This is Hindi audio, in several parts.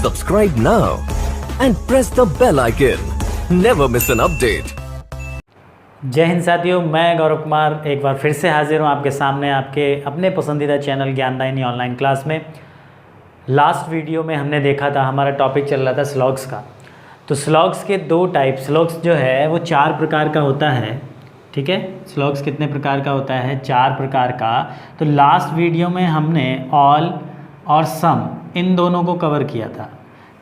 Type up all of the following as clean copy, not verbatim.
Subscribe now and press the bell icon. Never miss an update. जय हिंद साथियों, मैं गौरव कुमार एक बार फिर से हाजिर हूँ आपके सामने आपके अपने पसंदीदा चैनल ज्ञानदायिनी ऑनलाइन क्लास में। लास्ट वीडियो में हमने देखा था, हमारा टॉपिक चल रहा था स्लॉग्स का। तो स्लॉग्स के दो टाइप, स्लॉग्स जो है वो 4 प्रकार का होता है। ठीक है, स्लॉग्स कितने प्रकार का होता है? 4 प्रकार का। तो लास्ट वीडियो में हमने ऑल और सम इन दोनों को कवर किया था।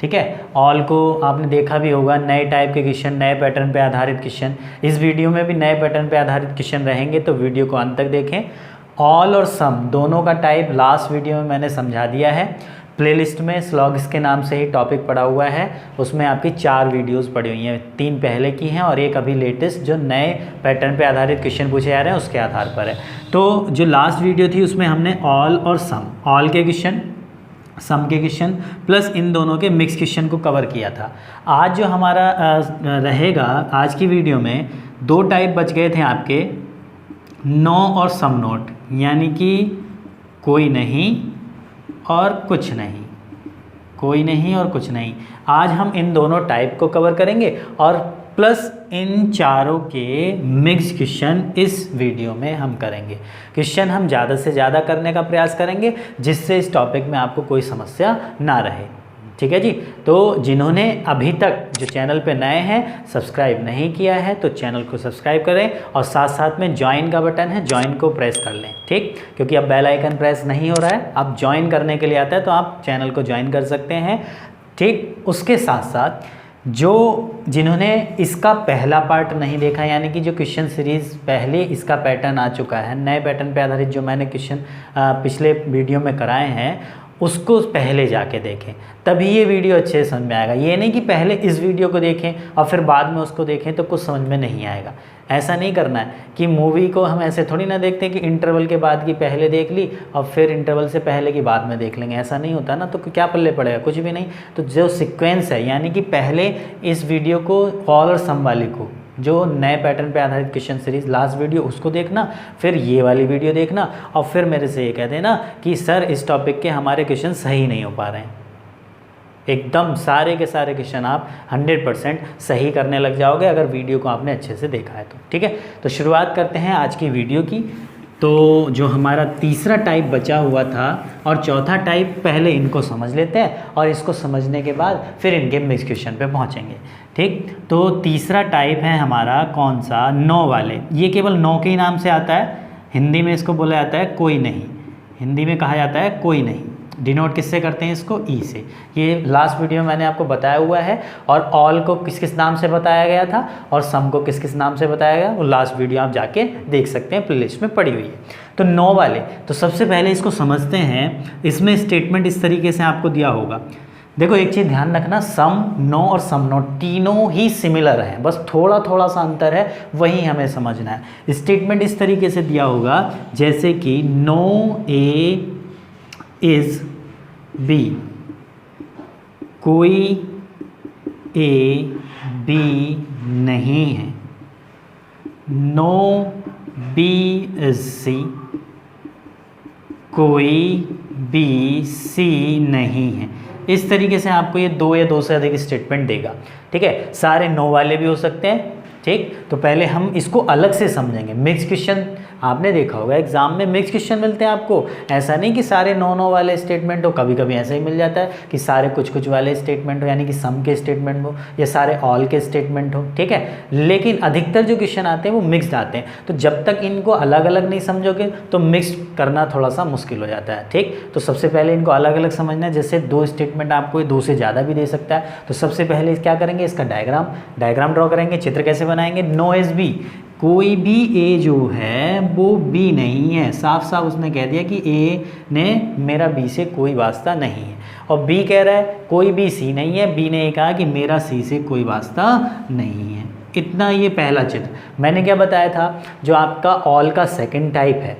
ठीक है, ऑल को आपने देखा भी होगा, नए टाइप के क्वेश्चन, नए पैटर्न पे आधारित क्वेश्चन। इस वीडियो में भी नए पैटर्न पे आधारित क्वेश्चन रहेंगे, तो वीडियो को अंत तक देखें। ऑल और सम दोनों का टाइप लास्ट वीडियो में मैंने समझा दिया है। प्लेलिस्ट में स्लॉग्स के नाम से ही टॉपिक पड़ा हुआ है, उसमें आपकी 4 वीडियोस पड़ी हुई हैं। 3 पहले की हैं और एक अभी लेटेस्ट जो नए पैटर्न पे आधारित क्वेश्चन पूछे जा रहे हैं उसके आधार पर है। तो जो लास्ट वीडियो थी उसमें हमने ऑल और सम, ऑल के क्वेश्चन, सम के क्वेश्चन प्लस इन दोनों के मिक्स क्वेश्चन को कवर किया था। आज जो हमारा रहेगा आज की वीडियो में 2 टाइप बच गए थे आपके, नो और सम नोट, यानी कि कोई नहीं और कुछ नहीं, कोई नहीं और कुछ नहीं। आज हम इन दोनों टाइप को कवर करेंगे और प्लस इन चारों के मिक्स क्वेश्चन इस वीडियो में हम करेंगे। क्वेश्चन हम ज़्यादा से ज़्यादा करने का प्रयास करेंगे जिससे इस टॉपिक में आपको कोई समस्या ना रहे। ठीक है जी। तो जिन्होंने अभी तक जो चैनल पे नए हैं सब्सक्राइब नहीं किया है तो चैनल को सब्सक्राइब करें और साथ साथ में ज्वाइन का बटन है, ज्वाइन को प्रेस कर लें। ठीक, क्योंकि अब बेल आइकन प्रेस नहीं हो रहा है, अब ज्वाइन करने के लिए आता है तो आप चैनल को ज्वाइन कर सकते हैं। ठीक, उसके साथ साथ जिन्होंने इसका पहला पार्ट नहीं देखा, यानी कि जो क्वेश्चन सीरीज़ पहले इसका पैटर्न आ चुका है, नए पैटर्न पे आधारित जो मैंने क्वेश्चन पिछले वीडियो में कराए हैं उसको पहले जाके देखें, तभी ये वीडियो अच्छे से समझ में आएगा। ये नहीं कि पहले इस वीडियो को देखें और फिर बाद में उसको देखें तो कुछ समझ में नहीं आएगा। ऐसा नहीं करना है कि मूवी को हम ऐसे थोड़ी ना देखते हैं कि इंटरवल के बाद की पहले देख ली और फिर इंटरवल से पहले की बाद में देख लेंगे, ऐसा नहीं होता ना। तो क्या पल्ले पड़ेगा? कुछ भी नहीं। तो जो सीक्वेंस है, यानी कि पहले इस वीडियो को ऑल और सम वाली को, जो नए पैटर्न पे आधारित क्वेश्चन सीरीज लास्ट वीडियो उसको देखना, फिर ये वाली वीडियो देखना और फिर मेरे से ये कह देना कि सर इस टॉपिक के हमारे क्वेश्चन सही नहीं हो पा रहे हैं। एकदम सारे के सारे क्वेश्चन आप 100% सही करने लग जाओगे अगर वीडियो को आपने अच्छे से देखा है तो। ठीक है, तो शुरुआत करते हैं आज की वीडियो की। तो जो हमारा तीसरा टाइप बचा हुआ था और चौथा टाइप, पहले इनको समझ लेते हैं और इसको समझने के बाद फिर इनके मिक्स क्वेश्चन पे पहुंचेंगे। ठीक, तो तीसरा टाइप है हमारा कौन सा? नो वाले। ये केवल नो के ही नाम से आता है, हिंदी में इसको बोला जाता है कोई नहीं, हिंदी में कहा जाता है कोई नहीं। डिनोट किससे करते हैं इसको? ई से। ये लास्ट वीडियो में मैंने आपको बताया हुआ है। और ऑल को किस किस नाम से बताया गया था और सम को किस किस नाम से बताया गया, वो लास्ट वीडियो आप जाके देख सकते हैं, प्लेलिस्ट में पड़ी हुई है। तो नो वाले, तो सबसे पहले इसको समझते हैं। इसमें स्टेटमेंट इस तरीके से आपको दिया होगा। देखो एक चीज़ ध्यान रखना, सम, नो और सम नोट तीनों ही सिमिलर हैं, बस थोड़ा थोड़ा सा अंतर है, वही हमें समझना है। स्टेटमेंट इस तरीके से दिया होगा जैसे कि नो ए इज़ बी, कोई ए बी नहीं है। नो बी इज सी, कोई बी सी नहीं है। इस तरीके से आपको ये 2 या 2 से अधिक स्टेटमेंट देगा। ठीक है, सारे नो वाले भी हो सकते हैं। ठीक, तो पहले हम इसको अलग से समझेंगे। मिक्स क्वेश्चन आपने देखा होगा एग्जाम में मिक्स क्वेश्चन मिलते हैं आपको, ऐसा नहीं कि सारे नो वाले स्टेटमेंट हो, कभी कभी ऐसा ही मिल जाता है कि सारे कुछ वाले स्टेटमेंट हो, यानी कि सम के स्टेटमेंट हो या सारे ऑल के स्टेटमेंट हो। ठीक है, लेकिन अधिकतर जो क्वेश्चन आते हैं वो मिक्स्ड आते हैं। तो जब तक इनको अलग अलग नहीं समझोगे तो मिक्स करना थोड़ा सा मुश्किल हो जाता है। ठीक, तो सबसे पहले इनको अलग अलग समझना है। जैसे 2 स्टेटमेंट आपको 2 से ज़्यादा भी दे सकता है। तो सबसे पहले क्या करेंगे, इसका डायग्राम ड्रॉ करेंगे। चित्र कैसे बनाएंगे? नो एज बी, कोई भी ए जो है वो बी नहीं है। साफ साफ उसने कह दिया कि ए ने मेरा बी से कोई वास्ता नहीं है। और बी कह रहा है कोई भी सी नहीं है, बी ने कहा कि मेरा सी से कोई वास्ता नहीं है। इतना ये पहला चित्र। मैंने क्या बताया था, जो आपका ऑल का सेकंड टाइप है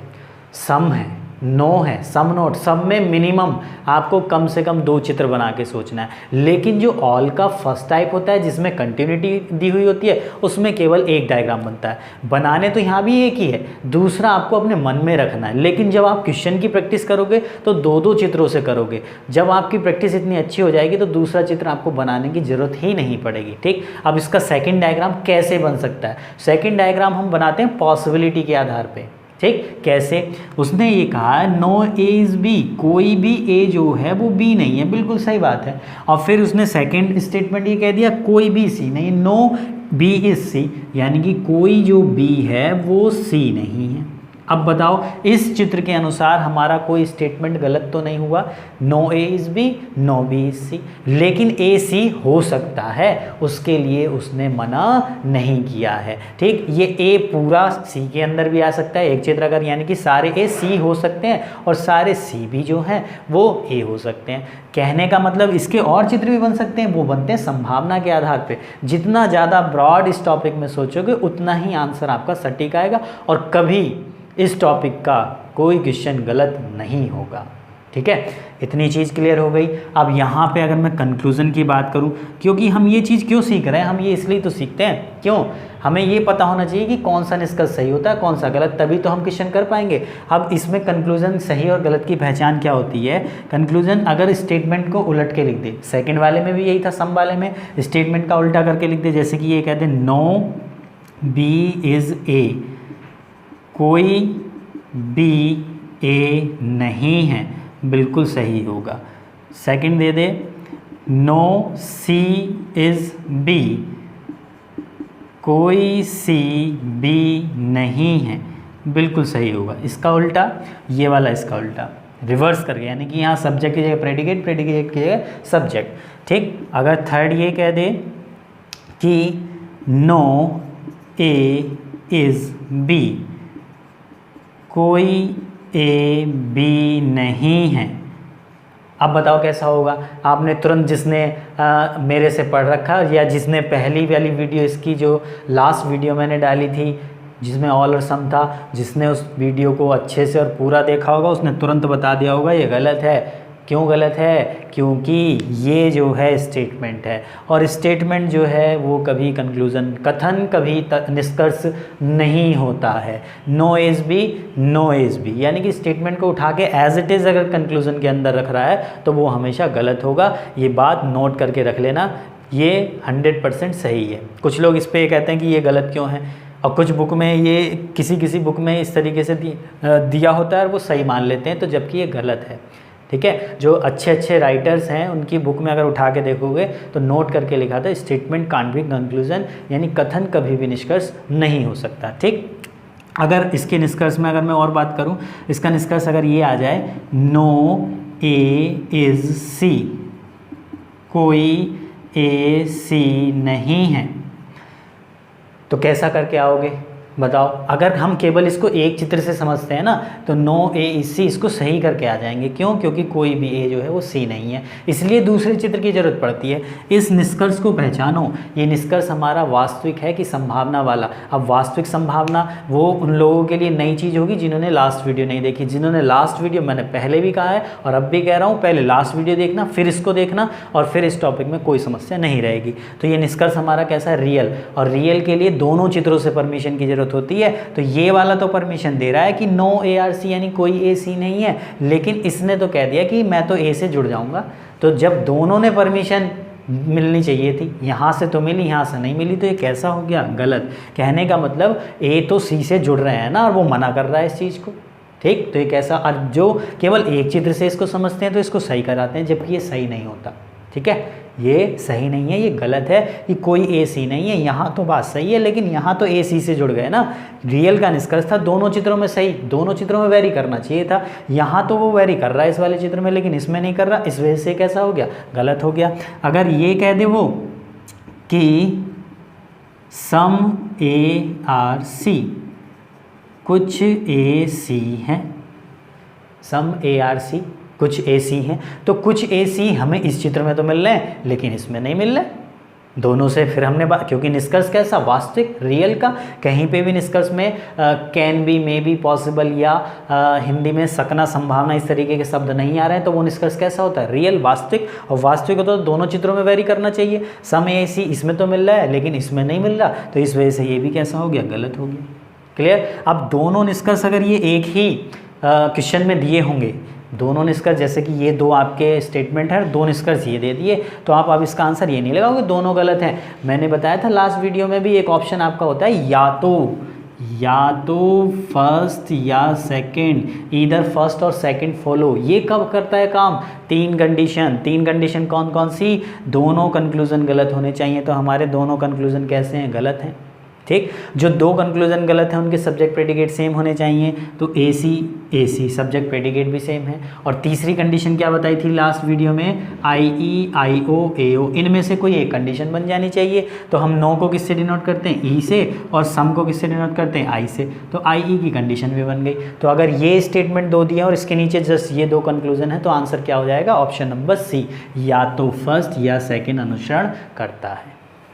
सम है, नो है, सम नोट, सब में मिनिमम आपको कम से कम 2 चित्र बना के सोचना है। लेकिन जो ऑल का फर्स्ट टाइप होता है जिसमें कंटिन्यूटी दी हुई होती है उसमें केवल एक डायग्राम बनता है। बनाने तो यहाँ भी एक ही है, दूसरा आपको अपने मन में रखना है। लेकिन जब आप क्वेश्चन की प्रैक्टिस करोगे तो 2-2 चित्रों से करोगे। जब आपकी प्रैक्टिस इतनी अच्छी हो जाएगी तो दूसरा चित्र आपको बनाने की ज़रूरत ही नहीं पड़ेगी। ठीक, अब इसका सेकेंड डायग्राम कैसे बन सकता है? सेकेंड डायग्राम हम बनाते हैं पॉसिबिलिटी के आधार पर। ठीक, कैसे? उसने ये कहा है नो ए इज़ बी, कोई भी ए जो है वो बी नहीं है, बिल्कुल सही बात है। और फिर उसने सेकंड स्टेटमेंट ये कह दिया कोई भी सी नहीं, नो बी इज सी, यानी कि कोई जो बी है वो सी नहीं है। अब बताओ इस चित्र के अनुसार हमारा कोई स्टेटमेंट गलत तो नहीं हुआ? No A is B, no B is C, लेकिन ए सी हो सकता है, उसके लिए उसने मना नहीं किया है। ठीक, ये ए पूरा सी के अंदर भी आ सकता है एक चित्र अगर, यानी कि सारे ए सी हो सकते हैं और सारे सी भी जो हैं वो ए हो सकते हैं। कहने का मतलब इसके और चित्र भी बन सकते हैं, वो बनते हैं संभावना के आधार पे। जितना ज़्यादा ब्रॉड इस टॉपिक में सोचोगे उतना ही आंसर आपका सटीक आएगा और कभी इस टॉपिक का कोई क्वेश्चन गलत नहीं होगा। ठीक है, इतनी चीज़ क्लियर हो गई। अब यहाँ पे अगर मैं कंक्लूज़न की बात करूँ, क्योंकि हम ये चीज़ क्यों सीख रहे हैं, हम ये इसलिए तो सीखते हैं, क्यों? हमें ये पता होना चाहिए कि कौन सा निष्कर्ष सही होता है कौन सा गलत, तभी तो हम क्वेश्चन कर पाएंगे। अब इसमें कंक्लूज़न सही और गलत की पहचान क्या होती है? कंक्लूज़न अगर स्टेटमेंट को उलट के लिख दे, सेकेंड वाले में भी यही था, सम वाले में स्टेटमेंट का उल्टा करके लिख दे, जैसे कि ये कहते हैं नो बी इज़ ए, कोई बी ए नहीं है, बिल्कुल सही होगा। सेकंड दे दे नो सी इज़ बी, कोई सी बी नहीं है, बिल्कुल सही होगा। इसका उल्टा, ये वाला इसका उल्टा रिवर्स करके, यानी कि यहाँ सब्जेक्ट की जगह प्रेडिकेट, प्रेडिकेट की जगह सब्जेक्ट। ठीक, अगर थर्ड ये कह दे कि नो ए इज़ बी, कोई ए बी नहीं है। अब बताओ कैसा होगा? आपने तुरंत जिसने मेरे से पढ़ रखा या जिसने पहली वाली वीडियो, इसकी जो लास्ट वीडियो मैंने डाली थी जिसमें ऑल और सम था, जिसने उस वीडियो को अच्छे से और पूरा देखा होगा उसने तुरंत बता दिया होगा ये गलत है। क्यों गलत है? क्योंकि ये जो है स्टेटमेंट है और स्टेटमेंट जो है वो कभी कंक्लूज़न, कथन कभी निष्कर्ष नहीं होता है। No A's B, no A's B, यानी कि स्टेटमेंट को उठा के एज इट इज़ अगर कंक्लूज़न के अंदर रख रहा है तो वो हमेशा गलत होगा। ये बात नोट करके रख लेना, ये 100% सही है। कुछ लोग इस पर ये कहते हैं कि ये गलत क्यों है, और कुछ बुक में ये किसी बुक में इस तरीके से दिया होता है और वो सही मान लेते हैं, तो जबकि ये गलत है। ठीक है, जो अच्छे राइटर्स हैं उनकी बुक में अगर उठा के देखोगे तो नोट करके लिखा था स्टेटमेंट कांट बी कंक्लूजन, यानी कथन कभी भी निष्कर्ष नहीं हो सकता। ठीक, अगर इसके निष्कर्ष में अगर मैं और बात करूं, इसका निष्कर्ष अगर ये आ जाए नो ए इज़ सी, कोई ए सी नहीं है, तो कैसा करके आओगे बताओ? अगर हम केवल इसको एक चित्र से समझते हैं ना तो नो ए इज सी इसको सही करके आ जाएंगे। क्यों? क्योंकि कोई भी ए जो है वो सी नहीं है, इसलिए दूसरे चित्र की ज़रूरत पड़ती है। इस निष्कर्ष को पहचानो, ये निष्कर्ष हमारा वास्तविक है कि संभावना वाला। अब वास्तविक संभावना वो उन लोगों के लिए नई चीज़ होगी जिन्होंने लास्ट वीडियो नहीं देखी। जिन्होंने लास्ट वीडियो, मैंने पहले भी कहा है और अब भी कह रहा हूँ, पहले लास्ट वीडियो देखना, फिर इसको देखना और फिर इस टॉपिक में कोई समस्या नहीं रहेगी। तो ये निष्कर्ष हमारा कैसा है? रियल, और रियल के लिए दोनों चित्रों से परमिशन की जरूरत होती है। तो ये वाला तो परमिशन दे रहा है कि नो ए आर सी, यानी कोई ए सी नहीं है, लेकिन इसने तो कह दिया कि मैं तो ए से जुड़ जाऊंगा। तो जब दोनों ने परमिशन मिलनी चाहिए थी, यहाँ से तो मिली, यहाँ से नहीं मिली, तो ये कैसा हो गया? गलत। कहने का मतलब ए तो सी से जुड़ रहे हैं ना, और वो मना कर रहा है इस चीज़ को। ठीक, तो ये कैसा? और जो केवल एक चित्र से इसको समझते हैं तो इसको सही कराते हैं, जबकि ये सही नहीं होता। ठीक है, ये सही नहीं है, ये गलत है कि कोई ए सी नहीं है। यहाँ तो बात सही है, लेकिन यहाँ तो ए सी से जुड़ गए ना। रियल का निष्कर्ष था दोनों चित्रों में सही, दोनों चित्रों में वेरी करना चाहिए था। यहाँ तो वो वेरी कर रहा है इस वाले चित्र में, लेकिन इसमें नहीं कर रहा, इस वजह से कैसा हो गया? गलत हो गया। अगर ये कह दे वो कि सम ए आर सी, कुछ ए सी हैं, सम ए आर सी, कुछ ए सी हैं, तो कुछ ए सी हमें इस चित्र में तो मिल रहे हैं लेकिन इसमें नहीं मिल रहे। दोनों से फिर हमने बात, क्योंकि निष्कर्ष कैसा, वास्तविक, रियल का, कहीं पे भी निष्कर्ष में can be, may be, possible या हिंदी में सकना, संभावना, इस तरीके के शब्द नहीं आ रहे हैं तो वो निष्कर्ष कैसा होता है, रियल, वास्तविक। और वास्तविक होता तो दोनों चित्रों में वेरी करना चाहिए। सम ए सी इसमें तो मिल रहा है लेकिन इसमें नहीं मिल रहा, तो इस वजह से ये भी कैसा हो गया, गलत हो गया। क्लियर। अब दोनों निष्कर्ष अगर ये एक ही क्वेश्चन में दिए होंगे, दोनों निष्कर्ष, जैसे कि ये दो आपके स्टेटमेंट है, दो निष्कर्ष ये दे दिए, तो आप अब इसका आंसर ये नहीं लगाओगे दोनों गलत हैं। मैंने बताया था लास्ट वीडियो में भी, एक ऑप्शन आपका होता है या तो फर्स्ट या सेकंड, ईदर फर्स्ट और सेकंड फॉलो। ये कब करता है काम, तीन कंडीशन कौन कौन सी, दोनों कंक्लूजन गलत होने चाहिए। तो हमारे दोनों कंक्लूजन कैसे हैं, गलत हैं। ठीक, जो दो कंक्लूजन गलत हैं उनके सब्जेक्ट प्रेडिकेट सेम होने चाहिए, तो ए सी सब्जेक्ट प्रेडिकेट भी सेम है। और तीसरी कंडीशन क्या बताई थी लास्ट वीडियो में, आई ओ ए ओ, इनमें से कोई एक कंडीशन बन जानी चाहिए। तो हम नो को किससे डिनोट करते हैं, ई से, और सम को किससे डिनोट करते हैं, आई से, तो आई ई की कंडीशन भी बन गई। तो अगर ये स्टेटमेंट दो दिया और इसके नीचे जस्ट ये दो कंक्लूजन है, तो आंसर क्या हो जाएगा, ऑप्शन नंबर सी, या तो फर्स्ट या सेकेंड अनुसरण करता है।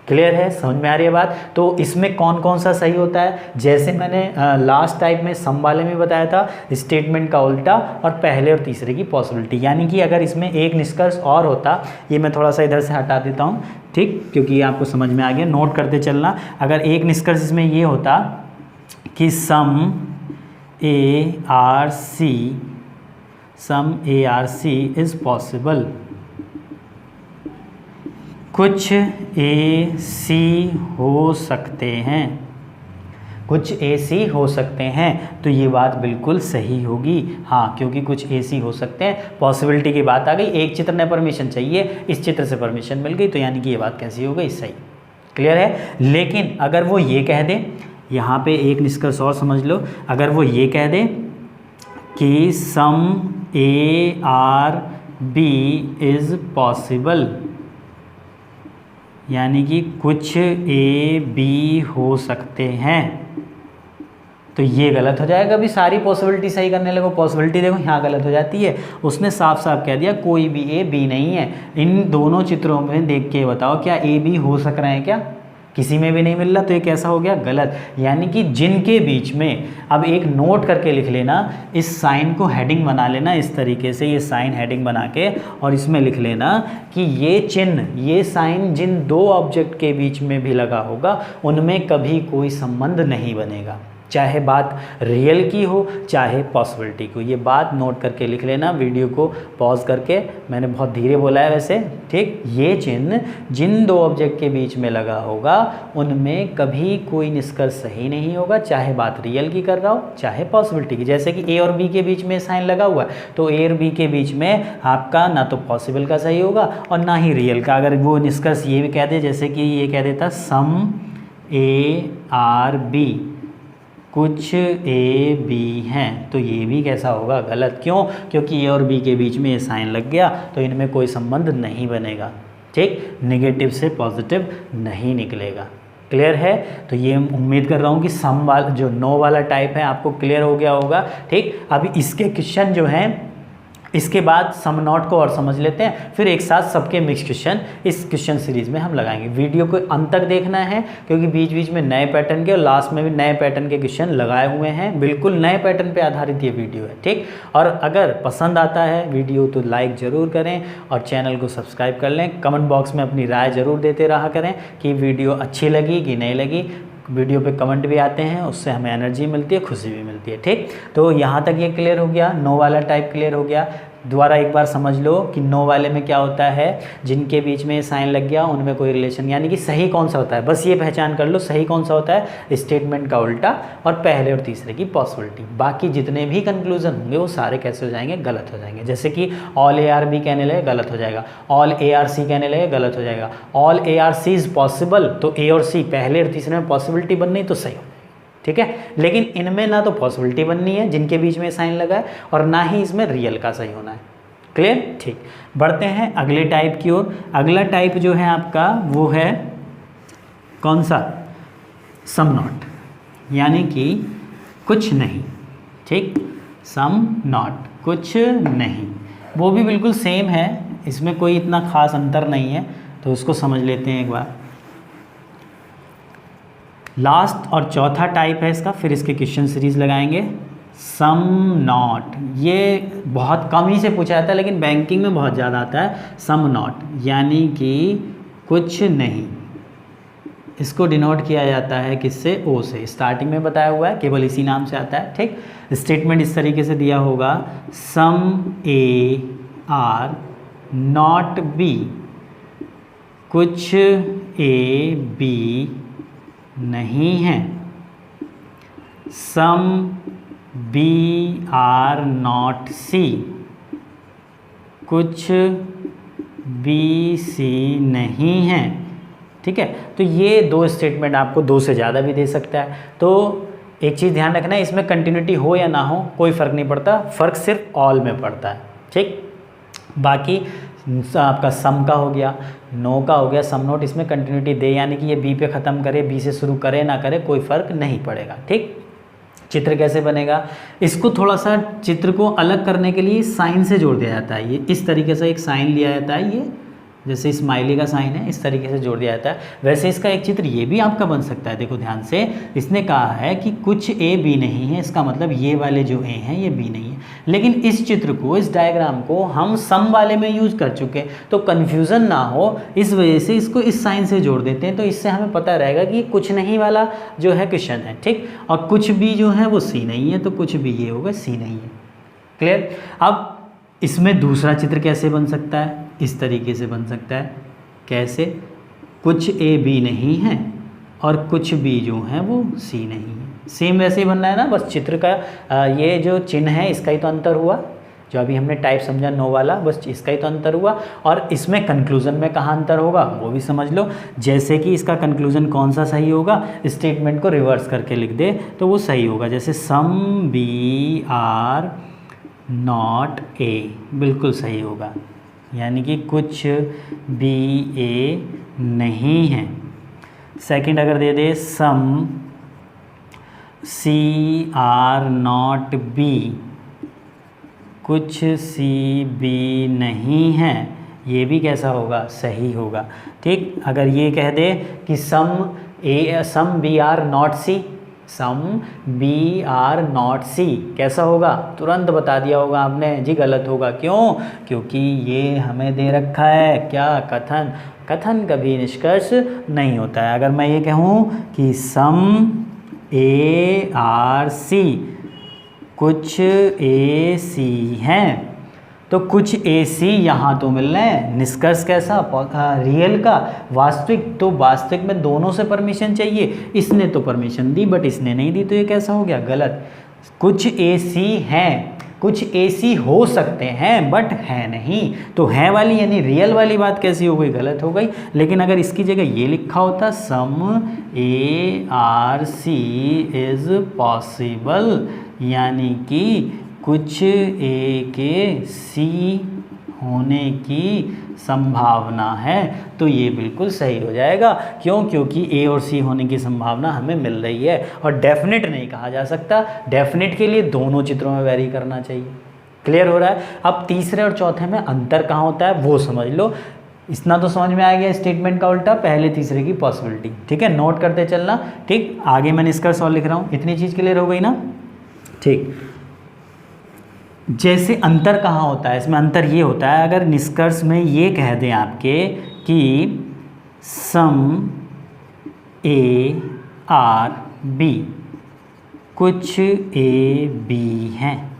क्लियर है, समझ में आ रही है बात। तो इसमें कौन कौन सा सही होता है, जैसे मैंने लास्ट टाइप में सम वाले में बताया था, स्टेटमेंट का उल्टा और पहले और तीसरे की पॉसिबिलिटी। यानी कि अगर इसमें एक निष्कर्ष और होता, ये मैं थोड़ा सा इधर से हटा देता हूँ, ठीक, क्योंकि ये आपको समझ में आ गया, नोट करते चलना। अगर एक निष्कर्ष इसमें ये होता कि some A are C is possible, कुछ ए सी हो सकते हैं, कुछ ए सी हो सकते हैं, तो ये बात बिल्कुल सही होगी। हाँ, क्योंकि कुछ ए सी हो सकते हैं, पॉसिबिलिटी की बात आ गई। एक चित्र ने परमिशन चाहिए, इस चित्र से परमिशन मिल गई, तो यानी कि ये बात कैसी हो गई, सही। क्लियर है। लेकिन अगर वो ये कह दे, यहाँ पे एक निष्कर्ष और समझ लो, अगर वो ये कह दे कि some A are B is possible, यानी कि कुछ ए बी हो सकते हैं, तो ये गलत हो जाएगा। अभी सारी पॉसिबिलिटी सही करने लगो, पॉसिबिलिटी देखो यहाँ गलत हो जाती है। उसने साफ साफ कह दिया कोई भी ए बी नहीं है। इन दोनों चित्रों में देख के बताओ क्या ए बी हो सक रहे हैं क्या, किसी में भी नहीं मिल रहा, तो ये कैसा हो गया, गलत। यानी कि जिनके बीच में, अब एक नोट करके लिख लेना, इस साइन को हेडिंग बना लेना, इस तरीके से ये साइन हेडिंग बना के, और इसमें लिख लेना कि ये चिन्ह, ये साइन जिन दो ऑब्जेक्ट के बीच में भी लगा होगा उनमें कभी कोई संबंध नहीं बनेगा, चाहे बात रियल की हो चाहे पॉसिबिलिटी की हो। ये बात नोट करके लिख लेना, वीडियो को पॉज करके, मैंने बहुत धीरे बोला है वैसे, ठीक। ये चिन्ह जिन दो ऑब्जेक्ट के बीच में लगा होगा उनमें कभी कोई निष्कर्ष सही नहीं होगा, चाहे बात रियल की कर रहा हो चाहे पॉसिबिलिटी की। जैसे कि ए और बी के बीच में साइन लगा हुआ है, तो ए और बी के बीच में आपका ना तो पॉसिबल का सही होगा और ना ही रियल का। अगर वो निष्कर्ष ये भी कह दे, जैसे कि ये कह देता सम ए आर बी, कुछ ए बी हैं, तो ये भी कैसा होगा, गलत। क्यों, क्योंकि ए और बी के बीच में ये साइन लग गया, तो इनमें कोई संबंध नहीं बनेगा, ठीक। नेगेटिव से पॉजिटिव नहीं निकलेगा। क्लियर है। तो ये उम्मीद कर रहा हूँ कि सम वाला जो नो वाला टाइप है आपको क्लियर हो गया होगा, ठीक। अभी इसके क्वेश्चन जो हैं, इसके बाद सम नॉट को और समझ लेते हैं, फिर एक साथ सबके मिक्स क्वेश्चन इस क्वेश्चन सीरीज़ में हम लगाएंगे। वीडियो को अंत तक देखना है, क्योंकि बीच बीच में नए पैटर्न के और लास्ट में भी नए पैटर्न के क्वेश्चन लगाए हुए हैं, बिल्कुल नए पैटर्न पे आधारित ये वीडियो है, ठीक। और अगर पसंद आता है वीडियो तो लाइक ज़रूर करें और चैनल को सब्सक्राइब कर लें। कमेंट बॉक्स में अपनी राय ज़रूर देते रहा करें कि वीडियो अच्छी लगी कि नहीं लगी। वीडियो पे कमेंट भी आते हैं, उससे हमें एनर्जी मिलती है, खुशी भी मिलती है, ठीक। तो यहाँ तक ये क्लियर हो गया, नो वाला टाइप क्लियर हो गया। दोबारा एक बार समझ लो कि नो वाले में क्या होता है, जिनके बीच में साइन लग गया उनमें कोई रिलेशन, यानी कि सही कौन सा होता है, बस ये पहचान कर लो सही कौन सा होता है, स्टेटमेंट का उल्टा और पहले और तीसरे की पॉसिबिलिटी। बाकी जितने भी कंक्लूजन होंगे वो सारे कैसे हो जाएंगे, गलत हो जाएंगे। जैसे कि ऑल ए आर बी कहने लगे गलत हो जाएगा, ऑल ए आर सी कहने लगे गलत हो जाएगा, all A are C is possible, तो ए और सी पहले और तीसरे में पॉसिबिलिटी बननी तो सही हो, ठीक है। लेकिन इनमें ना तो पॉसिबिलिटी बननी है जिनके बीच में साइन लगा है, और ना ही इसमें रियल का सही होना है। क्लियर, ठीक। बढ़ते हैं अगले टाइप की ओर। अगला टाइप जो है आपका वो है कौन सा, सम नॉट, यानी कि कुछ नहीं, ठीक। सम नॉट, कुछ नहीं, वो भी बिल्कुल सेम है, इसमें कोई इतना खास अंतर नहीं है, तो उसको समझ लेते हैं एक बार। लास्ट और चौथा टाइप है इसका, फिर इसके क्वेश्चन सीरीज लगाएंगे। सम नॉट, ये बहुत कम ही से पूछा जाता है लेकिन बैंकिंग में बहुत ज़्यादा आता है। सम नॉट यानी कि कुछ नहीं, इसको डिनोट किया जाता है किससे? ओ से। स्टार्टिंग में बताया हुआ है, केवल इसी नाम से आता है। ठीक, स्टेटमेंट इस तरीके से दिया होगा, सम ए आर नॉट बी, कुछ ए बी नहीं है। सम बी आर नॉट सी, कुछ बी सी नहीं है। ठीक है, तो ये दो स्टेटमेंट आपको दो से ज़्यादा भी दे सकता है। तो एक चीज़ ध्यान रखना है, इसमें कंटिन्यूटी हो या ना हो कोई फ़र्क नहीं पड़ता, फ़र्क सिर्फ ऑल में पड़ता है। ठीक, बाकी आपका सम का हो गया, नो का हो गया, सम नोट, इसमें कंटिन्यूटी दे यानी कि ये बी पे ख़त्म करे, बी से शुरू करे ना करे कोई फ़र्क नहीं पड़ेगा। ठीक, चित्र कैसे बनेगा, इसको थोड़ा सा चित्र को अलग करने के लिए साइन से जोड़ दिया जाता है। ये इस तरीके से एक साइन लिया जाता है, ये जैसे स्माइली का साइन है इस तरीके से जोड़ दिया जाता है। वैसे इसका एक चित्र ये भी आपका बन सकता है। देखो ध्यान से, इसने कहा है कि कुछ ए बी नहीं है, इसका मतलब ये वाले जो ए हैं ये बी नहीं है। लेकिन इस चित्र को, इस डायग्राम को हम सम वाले में यूज़ कर चुके हैं, तो कन्फ्यूज़न ना हो इस वजह से इसको इस साइन से जोड़ देते हैं। तो इससे हमें पता रहेगा कि कुछ नहीं वाला जो है क्वेश्चन है। ठीक, और कुछ भी जो है वो सी नहीं है, तो कुछ भी ये होगा सी नहीं है। क्लियर। अब इसमें दूसरा चित्र कैसे बन सकता है? इस तरीके से बन सकता है। कैसे? कुछ ए बी नहीं है और कुछ बी जो है वो सी नहीं है। सेम वैसे ही बनना है ना, बस चित्र का ये जो चिन्ह है इसका ही तो अंतर हुआ। जो अभी हमने टाइप समझा नो वाला, बस इसका ही तो अंतर हुआ। और इसमें कंक्लूजन में कहाँ अंतर होगा वो भी समझ लो। जैसे कि इसका कंक्लूजन कौन सा सही होगा, स्टेटमेंट को रिवर्स करके लिख दे तो वो सही होगा। जैसे some B are not A, बिल्कुल सही होगा, यानी कि कुछ बी ए नहीं है। सेकंड अगर दे दे, सम सी आर नॉट बी, कुछ सी बी नहीं है, ये भी कैसा होगा? सही होगा। ठीक, अगर ये कह दे कि some B are not C, some B are not C, कैसा होगा? तुरंत बता दिया होगा आपने जी, गलत होगा। क्यों? क्योंकि ये हमें दे रखा है क्या? कथन। कथन कभी निष्कर्ष नहीं होता है। अगर मैं ये कहूँ कि सम ए आर सी, कुछ ए सी हैं, तो कुछ ए सी यहाँ तो मिल रहे हैं। निष्कर्ष कैसा? रियल का, वास्तविक। तो वास्तविक में दोनों से परमिशन चाहिए, इसने तो परमिशन दी बट इसने नहीं दी, तो ये कैसा हो गया? गलत। कुछ ए सी हैं, कुछ ए सी हो सकते हैं बट है नहीं, तो है वाली यानी रियल वाली बात कैसी हो गई? गलत हो गई। लेकिन अगर इसकी जगह ये लिखा होता, some A are C is possible, यानी कि कुछ ए के सी होने की संभावना है, तो ये बिल्कुल सही हो जाएगा। क्यों? क्योंकि ए और सी होने की संभावना हमें मिल रही है। और डेफिनेट नहीं कहा जा सकता, डेफिनेट के लिए दोनों चित्रों में वेरी करना चाहिए। क्लियर हो रहा है? अब तीसरे और चौथे में अंतर कहाँ होता है वो समझ लो। इतना तो समझ में आ गया, स्टेटमेंट का उल्टा, पहले तीसरे की पॉसिबिलिटी। ठीक है, नोट करते चलना। ठीक, आगे मैं निष्कर्ष और लिख रहा हूँ, इतनी चीज़ क्लियर हो गई ना? ठीक, जैसे अंतर कहाँ होता है, इसमें अंतर ये होता है, अगर निष्कर्ष में ये कह दें आपके कि सम ए आर बी, कुछ ए बी हैं,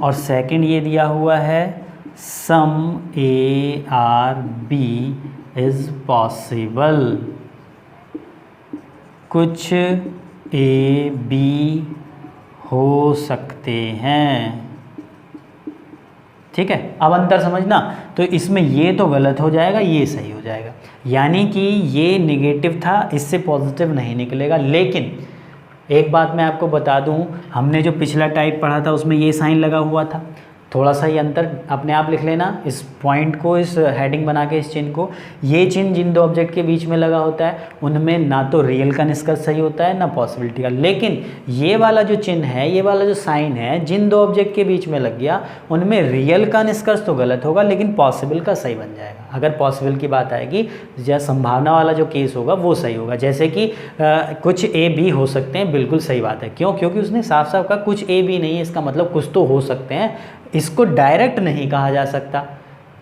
और सेकंड ये दिया हुआ है some A are B is possible, कुछ ए बी हो सकते हैं। ठीक है, अब अंतर समझना। तो इसमें ये तो गलत हो जाएगा, ये सही हो जाएगा, यानी कि ये नेगेटिव था, इससे पॉजिटिव नहीं निकलेगा। लेकिन एक बात मैं आपको बता दूं, हमने जो पिछला टाइप पढ़ा था उसमें ये साइन लगा हुआ था, थोड़ा सा ही अंतर अपने आप लिख लेना, इस पॉइंट को, इस हेडिंग बना के इस चिन्ह को। ये चिन्ह जिन दो ऑब्जेक्ट के बीच में लगा होता है उनमें ना तो रियल का निष्कर्ष सही होता है ना पॉसिबिलिटी का, लेकिन ये वाला जो चिन्ह है, ये वाला जो साइन है, जिन दो ऑब्जेक्ट के बीच में लग गया उनमें रियल का निष्कर्ष तो गलत होगा लेकिन पॉसिबल का सही बन जाएगा। अगर पॉसिबल की बात आएगी या संभावना वाला जो केस होगा वो सही होगा। जैसे कि कुछ ए बी हो सकते हैं, बिल्कुल सही बात है। क्यों? क्योंकि उसने साफ साफ कहा कुछ ए बी नहीं है, इसका मतलब कुछ तो हो सकते हैं। इसको डायरेक्ट नहीं कहा जा सकता।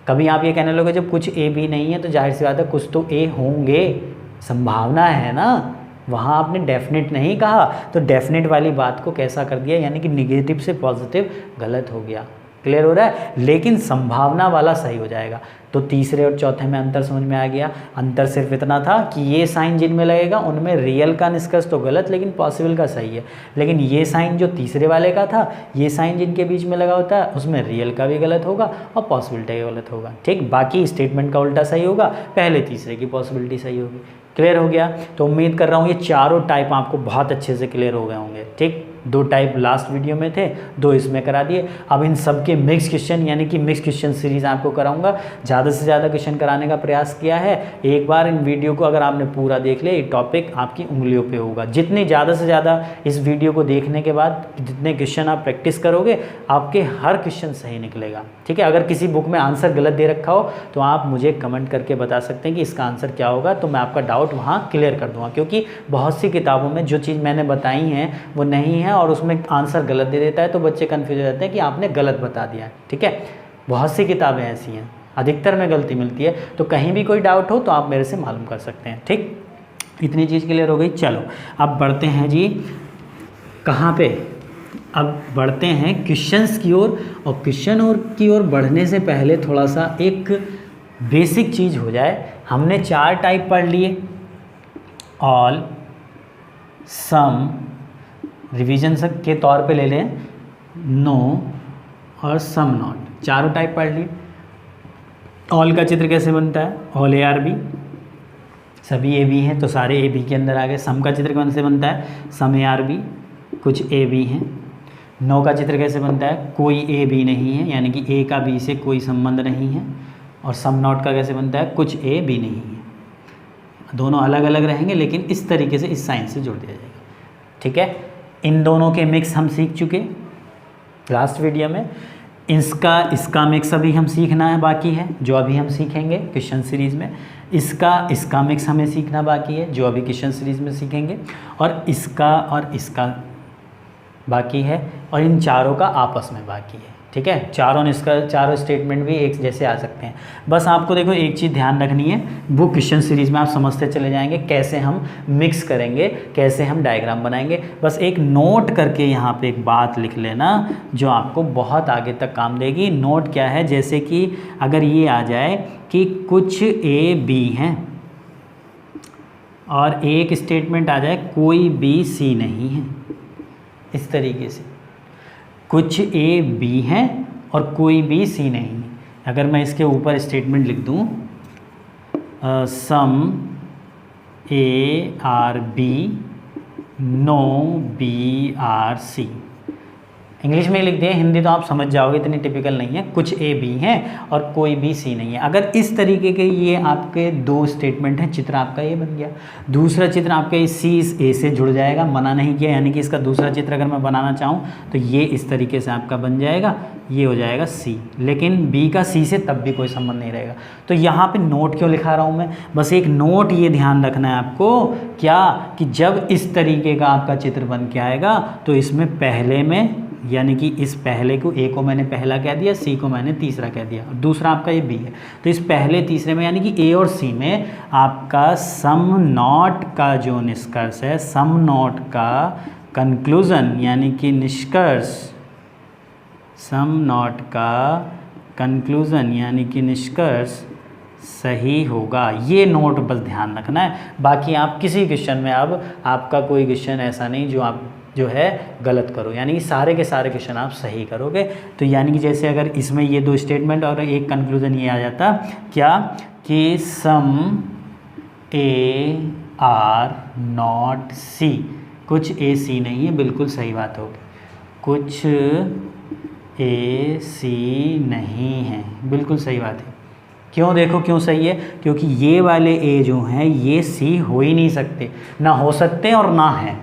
कभी आप ये कहने लोगे जब कुछ ए बी नहीं है तो जाहिर सी बात है कुछ तो ए होंगे, संभावना है ना, वहाँ आपने डेफिनेट नहीं कहा। तो डेफिनेट वाली बात को कैसा कर दिया, यानी कि निगेटिव से पॉजिटिव गलत हो गया। क्लियर हो रहा है? लेकिन संभावना वाला सही हो जाएगा। तो तीसरे और चौथे में अंतर समझ में आ गया। अंतर सिर्फ इतना था कि ये साइन जिनमें लगेगा उनमें रियल का निष्कर्ष तो गलत लेकिन पॉसिबल का सही है, लेकिन ये साइन जो तीसरे वाले का था, ये साइन जिनके बीच में लगा होता है उसमें रियल का भी गलत होगा और पॉसिबिलिटी का गलत होगा। ठीक, बाकी स्टेटमेंट का उल्टा सही होगा, पहले तीसरे की पॉसिबिलिटी सही होगी। क्लियर हो गया? तो उम्मीद कर रहा हूँ ये चारों टाइप आपको बहुत अच्छे से क्लियर हो गए होंगे। ठीक, 2 टाइप लास्ट वीडियो में थे, 2 इसमें करा दिए। अब इन सब के मिक्स क्वेश्चन यानी कि मिक्स क्वेश्चन सीरीज़ आपको कराऊंगा। ज़्यादा से ज़्यादा क्वेश्चन कराने का प्रयास किया है। एक बार इन वीडियो को अगर आपने पूरा देख लिया, ये टॉपिक आपकी उंगलियों पे होगा। जितनी ज़्यादा से ज़्यादा इस वीडियो को देखने के बाद जितने क्वेश्चन आप प्रैक्टिस करोगे, आपके हर क्वेश्चन सही निकलेगा। ठीक है, अगर किसी बुक में आंसर गलत दे रखा हो तो आप मुझे कमेंट करके बता सकते हैं कि इसका आंसर क्या होगा, तो मैं आपका डाउट वहाँ क्लियर कर दूँगा। क्योंकि बहुत सी किताबों में जो चीज़ मैंने बताई हैं वो नहीं है और उसमें आंसर गलत दे देता है, तो बच्चे कन्फ्यूज हो जाते हैं कि आपने गलत बता दिया है। ठीक है, बहुत सी किताबें ऐसी हैं, अधिकतर में गलती मिलती है। तो कहीं भी कोई डाउट हो तो आप मेरे से मालूम कर सकते हैं। ठीक, इतनी चीज़ क्लियर हो गई। चलो अब बढ़ते हैं जी, कहाँ पे? अब बढ़ते हैं क्वेश्चंस की ओर। और क्वेश्चन और की ओर बढ़ने से पहले थोड़ा सा एक बेसिक चीज़ हो जाए। हमने 4 टाइप पढ़ लिए, ऑल, सम, रिवीजन के तौर पे ले लें, नो और सम नॉट, चारों टाइप पढ़ लिए। ऑल का चित्र कैसे बनता है? ऑल ए आर बी, सभी ए बी हैं तो सारे ए बी के अंदर आ गए। सम का चित्र कैसे बनता है? सम ए आर बी, कुछ ए बी हैं। नो का चित्र कैसे बनता है? कोई ए बी नहीं है, यानी कि ए का बी से कोई संबंध नहीं है। और सम नॉट का कैसे बनता है? कुछ ए बी नहीं है। दोनों अलग अलग रहेंगे लेकिन इस तरीके से इस साइन से जोड़ दिया जाएगा। ठीक है, इन दोनों के मिक्स हम सीख चुके लास्ट वीडियो में। इसका मिक्स अभी हम सीखना है बाकी है, जो अभी हम सीखेंगे क्वेश्चन सीरीज़ में। इसका मिक्स हमें सीखना बाकी है, जो अभी क्वेश्चन सीरीज़ में सीखेंगे। और इसका बाकी है, और इन चारों का आपस में बाकी है। ठीक है, चारों स्टेटमेंट भी एक जैसे आ सकते हैं। बस आपको देखो एक चीज़ ध्यान रखनी है, वो क्वेश्चन सीरीज़ में आप समझते चले जाएंगे कैसे हम मिक्स करेंगे, कैसे हम डायग्राम बनाएंगे। बस एक नोट करके यहाँ पे एक बात लिख लेना जो आपको बहुत आगे तक काम देगी। नोट क्या है? जैसे कि अगर ये आ जाए कि कुछ ए बी हैं और एक स्टेटमेंट आ जाए कोई बी सी नहीं है, इस तरीके से कुछ ए बी हैं और कोई बी सी नहीं है। अगर मैं इसके ऊपर स्टेटमेंट लिख दूँ some A are B, no B are C, English में लिख दिए, हिंदी तो आप समझ जाओगे, इतनी टिपिकल नहीं है। कुछ ए बी हैं और कोई बी सी नहीं है। अगर इस तरीके के ये आपके 2 स्टेटमेंट हैं, चित्र आपका ये बन गया। दूसरा चित्र आपका सी इस ए से जुड़ जाएगा, मना नहीं किया, यानी कि इसका दूसरा चित्र अगर मैं बनाना चाहूँ तो ये इस तरीके से आपका बन जाएगा, ये हो जाएगा सी। लेकिन बी का सी से तब भी कोई संबंध नहीं रहेगा। तो यहाँ पे नोट क्यों लिखा रहा हूँ मैं? बस एक नोट ये ध्यान रखना है आपको, क्या कि जब इस तरीके का आपका चित्र बन के आएगा तो इसमें पहले में, यानी कि इस पहले को ए को मैंने पहला कह दिया, सी को मैंने तीसरा कह दिया, और दूसरा आपका ये बी है। तो इस पहले तीसरे में यानी कि ए और सी में आपका सम नॉट का जो निष्कर्ष है, सम नॉट का कंक्लूजन यानी कि निष्कर्ष, सम नॉट का कंक्लूजन यानी कि निष्कर्ष सही होगा। ये नोट बस ध्यान रखना है। बाकी आप किसी क्वेश्चन में, अब आपका कोई क्वेश्चन ऐसा नहीं जो आप जो है गलत करो, यानी कि सारे के सारे क्वेश्चन आप सही करोगे। तो यानी कि जैसे अगर इसमें ये 2 स्टेटमेंट और एक कंक्लूजन ये आ जाता क्या कि सम ए आर नॉट सी, कुछ ए सी नहीं है, बिल्कुल सही बात होगी। कुछ ए सी नहीं है, बिल्कुल सही बात है। क्यों, देखो क्यों सही है, क्योंकि ये वाले ए जो हैं ये सी हो ही नहीं सकते, ना हो सकते और ना हैं।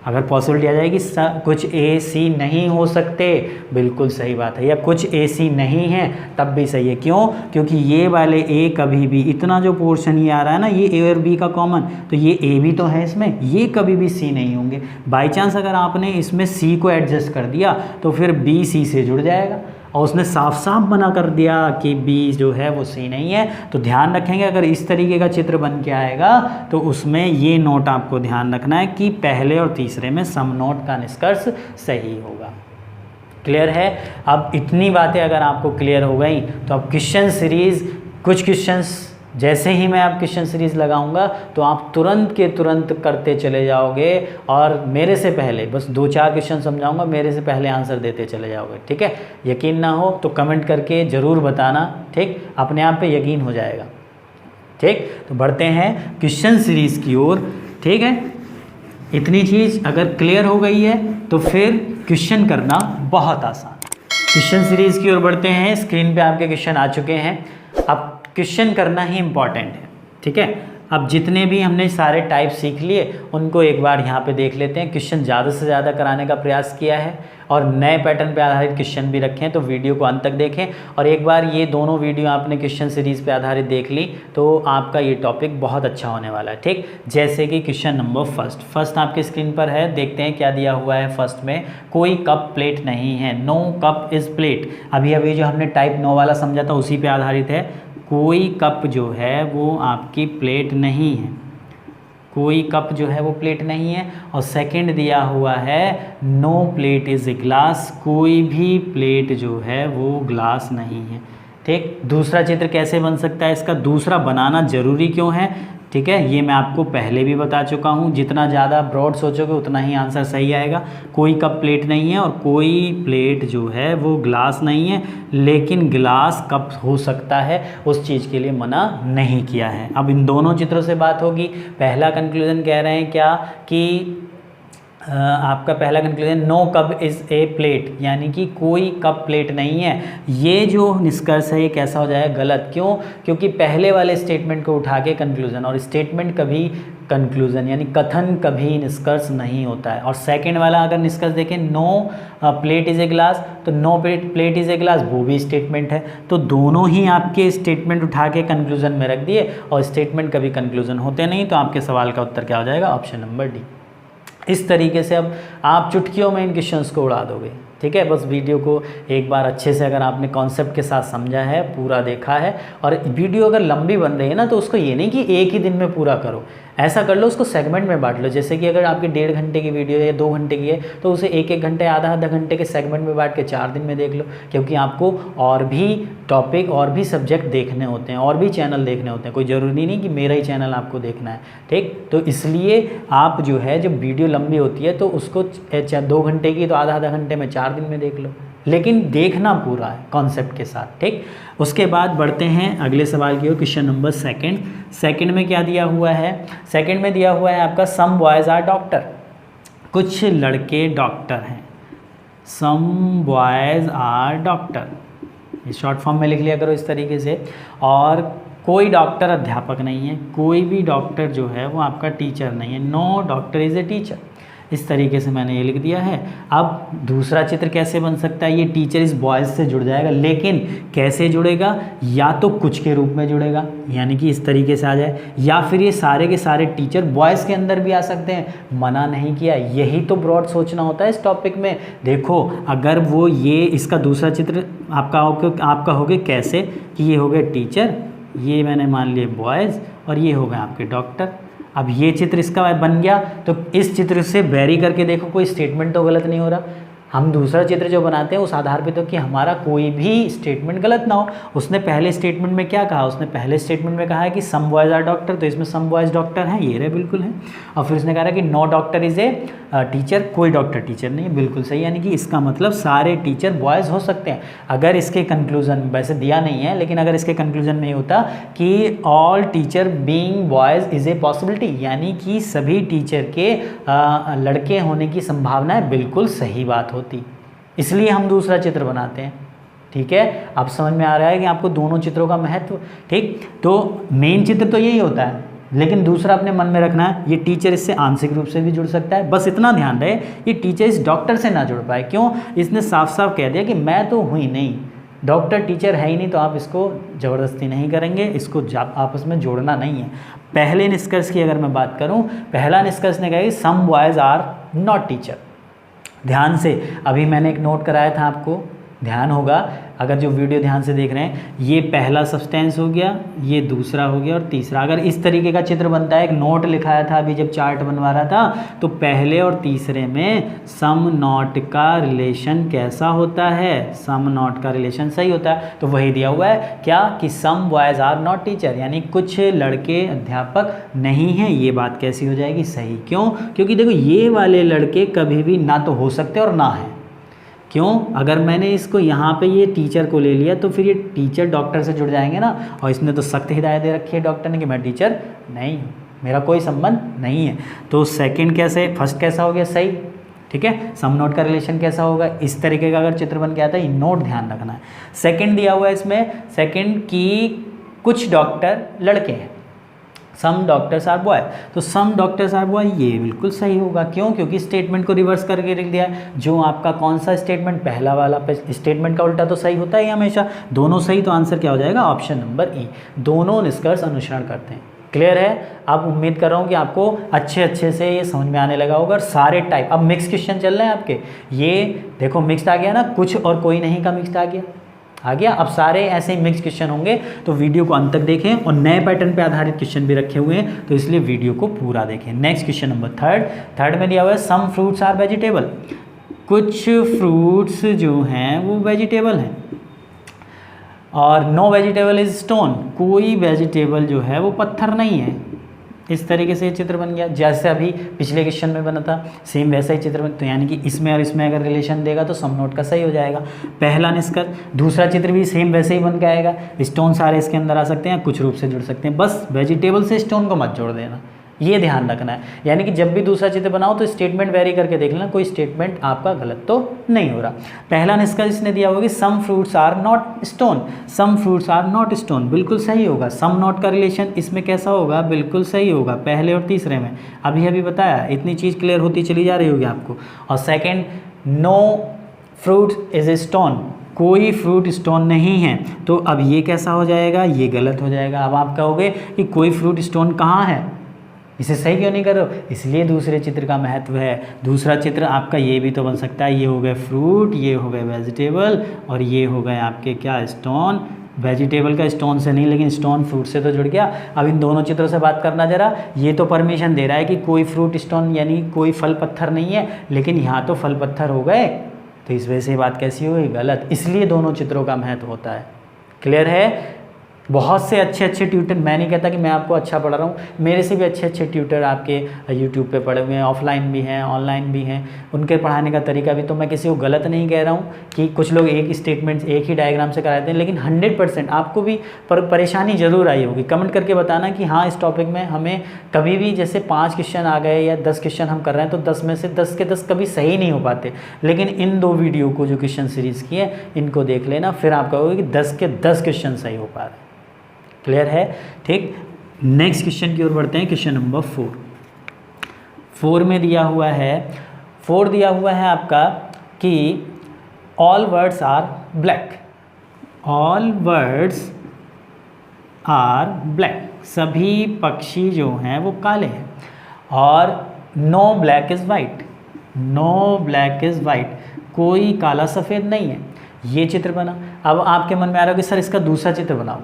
अगर पॉसिबिलिटी आ जाएगी कुछ ए सी नहीं हो सकते, बिल्कुल सही बात है, या कुछ ए सी नहीं है तब भी सही है। क्यों, क्योंकि ये वाले ए कभी भी, इतना जो पोर्शन ये आ रहा है ना, ये ए और बी का कॉमन, तो ये ए भी तो है इसमें, ये कभी भी सी नहीं होंगे। बाई चांस अगर आपने इसमें सी को एडजस्ट कर दिया तो फिर बी सी से जुड़ जाएगा, और उसने साफ साफ मना कर दिया कि बी जो है वो सी नहीं है। तो ध्यान रखेंगे अगर इस तरीके का चित्र बन के आएगा तो उसमें ये नोट आपको ध्यान रखना है कि पहले और तीसरे में सम नोट का निष्कर्ष सही होगा। क्लियर है? अब इतनी बातें अगर आपको क्लियर हो गई तो अब क्वेश्चन सीरीज़, कुछ क्वेश्चंस जैसे ही मैं आप क्वेश्चन सीरीज़ लगाऊंगा तो आप तुरंत के तुरंत करते चले जाओगे, और मेरे से पहले बस 2-4 क्वेश्चन समझाऊंगा, मेरे से पहले आंसर देते चले जाओगे। ठीक है? यकीन ना हो तो कमेंट करके ज़रूर बताना, ठीक? अपने आप पे यकीन हो जाएगा। ठीक, तो बढ़ते हैं क्वेश्चन सीरीज़ की ओर। ठीक है, इतनी चीज़ अगर क्लियर हो गई है तो फिर क्वेश्चन करना बहुत आसान। क्वेश्चन सीरीज़ की ओर बढ़ते हैं। स्क्रीन पे आपके क्वेश्चन आ चुके हैं। अब क्वेश्चन करना ही इम्पॉर्टेंट है। ठीक है, अब जितने भी हमने सारे टाइप सीख लिए उनको एक बार यहाँ पे देख लेते हैं। क्वेश्चन ज़्यादा से ज़्यादा कराने का प्रयास किया है और नए पैटर्न पे आधारित क्वेश्चन भी रखे हैं, तो वीडियो को अंत तक देखें। और एक बार ये दोनों वीडियो आपने क्वेश्चन सीरीज़ पे आधारित देख ली तो आपका ये टॉपिक बहुत अच्छा होने वाला है। ठीक, जैसे कि क्वेश्चन नंबर फर्स्ट आपके स्क्रीन पर है, देखते हैं क्या दिया हुआ है। फर्स्ट में कोई कप प्लेट नहीं है, नो कप इज़ प्लेट। अभी जो हमने टाइप 9 वाला समझा था उसी पे आधारित है। कोई कप जो है वो आपकी प्लेट नहीं है, कोई कप जो है वो प्लेट नहीं है। और सेकंड दिया हुआ है no plate is a glass, कोई भी प्लेट जो है वो ग्लास नहीं है। ठीक, दूसरा चित्र कैसे बन सकता है, इसका दूसरा बनाना ज़रूरी क्यों है, ठीक है, ये मैं आपको पहले भी बता चुका हूँ। जितना ज़्यादा ब्रॉड सोचोगे उतना ही आंसर सही आएगा। कोई कप प्लेट नहीं है और कोई प्लेट जो है वो ग्लास नहीं है, लेकिन ग्लास कप हो सकता है, उस चीज़ के लिए मना नहीं किया है। अब इन दोनों चित्रों से बात होगी। पहला कंक्लूजन कह रहे हैं क्या कि आपका पहला conclusion no cup is a plate, यानी कि कोई कप प्लेट नहीं है। ये जो निष्कर्ष है ये कैसा हो जाएगा, गलत। क्यों, क्योंकि पहले वाले स्टेटमेंट को उठा के कंक्लूजन, और स्टेटमेंट कभी कंक्लूजन यानी कथन कभी निष्कर्ष नहीं होता है। और सेकंड वाला अगर निष्कर्ष देखें no plate is a glass, तो no plate is a glass वो भी स्टेटमेंट है। तो दोनों ही आपके स्टेटमेंट उठा के कंक्लूजन में रख दिए, और स्टेटमेंट कभी कंक्लूजन होते नहीं। तो आपके सवाल का उत्तर क्या हो जाएगा, ऑप्शन नंबर डी। इस तरीके से अब आप चुटकियों में इन क्वेश्चंस को उड़ा दोगे। ठीक है, बस वीडियो को एक बार अच्छे से अगर आपने कॉन्सेप्ट के साथ समझा है, पूरा देखा है, और वीडियो अगर लंबी बन रही है ना तो उसको ये नहीं कि एक ही दिन में पूरा करो, ऐसा कर लो, उसको सेगमेंट में बांट लो। जैसे कि अगर आपकी 1.5 घंटे की वीडियो है या 2 घंटे की है तो उसे 1-1 घंटे, आधा घंटे के सेगमेंट में बांट के 4 दिन में देख लो, क्योंकि आपको और भी टॉपिक और भी सब्जेक्ट देखने होते हैं, और भी चैनल देखने होते हैं। कोई ज़रूरी नहीं कि मेरा ही चैनल आपको देखना है। ठीक, तो इसलिए आप जो है जब वीडियो लंबी होती है तो उसको 2 घंटे की तो आधा घंटे में 4 दिन में देख लो, लेकिन देखना पूरा है कॉन्सेप्ट के साथ। ठीक, उसके बाद बढ़ते हैं अगले सवाल की ओर। क्वेश्चन नंबर सेकंड में क्या दिया हुआ है, सेकंड में दिया हुआ है आपका सम बॉयज़ आर डॉक्टर, कुछ लड़के डॉक्टर हैं। सम बॉयज़ आर डॉक्टर, ये शॉर्ट फॉर्म में लिख लिया करो इस तरीके से। और कोई डॉक्टर अध्यापक नहीं है, कोई भी डॉक्टर जो है वो आपका टीचर नहीं है। No doctor is a teacher, इस तरीके से मैंने ये लिख दिया है। अब दूसरा चित्र कैसे बन सकता है, ये टीचर इस बॉयज़ से जुड़ जाएगा, लेकिन कैसे जुड़ेगा, या तो कुछ के रूप में जुड़ेगा यानी कि इस तरीके से आ जाए, या फिर ये सारे के सारे टीचर बॉयज़ के अंदर भी आ सकते हैं, मना नहीं किया। यही तो ब्रॉड सोचना होता है इस टॉपिक में। देखो अगर वो ये इसका दूसरा चित्र आपका हो गया कैसे कि ये हो गया टीचर, ये मैंने मान लिया बॉयज़, और ये हो गए आपके डॉक्टर। अब ये चित्र इसका बन गया, तो इस चित्र से वेरी करके देखो कोई स्टेटमेंट तो गलत नहीं हो रहा। हम दूसरा चित्र जो बनाते हैं उस आधार पे तो कि हमारा कोई भी स्टेटमेंट गलत ना हो। उसने पहले स्टेटमेंट में क्या कहा, उसने पहले स्टेटमेंट में कहा है कि सम बॉयज़ आर डॉक्टर, तो इसमें सम बॉयज़ डॉक्टर हैं, ये रहे बिल्कुल है। और फिर उसने कहा कि no doctor is a teacher, कोई डॉक्टर टीचर नहीं है, बिल्कुल सही। यानी कि इसका मतलब सारे टीचर बॉयज़ हो सकते हैं। अगर इसके कंक्लूजन वैसे दिया नहीं है, लेकिन अगर इसके कंक्लूजन में होता कि all teacher being boys is a possibility, यानी कि सभी टीचर के लड़के होने की संभावना है, बिल्कुल सही बात होती। इसलिए हम दूसरा चित्र बनाते हैं। ठीक है, अब समझ में आ रहा है कि आपको दोनों चित्रों का महत्व। ठीक, तो मेन चित्र तो यही होता है, लेकिन दूसरा अपने मन में रखना है, ये टीचर इससे आंशिक रूप से भी जुड़ सकता है। बस इतना ध्यान रहे ये टीचर इस डॉक्टर से ना जुड़ पाए। क्यों? इसने साफ साफ कह दिया कि मैं तो हुई नहीं, डॉक्टर टीचर है ही नहीं, तो आप इसको ज़बरदस्ती नहीं करेंगे, इसको आपस में जोड़ना नहीं है। पहले निष्कर्ष की अगर मैं बात करूं, पहला निष्कर्ष ने कहा कि सम बॉयज़ आर नॉट टीचर। ध्यान से, अभी मैंने एक नोट कराया था आपको, ध्यान होगा अगर जो वीडियो ध्यान से देख रहे हैं, ये पहला सब्सटेंस हो गया, ये दूसरा हो गया और तीसरा। अगर इस तरीके का चित्र बनता है, एक नोट लिखाया था अभी जब चार्ट बनवा रहा था, तो पहले और तीसरे में सम नॉट का रिलेशन कैसा होता है, सम नॉट का रिलेशन सही होता है। तो वही दिया हुआ है क्या कि सम बॉयज़ आर नॉट टीचर, यानी कुछ लड़के अध्यापक नहीं हैं। ये बात कैसी हो जाएगी? सही। क्यों? क्योंकि देखो ये वाले लड़के कभी भी ना तो हो सकते और ना है। क्यों? अगर मैंने इसको यहाँ पे ये टीचर को ले लिया तो फिर ये टीचर डॉक्टर से जुड़ जाएंगे ना, और इसने तो सख्त हिदायत दे रखी है डॉक्टर ने कि मैं टीचर नहीं हूँ, मेरा कोई संबंध नहीं है। तो सेकंड कैसे, फर्स्ट कैसा हो गया? सही। ठीक है, सम नोट का रिलेशन कैसा होगा? इस तरीके का अगर चित्र बन के आता है, ये नोट ध्यान रखना है। सेकेंड दिया हुआ है इसमें, सेकेंड की कुछ डॉक्टर लड़के हैं, सम डॉक्टर्स आर बॉय, तो सम डॉक्टर्स आर बॉय ये बिल्कुल सही होगा। क्यों? क्योंकि स्टेटमेंट को रिवर्स करके लिख दिया है। जो आपका कौन सा स्टेटमेंट, पहला वाला स्टेटमेंट का उल्टा तो सही होता है हमेशा, दोनों सही, तो आंसर क्या हो जाएगा? ऑप्शन नंबर ई, दोनों निष्कर्ष अनुसरण करते हैं। क्लियर है? अब उम्मीद कर रहा हूँ कि आपको अच्छे से ये समझ में आने लगा होगा। और सारे टाइप, अब मिक्स क्वेश्चन चल रहे हैं आपके, ये देखो मिक्स्ड आ गया ना, कुछ और कोई नहीं का मिक्स्ड आ गया। अब सारे ऐसे ही मिक्स क्वेश्चन होंगे, तो वीडियो को अंत तक देखें, और नए पैटर्न पे आधारित क्वेश्चन भी रखे हुए हैं, तो इसलिए वीडियो को पूरा देखें। नेक्स्ट क्वेश्चन नंबर थर्ड में दिया हुआ है सम फ्रूट्स आर वेजिटेबल, कुछ फ्रूट्स जो हैं वो वेजिटेबल हैं, और नो वेजिटेबल इज स्टोन, कोई वेजिटेबल जो है वो पत्थर नहीं है। इस तरीके से ये चित्र बन गया, जैसे अभी पिछले क्वेश्चन में बना था, सेम वैसा ही चित्र बन, तो यानी कि इसमें और इसमें अगर रिलेशन देगा तो सम नोट का सही हो जाएगा, पहला निष्कर्ष। दूसरा चित्र भी सेम वैसे ही बन के आएगा, स्टोन सारे इसके अंदर आ सकते हैं, कुछ रूप से जुड़ सकते हैं, बस वेजिटेबल से स्टोन को मत जोड़ देना, ये ध्यान रखना है। यानी कि जब भी दूसरा चित्र बनाओ तो स्टेटमेंट वेरी करके देख लेना, कोई स्टेटमेंट आपका गलत तो नहीं हो रहा। पहला निष्कर्ष इसने दिया होगा कि some fruits are not stone, some fruits are not stone, बिल्कुल सही होगा। सम नॉट का रिलेशन इसमें कैसा होगा? बिल्कुल सही होगा, पहले और तीसरे में। अभी बताया, इतनी चीज़ क्लियर होती चली जा रही होगी आपको। और second, no fruit is a stone, कोई फ्रूट स्टोन नहीं है, तो अब ये कैसा हो जाएगा? ये गलत हो जाएगा। अब आप कहोगे कि कोई फ्रूट स्टोन कहाँ है, इसे सही क्यों नहीं करो? इसलिए दूसरे चित्र का महत्व है। दूसरा चित्र आपका ये भी तो बन सकता है, ये हो गए फ्रूट, ये हो गए वेजिटेबल, और ये हो गए आपके क्या? स्टोन। वेजिटेबल का स्टोन से नहीं, लेकिन स्टोन फ्रूट से तो जुड़ गया। अब इन दोनों चित्रों से बात करना जरा, ये तो परमिशन दे रहा है कि कोई फ्रूट स्टोन यानी कोई फल पत्थर नहीं है, लेकिन यहाँ तो फल पत्थर हो गए, तो इस वजह से बात कैसी हुई? गलत। इसलिए दोनों चित्रों का महत्व होता है। क्लियर है? बहुत से अच्छे ट्यूटर, मैं नहीं कहता कि मैं आपको अच्छा पढ़ा रहा हूँ, मेरे से भी अच्छे ट्यूटर आपके यूट्यूब पे पढ़े हुए हैं, ऑफलाइन भी हैं, ऑनलाइन भी हैं, उनके पढ़ाने का तरीका भी, तो मैं किसी को गलत नहीं कह रहा हूँ कि कुछ लोग एक स्टेटमेंट एक ही डायग्राम से कराते हैं, लेकिन 100% आपको भी परेशानी ज़रूर आई होगी। कमेंट करके बताना कि हाँ, इस टॉपिक में हमें कभी भी जैसे 5 क्वेश्चन आ गए या 10 क्वेश्चन हम कर रहे हैं, तो 10 में से 10 के 10 कभी सही नहीं हो पाते, लेकिन इन 2 वीडियो को जो क्वेश्चन सीरीज़ की है, इनको देख लेना, फिर आप कहोगे कि 10 के 10 क्वेश्चन सही हो पा रहे हैं। क्लियर है? ठीक, नेक्स्ट क्वेश्चन की ओर बढ़ते हैं। क्वेश्चन नंबर 4 में दिया हुआ है आपका कि all birds are black, all birds are black, सभी पक्षी जो हैं वो काले हैं, और no black is white, no black is white, कोई काला सफ़ेद नहीं है। ये चित्र बना। अब आपके मन में आ रहा है कि सर इसका दूसरा चित्र बनाओ,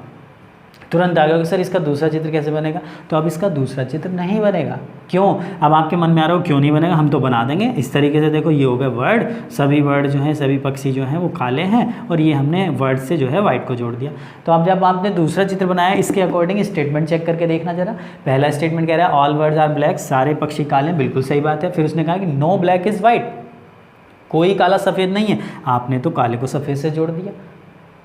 तुरंत आ गया कि सर इसका दूसरा चित्र कैसे बनेगा? तो अब इसका दूसरा चित्र नहीं बनेगा। क्यों? अब आपके मन में आ रहा हो क्यों नहीं बनेगा? हम तो बना देंगे। इस तरीके से देखो, ये हो गए वर्ड, सभी वर्ड जो हैं, सभी पक्षी जो हैं वो काले हैं, और ये हमने वर्ड से जो है वाइट को जोड़ दिया। तो अब जब आपने दूसरा चित्र बनाया, इसके अकॉर्डिंग स्टेटमेंट चेक करके देखना जरा। पहला स्टेटमेंट कह रहा है ऑल वर्ड्स आर ब्लैक, सारे पक्षी काले, बिल्कुल सही बात है। फिर उसने कहा कि नो ब्लैक इज़ वाइट, कोई काला सफ़ेद नहीं है, आपने तो काले को सफ़ेद से जोड़ दिया,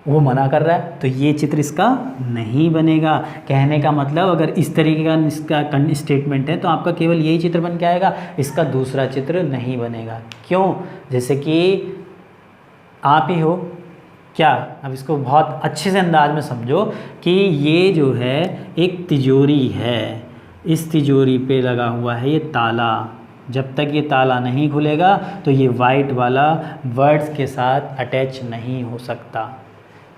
वो मना कर रहा है, तो ये चित्र इसका नहीं बनेगा। कहने का मतलब, अगर इस तरीके का इसका स्टेटमेंट है तो आपका केवल यही चित्र बन के आएगा, इसका दूसरा चित्र नहीं बनेगा। क्यों? जैसे कि आप ही हो क्या? अब इसको बहुत अच्छे से अंदाज में समझो कि ये जो है एक तिजोरी है, इस तिजोरी पे लगा हुआ है ये ताला। जब तक ये ताला नहीं खुलेगा तो ये वाइट वाला वर्ड्स के साथ अटैच नहीं हो सकता।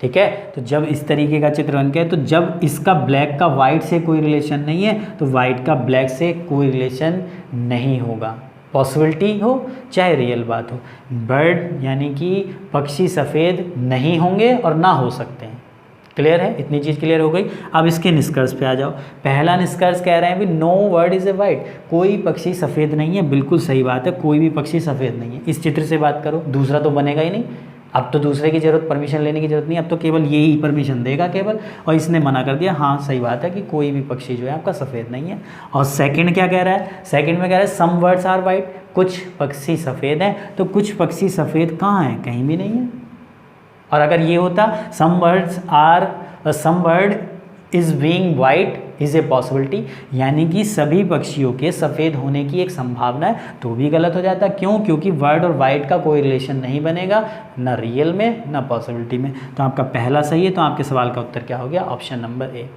ठीक है, तो जब इस तरीके का चित्र बन गया, तो जब इसका ब्लैक का वाइट से कोई रिलेशन नहीं है तो वाइट का ब्लैक से कोई रिलेशन नहीं होगा, पॉसिबिलिटी हो चाहे रियल बात हो। बर्ड यानी कि पक्षी सफ़ेद नहीं होंगे और ना हो सकते हैं। क्लियर है? इतनी चीज़ क्लियर हो गई। अब इसके निष्कर्ष पे आ जाओ। पहला निष्कर्ष कह रहे हैं भी no bird is a white, कोई पक्षी सफ़ेद नहीं है। बिल्कुल सही बात है, कोई भी पक्षी सफ़ेद नहीं है। इस चित्र से बात करो, दूसरा तो बनेगा ही नहीं। अब तो दूसरे की ज़रूरत, परमिशन लेने की ज़रूरत नहीं, अब तो केवल ये ही परमिशन देगा केवल, और इसने मना कर दिया। हाँ सही बात है कि कोई भी पक्षी जो है आपका सफ़ेद नहीं है। और सेकंड क्या कह रहा है? सेकंड में कह रहा है सम वर्ड्स आर वाइट, कुछ पक्षी सफ़ेद हैं। तो कुछ पक्षी सफ़ेद कहाँ हैं? कहीं भी नहीं है। और अगर ये होता some bird is being white is a possibility, यानी कि सभी पक्षियों के सफ़ेद होने की एक संभावना है, तो भी गलत हो जाता। क्यों? क्योंकि वर्ड और वाइट का कोई रिलेशन नहीं बनेगा, ना रियल में ना पॉसिबिलिटी में। तो आपका पहला सही है। तो आपके सवाल का उत्तर क्या हो गया? Option number A.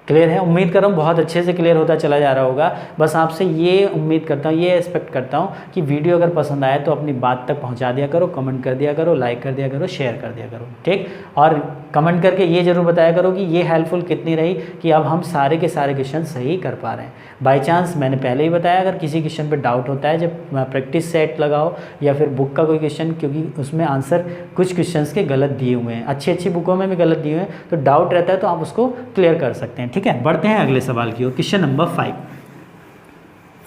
क्लियर है? उम्मीद कर रहा हूँ बहुत अच्छे से क्लियर होता चला जा रहा होगा। बस आपसे ये उम्मीद करता हूँ, ये एक्सपेक्ट करता हूँ कि वीडियो अगर पसंद आए तो अपनी बात तक पहुँचा दिया करो, कमेंट कर दिया करो, लाइक कर दिया करो, शेयर कर दिया करो। ठीक, और कमेंट करके ये ज़रूर बताया करो कि ये हेल्पफुल कितनी रही, कि अब हम सारे के सारे क्वेश्चन सही कर पा रहे हैं। बाई चांस मैंने पहले ही बताया, अगर किसी क्वेश्चन पे डाउट होता है, जब प्रैक्टिस सेट लगाओ या फिर बुक का कोई क्वेश्चन, क्योंकि उसमें आंसर कुछ क्वेश्चंस के गलत दिए हुए हैं, अच्छी बुकों में भी गलत दिए हुए हैं, तो डाउट रहता है तो आप उसको क्लियर कर सकते हैं। ठीक है, बढ़ते हैं अगले सवाल की ओर। क्वेश्चन नंबर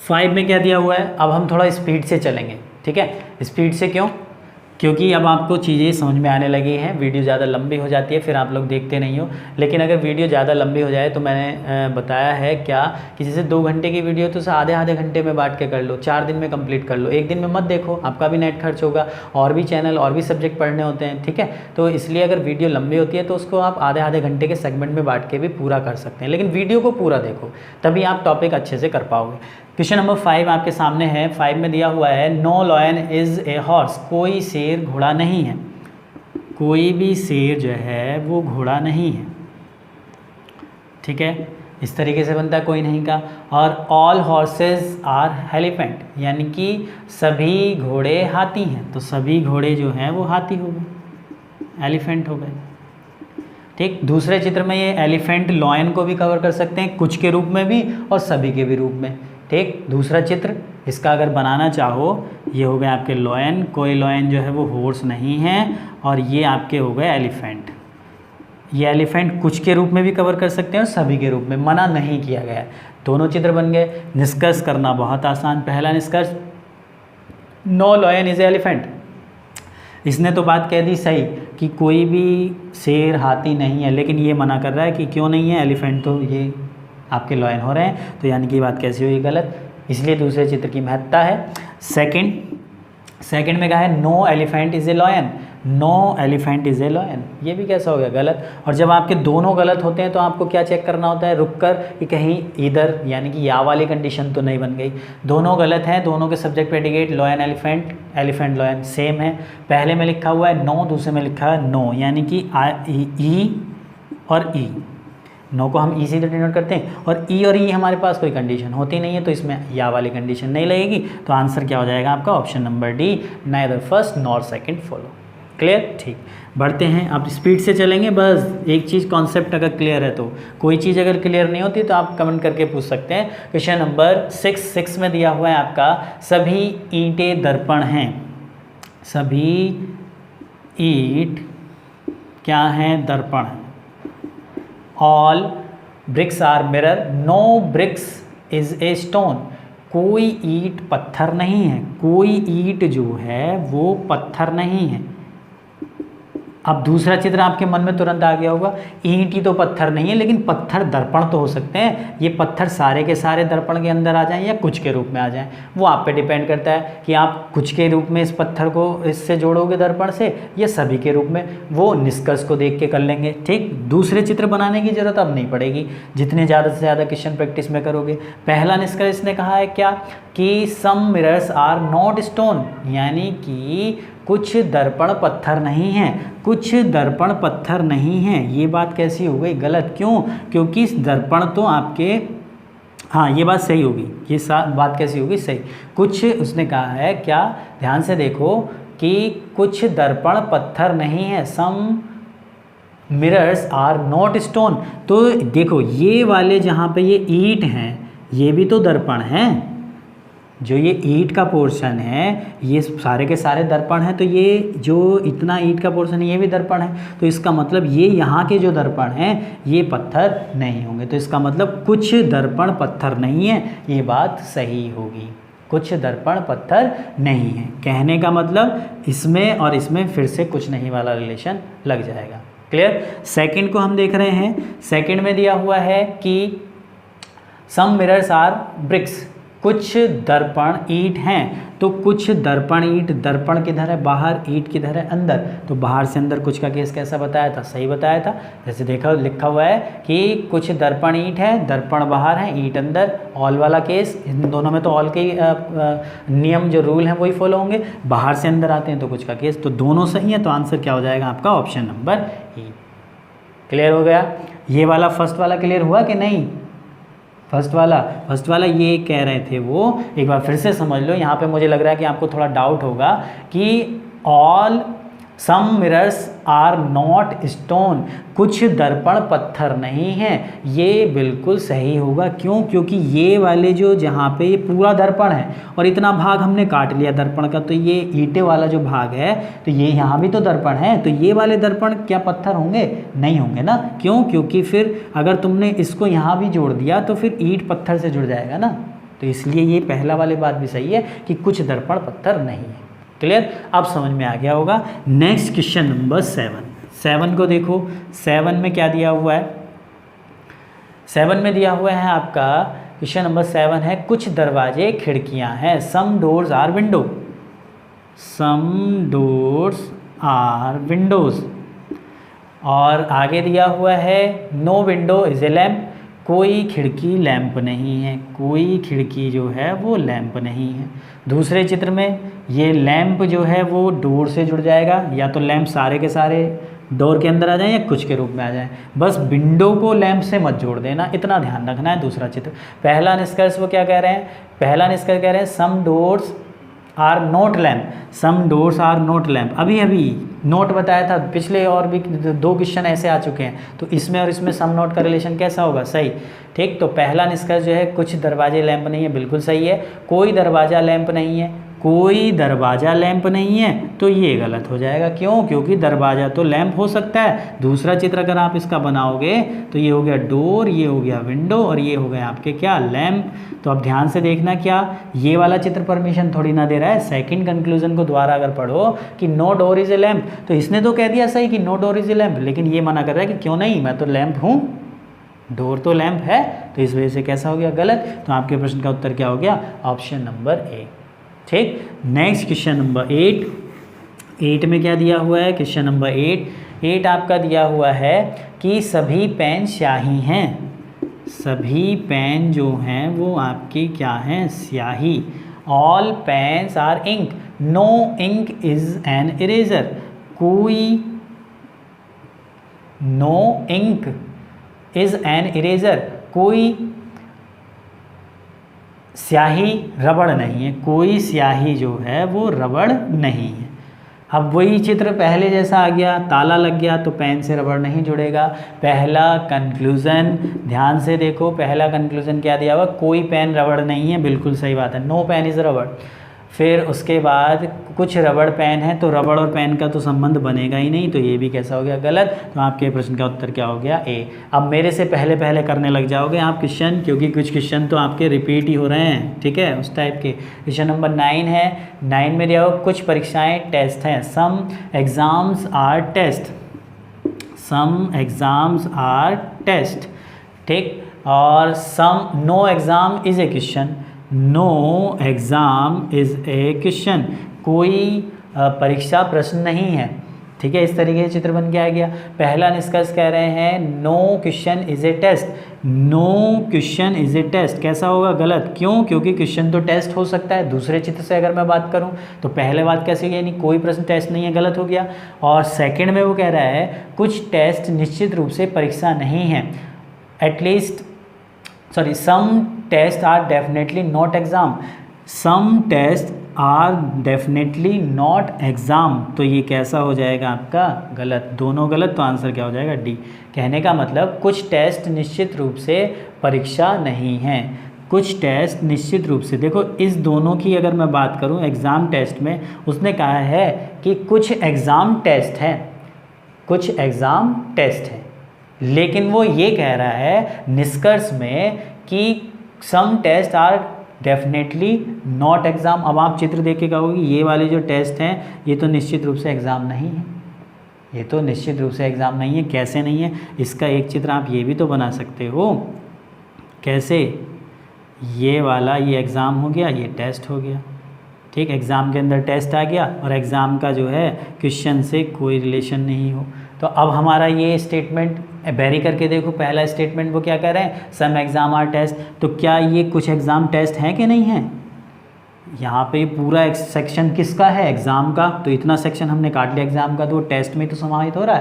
5 में क्या दिया हुआ है? अब हम थोड़ा स्पीड से चलेंगे। ठीक है, स्पीड से क्यों? क्योंकि अब आपको चीज़ें समझ में आने लगी हैं। वीडियो ज़्यादा लंबी हो जाती है, फिर आप लोग देखते नहीं हो। लेकिन अगर वीडियो ज़्यादा लंबी हो जाए तो मैंने बताया है क्या कि जैसे 2 घंटे की वीडियो तो उसे आधे घंटे में बांट के कर लो, 4 दिन में कंप्लीट कर लो। एक दिन में मत देखो, आपका भी नेट खर्च होगा, और भी चैनल और भी सब्जेक्ट पढ़ने होते हैं। ठीक है, तो इसलिए अगर वीडियो लंबी होती है तो उसको आप आधे घंटे के सेगमेंट में बांट के भी पूरा कर सकते हैं। लेकिन वीडियो को पूरा देखो, तभी आप टॉपिक अच्छे से कर पाओगे। क्वेश्चन नंबर 5 आपके सामने है। 5 में दिया हुआ है no lion is a horse, कोई शेर घोड़ा नहीं है। कोई भी शेर जो है वो घोड़ा नहीं है। ठीक है, इस तरीके से बनता है कोई नहीं का। और ऑल हॉर्सेस आर एलिफेंट, यानी कि सभी घोड़े हाथी हैं। तो सभी घोड़े जो हैं वो हाथी हो गए, एलिफेंट हो गए। ठीक, दूसरे चित्र में ये एलिफेंट लॉयन को भी कवर कर सकते हैं, कुछ के रूप में भी और सभी के भी रूप में। ठीक, दूसरा चित्र इसका अगर बनाना चाहो, ये हो गए आपके लॉयन, कोई लॉयन जो है वो हॉर्स नहीं है, और ये आपके हो गए एलिफेंट। ये एलिफेंट कुछ के रूप में भी कवर कर सकते हैं और सभी के रूप में, मना नहीं किया गया। दोनों चित्र बन गए। निष्कर्ष करना बहुत आसान। पहला निष्कर्ष, नो लॉयन इज एलिफेंट। इसने तो बात कह दी सही कि कोई भी शेर हाथी नहीं है, लेकिन ये मना कर रहा है कि क्यों नहीं है, एलिफेंट तो ये आपके लॉयन हो रहे हैं, तो यानी कि बात कैसी हुई? गलत। इसलिए दूसरे चित्र की महत्ता है। सेकंड में कहा है no elephant is a lion, no elephant is a lion, ये भी कैसा हो गया? गलत। और जब आपके दोनों गलत होते हैं तो आपको क्या चेक करना होता है? रुक कर कि कहीं इधर, यानी कि या वाली कंडीशन तो नहीं बन गई। दोनों गलत हैं, दोनों के subject predicate lion elephant, elephant lion same है। पहले में लिखा हुआ है नो, दूसरे में लिखा है नो, यानी कि ई और ई। नो को हम ई से डिनोट करते हैं, और ई और ई हमारे पास कोई कंडीशन होती नहीं है, तो इसमें या वाली कंडीशन नहीं लगेगी। तो आंसर क्या हो जाएगा आपका? Option number D, neither first nor second follow. Clear? ठीक, बढ़ते हैं। अब स्पीड से चलेंगे। बस एक चीज़, कॉन्सेप्ट अगर क्लियर है तो, कोई चीज़ अगर क्लियर नहीं होती तो आप कमेंट करके पूछ सकते हैं। क्वेश्चन नंबर 6 में दिया हुआ है आपका, सभी ईंटें दर्पण हैं। सभी ईंट क्या हैं? दर्पण हैं। All bricks are mirror, no bricks is a stone, कोई ईंट पत्थर नहीं है। कोई ईंट जो है वो पत्थर नहीं है। अब दूसरा चित्र आपके मन में तुरंत आ गया होगा, ईंट ही तो पत्थर नहीं है, लेकिन पत्थर दर्पण तो हो सकते हैं। ये पत्थर सारे के सारे दर्पण के अंदर आ जाएं या कुछ के रूप में आ जाएं, वो आप पे डिपेंड करता है कि आप कुछ के रूप में इस पत्थर को इससे जोड़ोगे दर्पण से, या सभी के रूप में। वो निष्कर्ष को देख के कर लेंगे। ठीक, दूसरे चित्र बनाने की ज़रूरत अब नहीं पड़ेगी, जितने ज़्यादा से ज़्यादा क्वेश्चन प्रैक्टिस में करोगे। पहला निष्कर्ष इसने कहा है क्या कि सम मिरर्स आर नॉट स्टोन, यानी कि कुछ दर्पण पत्थर नहीं हैं, कुछ दर्पण पत्थर नहीं हैं। ये बात कैसी हो गई? गलत। क्यों? क्योंकि दर्पण तो आपके, हाँ ये बात सही होगी, ये बात कैसी होगी? सही। कुछ उसने कहा है क्या, ध्यान से देखो कि कुछ दर्पण पत्थर नहीं है, सम मिरर्स आर नॉट स्टोन। तो देखो ये वाले जहाँ पे ये ईंट हैं ये भी तो दर्पण हैं, जो ये ईंट का पोर्शन है ये सारे के सारे दर्पण हैं, तो ये जो इतना ईंट का पोर्शन है ये भी दर्पण है। तो इसका मतलब ये यहाँ के जो दर्पण हैं ये पत्थर नहीं होंगे, तो इसका मतलब कुछ दर्पण पत्थर नहीं है, ये बात सही होगी। कुछ दर्पण पत्थर नहीं है कहने का मतलब इसमें और इसमें फिर से कुछ नहीं वाला रिलेशन लग जाएगा। क्लियर? सेकंड को हम देख रहे हैं। सेकंड में दिया हुआ है कि सम मिरर्स आर ब्रिक्स, कुछ दर्पण ईंट हैं। तो कुछ दर्पण ईंट, दर्पण किधर है? बाहर, ईंट किधर है? अंदर। तो बाहर से अंदर कुछ का केस कैसा बताया था? सही बताया था। जैसे देखा लिखा हुआ है कि कुछ दर्पण ईंट है, दर्पण बाहर है, ईंट अंदर। ऑल वाला केस, इन दोनों में तो ऑल के नियम जो रूल हैं वही फॉलो होंगे। बाहर से अंदर आते हैं तो कुछ का केस, तो दोनों सही है। तो आंसर क्या हो जाएगा आपका? ऑप्शन नंबर ई। क्लियर हो गया? ये वाला फर्स्ट वाला क्लियर हुआ कि नहीं? फर्स्ट वाला ये कह रहे थे वो, एक बार फिर से समझ लो। यहाँ पे मुझे लग रहा है कि आपको थोड़ा डाउट होगा कि all some mirrors are not stone, कुछ दर्पण पत्थर नहीं हैं, ये बिल्कुल सही होगा। क्यों? क्योंकि ये वाले जो जहाँ पे ये पूरा दर्पण है और इतना भाग हमने काट लिया दर्पण का, तो ये ईंटे वाला जो भाग है तो ये यहाँ भी तो दर्पण है, तो ये वाले दर्पण क्या पत्थर होंगे? नहीं होंगे ना। क्यों? क्योंकि फिर अगर तुमने इसको यहाँ भी जोड़ दिया तो फिर ईंट पत्थर से जुड़ जाएगा ना, तो इसलिए ये पहला वाली बात भी सही है कि कुछ दर्पण पत्थर नहीं है। क्लियर? अब समझ में आ गया होगा। नेक्स्ट क्वेश्चन नंबर 7 को देखो। 7 में क्या दिया हुआ है? 7 में दिया हुआ है आपका क्वेश्चन नंबर 7 है कुछ दरवाजे खिड़कियां हैं, some doors are window, some doors are windows. और आगे दिया हुआ है no window is a lamp, कोई खिड़की लैंप नहीं है, कोई खिड़की जो है वो लैंप नहीं है। दूसरे चित्र में ये लैंप जो है वो डोर से जुड़ जाएगा, या तो लैंप सारे के सारे डोर के अंदर आ जाए या कुछ के रूप में आ जाए, बस विंडो को लैंप से मत जोड़ देना, इतना ध्यान रखना है। दूसरा चित्र, पहला निष्कर्ष वो क्या कह रहे हैं? पहला निष्कर्ष कह रहे हैं some doors are not lamp, some doors are not lamp. अभी नोट बताया था, पिछले और भी 2 क्वेश्चन ऐसे आ चुके हैं, तो इसमें और इसमें सम नोट का रिलेशन कैसा होगा? सही। ठीक, तो पहला निष्कर्ष जो है कुछ दरवाजे लैंप नहीं है, बिल्कुल सही है। कोई दरवाज़ा लैंप नहीं है, कोई दरवाज़ा लैंप नहीं है, तो ये गलत हो जाएगा। क्यों? क्योंकि दरवाज़ा तो लैंप हो सकता है। दूसरा चित्र अगर आप इसका बनाओगे तो ये हो गया डोर, ये हो गया विंडो और ये हो गया आपके क्या? लैंप। तो अब ध्यान से देखना, क्या ये वाला चित्र परमिशन थोड़ी ना दे रहा है। सेकंड कंक्लूजन को दोबारा अगर पढ़ो कि no door is a lamp, तो इसने तो कह दिया सही कि no door is a lamp, लेकिन ये मना कर रहा है कि क्यों नहीं, मैं तो लैंप हूँ, डोर तो लैंप है, तो इस वजह से कैसा हो गया? गलत। तो आपके प्रश्न का उत्तर क्या हो गया? Option number A. ठीक, नेक्स्ट क्वेश्चन नंबर 8 में क्या दिया हुआ है? क्वेश्चन नंबर 8 आपका दिया हुआ है कि सभी पेन स्याही हैं, सभी पेन जो हैं वो आपकी क्या हैं? स्याही। All pens are ink, no ink is an eraser, कोई, no ink is an eraser, कोई स्याही रबड़ नहीं है, कोई स्याही जो है वो रबड़ नहीं है। अब वही चित्र पहले जैसा आ गया, ताला लग गया तो पेन से रबड़ नहीं जुड़ेगा। पहला कंक्लूज़न ध्यान से देखो, पहला कंक्लूज़न क्या दिया हुआ? कोई पेन रबड़ नहीं है, बिल्कुल सही बात है, नो पेन इज़ रबड़। फिर उसके बाद कुछ रबड़ पेन है, तो रबड़ और पेन का तो संबंध बनेगा ही नहीं, तो ये भी कैसा हो गया? गलत। तो आपके प्रश्न का उत्तर क्या हो गया? ए। अब मेरे से पहले करने लग जाओगे आप क्वेश्चन, क्योंकि कुछ क्वेश्चन तो आपके रिपीट ही हो रहे हैं, ठीक है, उस टाइप के। क्वेश्चन नंबर 9 है। 9 में दिया हो कुछ परीक्षाएँ टेस्ट हैं, some exams are test, some exams are test. ठीक, और some no exam is a question, no exam is a question, कोई परीक्षा प्रश्न नहीं है, ठीक है, इस तरीके से चित्र बन के आ गया। पहला निष्कर्ष कह रहे हैं no question is a test, no question is a test कैसा होगा, गलत। क्यों? क्योंकि क्वेश्चन तो टेस्ट हो सकता है। दूसरे चित्र से अगर मैं बात करूं तो पहले बात कैसे, यानी कोई प्रश्न टेस्ट नहीं है, गलत हो गया। और सेकंड में वो कह रहा है कुछ टेस्ट निश्चित रूप से परीक्षा नहीं है, at least sorry some test are definitely not exam, some test are definitely not exam. तो ये कैसा हो जाएगा आपका, गलत, दोनों गलत। तो आंसर क्या हो जाएगा, डी। कहने का मतलब कुछ टेस्ट निश्चित रूप से परीक्षा नहीं है, कुछ टेस्ट निश्चित रूप से। देखो इस दोनों की अगर मैं बात करूं एग्ज़ाम टेस्ट में, उसने कहा है कि कुछ एग्ज़ाम टेस्ट हैं, कुछ एग्ज़ाम टेस्ट हैं, लेकिन वो ये कह रहा है निष्कर्ष में कि some test are definitely not exam. अब आप चित्र देख के कहोगे ये वाले जो टेस्ट हैं ये तो निश्चित रूप से एग्ज़ाम नहीं है, ये तो निश्चित रूप से एग्ज़ाम नहीं है। कैसे नहीं है, इसका एक चित्र आप ये भी तो बना सकते हो। कैसे, ये वाला ये एग्ज़ाम हो गया, ये टेस्ट हो गया, ठीक। एग्ज़ाम के अंदर टेस्ट आ गया और एग्ज़ाम का जो है क्वेश्चन से कोई रिलेशन नहीं हो। तो अब हमारा ये स्टेटमेंट वेरी करके देखो, पहला स्टेटमेंट वो क्या कह रहे हैं, सम एग्ज़ाम आर टेस्ट। तो क्या ये कुछ एग्ज़ाम टेस्ट हैं कि नहीं हैं? यहाँ पे पूरा एक सेक्शन किसका है, एग्ज़ाम का। तो इतना सेक्शन हमने काट लिया एग्ज़ाम का, तो टेस्ट में तो समाहित हो रहा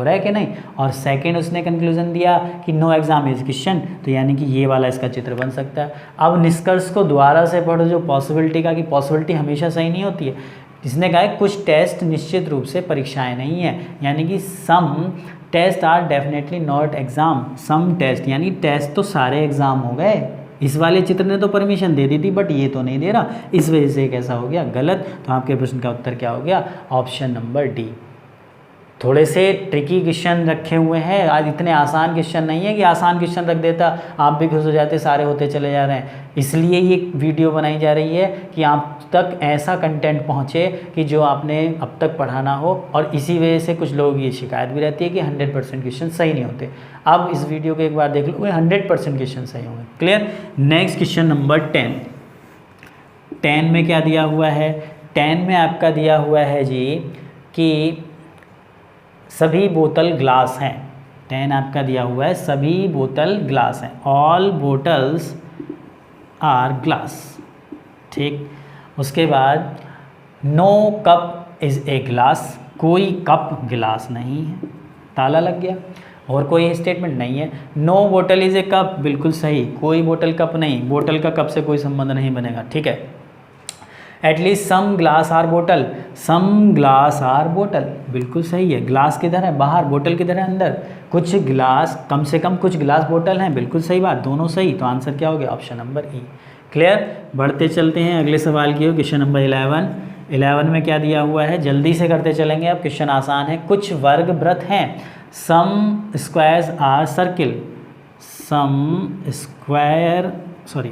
है कि नहीं। और सेकंड उसने कंक्लूजन दिया कि नो एग्ज़ाम इज क्वेश्चन, तो यानी कि ये वाला इसका चित्र बन सकता है। अब निष्कर्ष को दोबारा से पढ़ो, जो पॉसिबिलिटी का, कि पॉसिबिलिटी हमेशा सही नहीं होती है। जिसने कहा है कुछ टेस्ट निश्चित रूप से परीक्षाएं नहीं है, यानी कि some test are definitely not exam, some test यानी टेस्ट तो सारे एग्ज़ाम हो गए। इस वाले चित्र ने तो परमिशन दे दी थी, बट ये तो नहीं दे रहा, इस वजह से कैसा हो गया, गलत। तो आपके प्रश्न का उत्तर क्या हो गया, ऑप्शन नंबर डी। थोड़े से ट्रिकी क्वेश्चन रखे हुए हैं आज, इतने आसान क्वेश्चन नहीं है कि आसान क्वेश्चन रख देता आप भी खुश हो जाते, सारे होते चले जा रहे हैं। इसलिए ये वीडियो बनाई जा रही है कि आप तक ऐसा कंटेंट पहुँचे कि जो आपने अब तक पढ़ा ना हो। और इसी वजह से कुछ लोगों की शिकायत भी रहती है कि 100% क्वेश्चन सही नहीं होते। अब इस वीडियो को एक बार देख लो, 100% क्वेश्चन सही होंगे। क्लियर। नेक्स्ट क्वेश्चन नंबर 10 में क्या दिया हुआ है, 10 में आपका दिया हुआ है जी कि सभी बोतल ग्लास हैं। 10 आपका दिया हुआ है सभी बोतल ग्लास हैं, ऑल बोटल्स आर ग्लास, ठीक। उसके बाद no cup is a glass, कोई कप गिलास नहीं है, ताला लग गया। और कोई स्टेटमेंट नहीं है। नो बोतल इज़ ए कप, बिल्कुल सही, कोई बोतल कप नहीं, बोतल का कप से कोई संबंध नहीं बनेगा, ठीक है। एटलीस्ट सम ग्लास आर बोतल, सम ग्लास आर बोतल, बिल्कुल सही है। ग्लास किधर है, बाहर, बोतल किधर है, अंदर। कुछ गिलास, कम से कम कुछ गिलास बोतल हैं, बिल्कुल सही बात, दोनों सही। तो आंसर क्या हो गया, ऑप्शन नंबर ई। क्लियर। बढ़ते चलते हैं अगले सवाल की ओर, क्वेश्चन नंबर 11 में क्या दिया हुआ है, जल्दी से करते चलेंगे। अब क्वेश्चन आसान है। कुछ वर्ग वृत्त हैं, some squares are circle, some square, sorry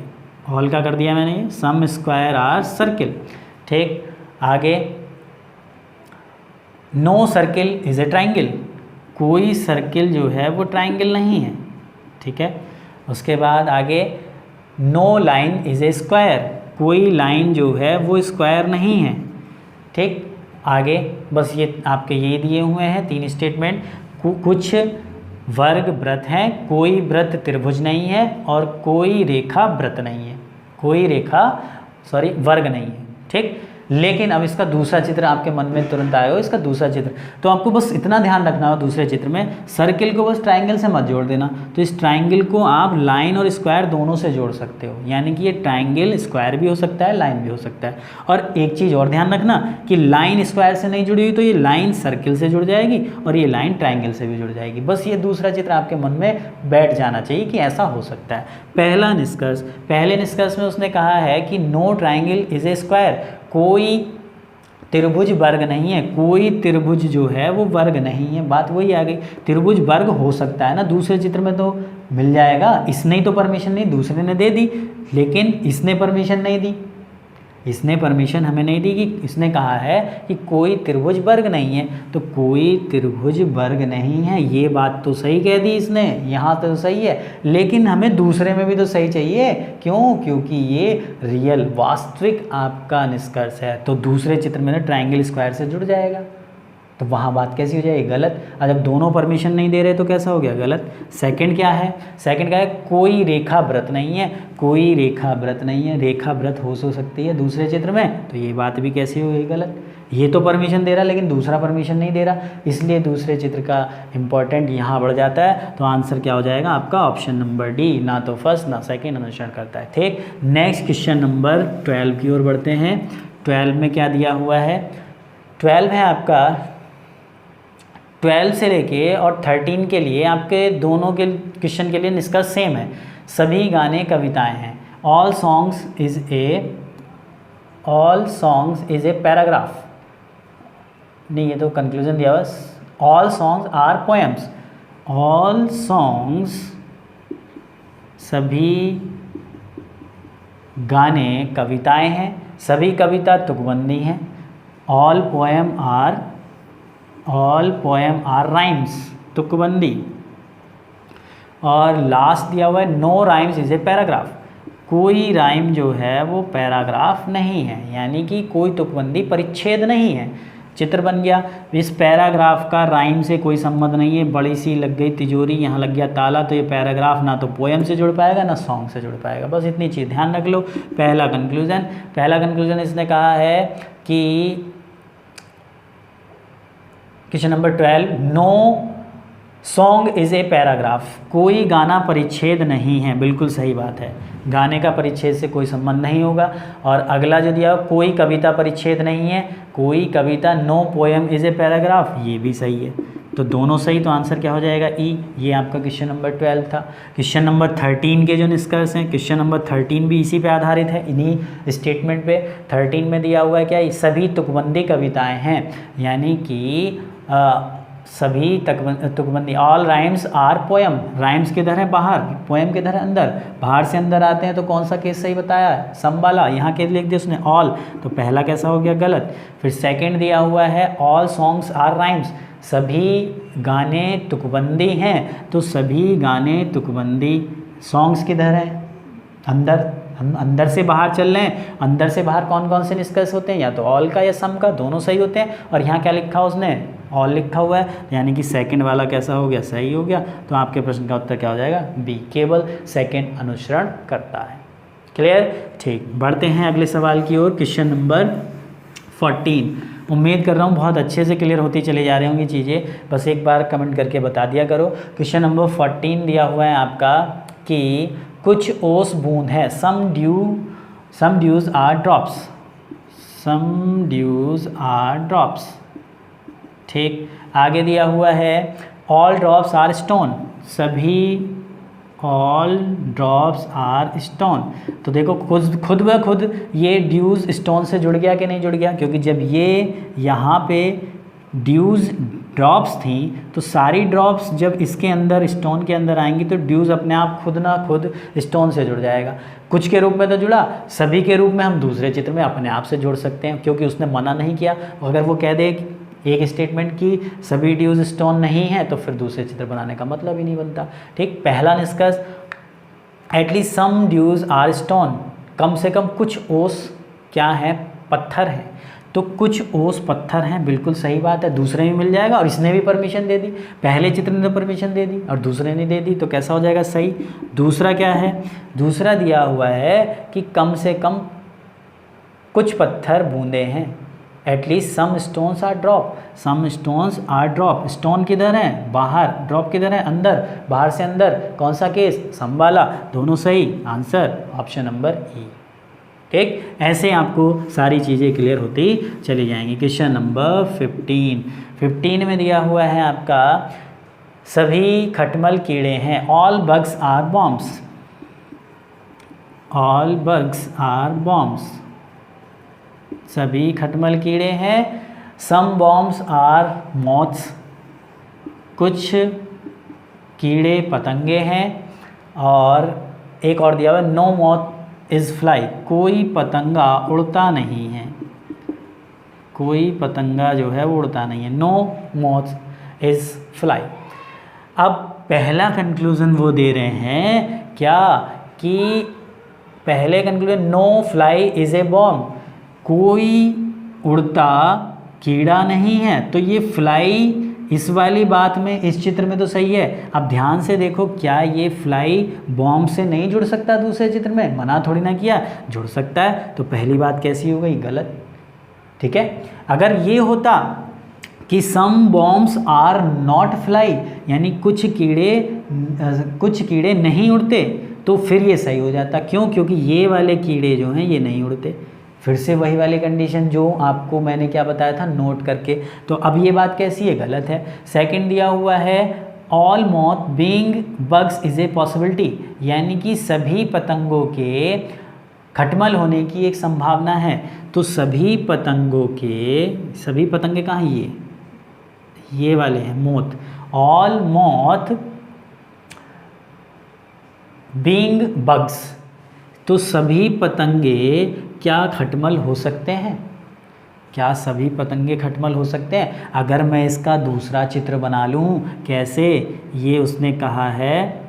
all का कर दिया मैंने, सम स्क्वायर आर सर्किल, ठीक। आगे no circle is a triangle, कोई सर्किल जो है वो ट्राइंगल नहीं है, ठीक है। उसके बाद आगे no line is a square, कोई लाइन जो है वो स्क्वायर नहीं है, ठीक। आगे बस ये आपके ये दिए हुए हैं 3 स्टेटमेंट। कुछ वर्ग वृत्त हैं, कोई वृत्त त्रिभुज नहीं है और कोई रेखा वृत्त नहीं है, कोई रेखा वर्ग नहीं है, ठीक। लेकिन अब इसका दूसरा चित्र आपके मन में तुरंत आया हो, इसका दूसरा चित्र, तो आपको बस इतना ध्यान रखना हो दूसरे चित्र में, सर्किल को बस ट्राइंगल से मत जोड़ देना। तो इस ट्राइंगल को आप लाइन और स्क्वायर दोनों से जोड़ सकते हो, यानी कि ये ट्राइंगल स्क्वायर भी हो सकता है, लाइन भी हो सकता है। और एक चीज़ और ध्यान रखना कि लाइन स्क्वायर से नहीं जुड़ी हुई तो ये लाइन सर्किल से जुड़ जाएगी और ये लाइन ट्राइंगल से भी जुड़ जाएगी। बस ये दूसरा चित्र आपके मन में बैठ जाना चाहिए कि ऐसा हो सकता है। पहला निष्कर्ष, पहले निष्कर्ष में उसने कहा है कि no triangle is a square, कोई त्रिभुज वर्ग नहीं है, कोई त्रिभुज जो है वो वर्ग नहीं है। बात वही आ गई, त्रिभुज वर्ग हो सकता है ना, दूसरे चित्र में तो मिल जाएगा। इसने ही तो परमिशन नहीं, दूसरे ने दे दी, लेकिन इसने परमिशन नहीं दी, इसने परमिशन हमें नहीं दी कि इसने कहा है कि कोई त्रिभुज वर्ग नहीं है, तो कोई त्रिभुज वर्ग नहीं है, ये बात तो सही कह दी इसने, यहाँ तो सही है, लेकिन हमें दूसरे में भी तो सही चाहिए। क्यों? क्योंकि ये रियल वास्तविक आपका निष्कर्ष है, तो दूसरे चित्र में ना ट्राइंगल स्क्वायर से जुड़ जाएगा। तो वहाँ बात कैसी हो जाएगी, गलत। और जब दोनों परमिशन नहीं दे रहे तो कैसा हो गया, गलत। सेकंड क्या है, सेकंड क्या है, कोई रेखा व्रत नहीं है, कोई रेखा व्रत नहीं है, रेखा व्रत हो सकती है दूसरे चित्र में, तो ये बात भी कैसी होगी, गलत। ये तो परमिशन दे रहा लेकिन दूसरा परमिशन नहीं दे रहा, इसलिए दूसरे चित्र का इम्पोर्टेंट यहाँ बढ़ जाता है। तो आंसर क्या हो जाएगा आपका, ऑप्शन नंबर डी, ना तो फर्स्ट ना सेकंड अनुसरण करता है। ठीक, नेक्स्ट क्वेश्चन नंबर 12 की ओर बढ़ते हैं। 12 में क्या दिया हुआ है, 12 है आपका, 12 से लेके और 13 के लिए आपके दोनों के क्वेश्चन के लिए निष्कर्ष सेम है। सभी गाने कविताएं हैं। All songs is a paragraph, नहीं ये तो कंक्लूजन दिया बस। All songs are poems, all songs सभी गाने कविताएं हैं, सभी कविता तुकबंदी हैं। ऑल पोएम आर राइम्स, तुकबंदी। और लास्ट दिया हुआ है no rhymes is a paragraph, कोई राइम जो है वो पैराग्राफ नहीं है, यानी कि कोई तुकबंदी परिच्छेद नहीं है। चित्र बन गया, इस पैराग्राफ का राइम से कोई संबंध नहीं है। बड़ी सी लग गई तिजोरी, यहाँ लग गया ताला, तो ये पैराग्राफ ना तो पोएम से जुड़ पाएगा ना सॉन्ग से जुड़ पाएगा। बस इतनी चीज़ ध्यान रख लो। पहला कंक्लूजन इसने कहा है कि question number 12, no song is a paragraph, कोई गाना परिच्छेद नहीं है, बिल्कुल सही बात है, गाने का परिच्छेद से कोई संबंध नहीं होगा। और अगला जो दिया कोई कविता परिच्छेद नहीं है, कोई कविता, no poem is a paragraph, ये भी सही है। तो दोनों सही, तो आंसर क्या हो जाएगा, ई। ये आपका क्वेश्चन नंबर 12 था। क्वेश्चन नंबर 13 के जो निष्कर्ष हैं, क्वेश्चन नंबर 13 भी इसी पे आधारित है, इन्हीं स्टेटमेंट पे। 13 में दिया हुआ है क्या, सभी तुकबंदी कविताएं हैं, यानी कि सभी तुकबंदी। All rhymes are poem, rhymes किधर है बाहर, पोएम किधर है अंदर, बाहर से अंदर आते हैं, तो कौन सा केस सही बताया है, सम वाला, यहाँ के लिख दिया उसने ऑल, तो पहला कैसा हो गया, गलत। फिर सेकंड दिया हुआ है ऑल सॉन्ग्स आर राइम्स, सभी गाने तुकबंदी हैं, तो सभी गाने तुकबंदी। सॉन्ग्स किधर है, अंदर, हम अंदर से बाहर चल रहे हैं, अंदर से बाहर कौन कौन से निष्कर्ष होते हैं, या तो ऑल का या सम का, दोनों सही होते हैं। और यहाँ क्या लिखा उसने, ऑल लिखा हुआ है, यानी कि सेकंड वाला कैसा हो गया, सही हो गया। तो आपके प्रश्न का उत्तर क्या हो जाएगा, बी, केवल सेकंड अनुसरण करता है। क्लियर, ठीक, बढ़ते हैं अगले सवाल की ओर। क्वेश्चन नंबर 14, उम्मीद कर रहा हूँ बहुत अच्छे से क्लियर होती चली जा रही होंगी चीज़ें, बस एक बार कमेंट करके बता दिया करो। क्वेश्चन नंबर 14 दिया हुआ है आपका कि कुछ ओस बूंद है, some dews are drops, some dews are drops. ठीक, आगे दिया हुआ है ऑल ड्रॉप्स आर स्टोन, सभी ऑल ड्रॉप्स आर स्टोन। तो देखो खुद ब खुद ये ड्यूज स्टोन से जुड़ गया कि नहीं जुड़ गया, क्योंकि जब ये यहाँ पे ड्यूज ड्रॉप्स थी तो सारी ड्रॉप्स जब इसके अंदर स्टोन के अंदर आएंगी तो ड्यूज अपने आप खुद ना खुद स्टोन से जुड़ जाएगा। कुछ के रूप में तो जुड़ा, सभी के रूप में हम दूसरे चित्र में अपने आप से जोड़ सकते हैं, क्योंकि उसने मना नहीं किया। अगर वो कह दे एक स्टेटमेंट की सभी ड्यूज स्टोन नहीं है, तो फिर दूसरे चित्र बनाने का मतलब ही नहीं बनता। ठीक, पहला निष्कर्ष, at least some dews are stone, कम से कम कुछ ओस क्या है, पत्थर है, तो कुछ ओस पत्थर हैं, बिल्कुल सही बात है। दूसरे में मिल जाएगा, और इसने भी परमिशन दे दी, पहले चित्र ने तो परमिशन दे दी और दूसरे ने दे दी, तो कैसा हो जाएगा, सही। दूसरा क्या है, दूसरा दिया हुआ है कि कम से कम कुछ पत्थर बूंदे हैं, at least some stones are drop, some stones are drop. Stone किधर है, बाहर, ड्रॉप किधर है, अंदर, बाहर से अंदर, कौन सा केस, सम वाला, दोनों सही। आंसर ऑप्शन नंबर ई। ठीक, ऐसे आपको सारी चीज़ें क्लियर होती चली जाएंगी। क्वेश्चन नंबर 15 में दिया हुआ है आपका सभी खटमल कीड़े हैं, all bugs are bombs, all bugs are bombs, सभी खटमल कीड़े हैं। सम बॉम्ब्स आर मॉथ्स, कुछ कीड़े पतंगे हैं। और एक और दिया हुआ है नो मॉथ इज़ फ्लाई, कोई पतंगा उड़ता नहीं है, कोई पतंगा जो है वो उड़ता नहीं है। No moth is fly. अब पहला कंक्लूज़न वो दे रहे हैं क्या, कि पहले conclusion no fly is a bomb, कोई उड़ता कीड़ा नहीं है, तो ये फ्लाई इस वाली बात में, इस चित्र में तो सही है। अब ध्यान से देखो, क्या ये फ्लाई बॉम्ब से नहीं जुड़ सकता दूसरे चित्र में? मना थोड़ी ना किया, जुड़ सकता है। तो पहली बात कैसी हो गई? गलत। ठीक है, अगर ये होता कि सम बॉम्ब्स आर नॉट फ्लाई, यानी कुछ कीड़े नहीं उड़ते, तो फिर ये सही हो जाता। क्यों? क्योंकि ये वाले कीड़े जो हैं ये नहीं उड़ते। फिर से वही वाली कंडीशन जो आपको मैंने क्या बताया था नोट करके। तो अब ये बात कैसी है? गलत है। सेकंड दिया हुआ है all moth being bugs is A possibility, यानी कि सभी पतंगों के खटमल होने की एक संभावना है। तो सभी पतंगे कहाँ हैं? ये वाले हैं moth. All moth being bugs, तो सभी पतंगे क्या खटमल हो सकते हैं? क्या सभी पतंगे खटमल हो सकते हैं? अगर मैं इसका दूसरा चित्र बना लूँ, कैसे? ये उसने कहा है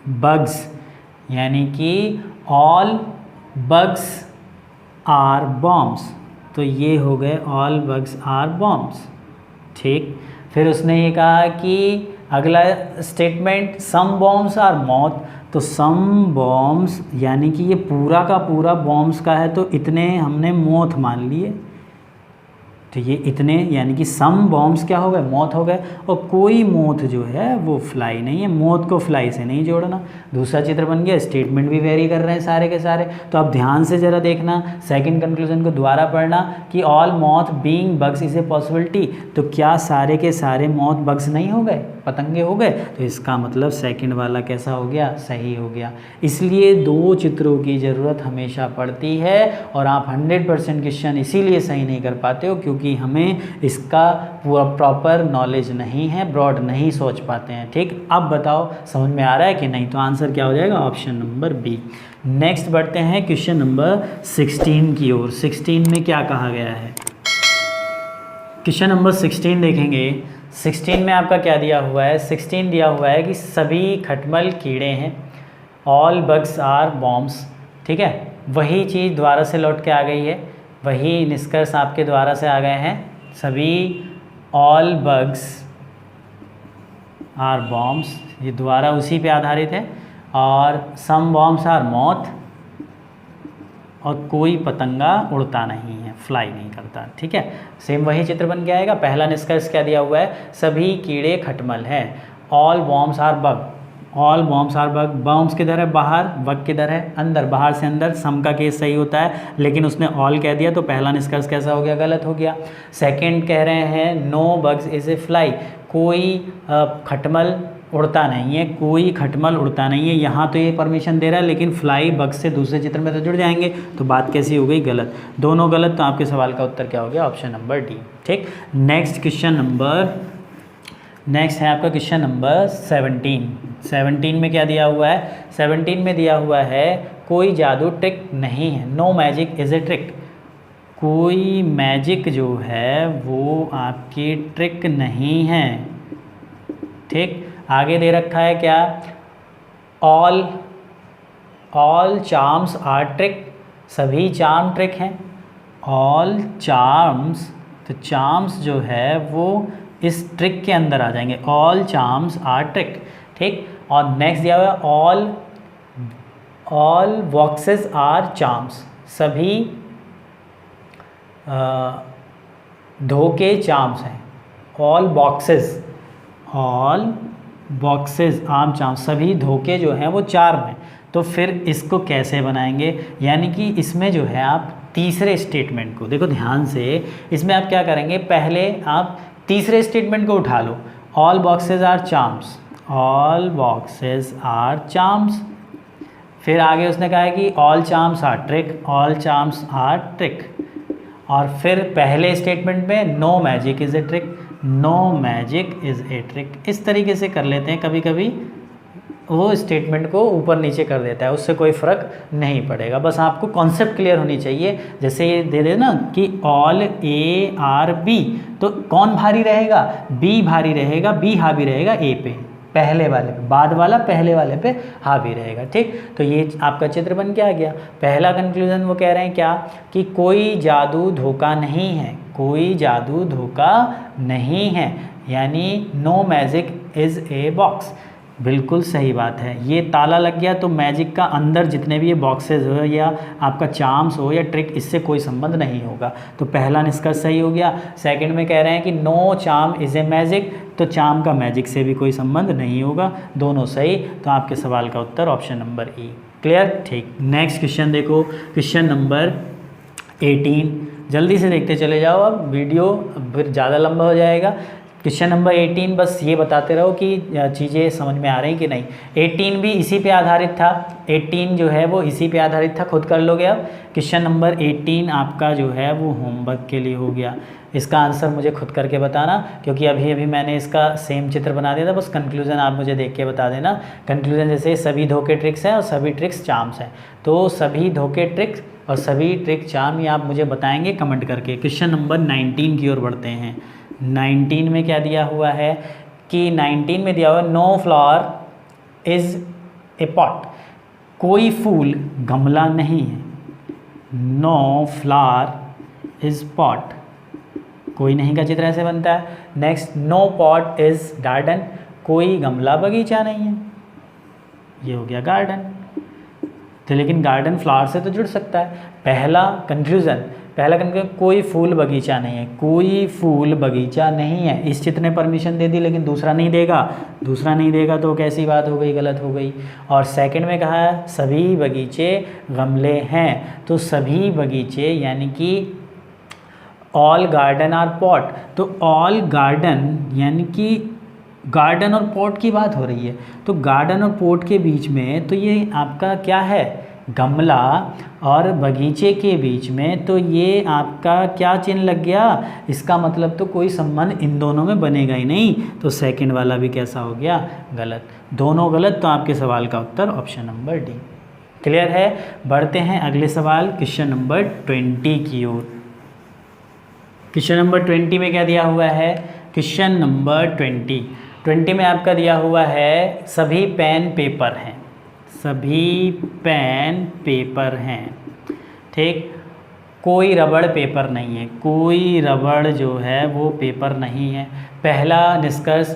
बग्स, यानी कि ऑल बग्स आर बॉम्ब्स, तो ये हो गए ऑल बग्स आर बॉम्ब्स। ठीक, फिर उसने ये कहा कि अगला statement some bombs are moth, तो सम बॉम्ब्स यानी कि ये पूरा का पूरा बॉम्ब्स का है, तो इतने हमने मोथ मान लिए। तो ये इतने यानी कि सम बॉम्ब्स क्या हो गए? मौत हो गए। और कोई मोथ जो है वो फ्लाई नहीं है, मोथ को फ्लाई से नहीं जोड़ना। दूसरा चित्र बन गया, स्टेटमेंट भी वेरी कर रहे हैं सारे के सारे। तो अब ध्यान से ज़रा देखना, सेकंड कंक्लूजन को दोबारा पढ़ना कि all moth being bugs is a possibility, तो क्या सारे के सारे मॉथ बग्स नहीं हो गए, पतंगे हो गए? तो इसका मतलब सेकंड वाला कैसा हो गया? सही हो गया। इसलिए दो चित्रों की ज़रूरत हमेशा पड़ती है, और आप 100% क्वेश्चन इसीलिए सही नहीं कर पाते हो क्योंकि हमें इसका पूरा प्रॉपर नॉलेज नहीं है, ब्रॉड नहीं सोच पाते हैं। ठीक, अब बताओ समझ में आ रहा है कि नहीं? तो आंसर क्या हो जाएगा? Option number B. नेक्स्ट बढ़ते हैं क्वेश्चन नंबर 16 की ओर। 16 में क्या कहा गया है? क्वेश्चन नंबर 16 देखेंगे। 16 में आपका क्या दिया हुआ है? 16 दिया हुआ है कि सभी खटमल कीड़े हैं, ऑल बग्स आर बॉम्ब्स। ठीक है, वही चीज़ द्वारा से लौट के आ गई है, वही निष्कर्ष आपके द्वारा से आ गए हैं। सभी ऑल बग्स आर बॉम्ब्स, ये द्वारा उसी पे आधारित है। और सम बॉम्ब्स आर मॉथ, और कोई पतंगा उड़ता नहीं है, फ्लाई नहीं करता। ठीक है, सेम वही चित्र बन के आएगा। पहला निष्कर्ष क्या दिया हुआ है? सभी कीड़े खटमल हैं। All bombs are bug, all bombs are bug. Bombs किधर है? बाहर। बग किधर है? अंदर। बाहर से अंदर सम का केस सही होता है, लेकिन उसने ऑल कह दिया, तो पहला निष्कर्ष कैसा हो गया? गलत हो गया। सेकंड कह रहे हैं no bugs is a fly, कोई खटमल उड़ता नहीं है, कोई खटमल उड़ता नहीं है। यहाँ तो ये परमिशन दे रहा है, लेकिन फ्लाई बग से दूसरे चित्र में तो जुड़ जाएंगे, तो बात कैसी हो गई? गलत। दोनों गलत, तो आपके सवाल का उत्तर क्या हो गया? Option number D. ठीक, नेक्स्ट है आपका क्वेश्चन नंबर 17। 17 में क्या दिया हुआ है? 17 में दिया हुआ है कोई जादू ट्रिक नहीं है, no magic is a trick. कोई मैजिक जो है वो आपकी ट्रिक नहीं है। ठीक, आगे दे रखा है क्या? ऑल चार्म्स आर ट्रिक, सभी चार्म ट्रिक हैं। ऑल चार्म्स, तो चार्म्स जो है वो इस ट्रिक के अंदर आ जाएंगे। All charms are trick. ठीक, और नेक्स्ट दिया हुआ है ऑल बॉक्सेस आर चार्म्स, सभी धोखे चार्म्स हैं। ऑल बॉक्सेस आम चार्म, सभी धोखे जो हैं वो चार्म हैं। तो फिर इसको कैसे बनाएंगे? यानी कि इसमें जो है आप तीसरे स्टेटमेंट को देखो ध्यान से, इसमें आप क्या करेंगे? पहले आप तीसरे स्टेटमेंट को उठा लो, all boxes are charms, all boxes are charms. फिर आगे उसने कहा है कि all charms are trick, all charms are trick. और फिर पहले स्टेटमेंट में no magic is a trick, no magic is a trick. इस तरीके से कर लेते हैं, कभी कभी वो स्टेटमेंट को ऊपर नीचे कर देता है, उससे कोई फ़र्क नहीं पड़ेगा। बस आपको कॉन्सेप्ट क्लियर होनी चाहिए। जैसे ये दे दे ना कि ऑल ए आर बी, तो कौन भारी रहेगा? बी भारी रहेगा, बी हावी रहेगा ए पे, पहले वाले पे। बाद वाला पहले वाले पे हावी रहेगा। ठीक, तो ये आपका चित्र बन के आ गया। पहला कंक्लूजन वो कह रहे हैं क्या? कि कोई जादू धोखा नहीं है, कोई जादू धोखा नहीं है, यानी no magic is a box. बिल्कुल सही बात है, ये ताला लग गया तो मैजिक का अंदर जितने भी ये बॉक्सेस हो या आपका चार्म्स हो या ट्रिक, इससे कोई संबंध नहीं होगा। तो पहला निष्कर्ष सही हो गया। सेकंड में कह रहे हैं कि no charm is a magic, तो चार्म का मैजिक से भी कोई संबंध नहीं होगा। दोनों सही, तो आपके सवाल का उत्तर ऑप्शन नंबर ई। क्लियर? ठीक। नेक्स्ट क्वेश्चन देखो, क्वेश्चन नंबर 18। जल्दी से देखते चले जाओ, अब वीडियो फिर ज़्यादा लंबा हो जाएगा। क्वेश्चन नंबर 18 बस ये बताते रहो कि चीज़ें समझ में आ रही कि नहीं। 18 भी इसी पे आधारित था, 18 जो है वो इसी पे आधारित था, खुद कर लोगे। अब क्वेश्चन नंबर 18 आपका जो है वो होमवर्क के लिए हो गया। इसका आंसर मुझे खुद करके बताना, क्योंकि अभी अभी मैंने इसका सेम चित्र बना दिया था, बस कंक्लूजन आप मुझे देख के बता देना। कंक्लूजन जैसे सभी धोखे ट्रिक्स हैं और सभी ट्रिक्स चार्म्स हैं, तो सभी धोखे ट्रिक्स और सभी ट्रिक चार्म ये आप मुझे बताएंगे कमेंट करके। क्वेश्चन नंबर 19 की ओर बढ़ते हैं। 19 में क्या दिया हुआ है कि 19 में दिया हुआ है no flower is a pot, कोई फूल गमला नहीं है। नो फ्लावर इज़ पॉट, कोई नहीं का चित्र ऐसे बनता है। Next, no pot is garden, कोई गमला बगीचा नहीं है। ये हो गया गार्डन। तो लेकिन गार्डन फ्लावर से तो जुड़ सकता है। पहला कंक्लूजन कोई फूल बगीचा नहीं है, कोई फूल बगीचा नहीं है। इस चित्र ने परमिशन दे दी लेकिन दूसरा नहीं देगा, दूसरा नहीं देगा तो कैसी बात हो गई, गलत हो गई। और सेकंड में कहा है सभी बगीचे गमले हैं, तो सभी बगीचे यानी कि ऑल गार्डन आर पॉट, तो ऑल गार्डन यानी कि गार्डन और पॉट की बात हो रही है, तो गार्डन और पॉट के बीच में तो ये आपका क्या है, गमला, और बगीचे के बीच में तो ये आपका क्या चिन्ह लग गया, इसका मतलब तो कोई संबंध इन दोनों में बनेगा ही नहीं। तो सेकंड वाला भी कैसा हो गया, गलत। दोनों गलत, तो आपके सवाल का उत्तर ऑप्शन नंबर डी। क्लियर है? बढ़ते हैं अगले सवाल क्वेश्चन नंबर 20 की ओर। क्वेश्चन नंबर 20 में क्या दिया हुआ है, क्वेश्चन नंबर 20 में आपका दिया हुआ है सभी पेन पेपर हैं, सभी पेन पेपर हैं, ठीक। कोई रबड़ पेपर नहीं है, कोई रबड़ जो है वो पेपर नहीं है। पहला निष्कर्ष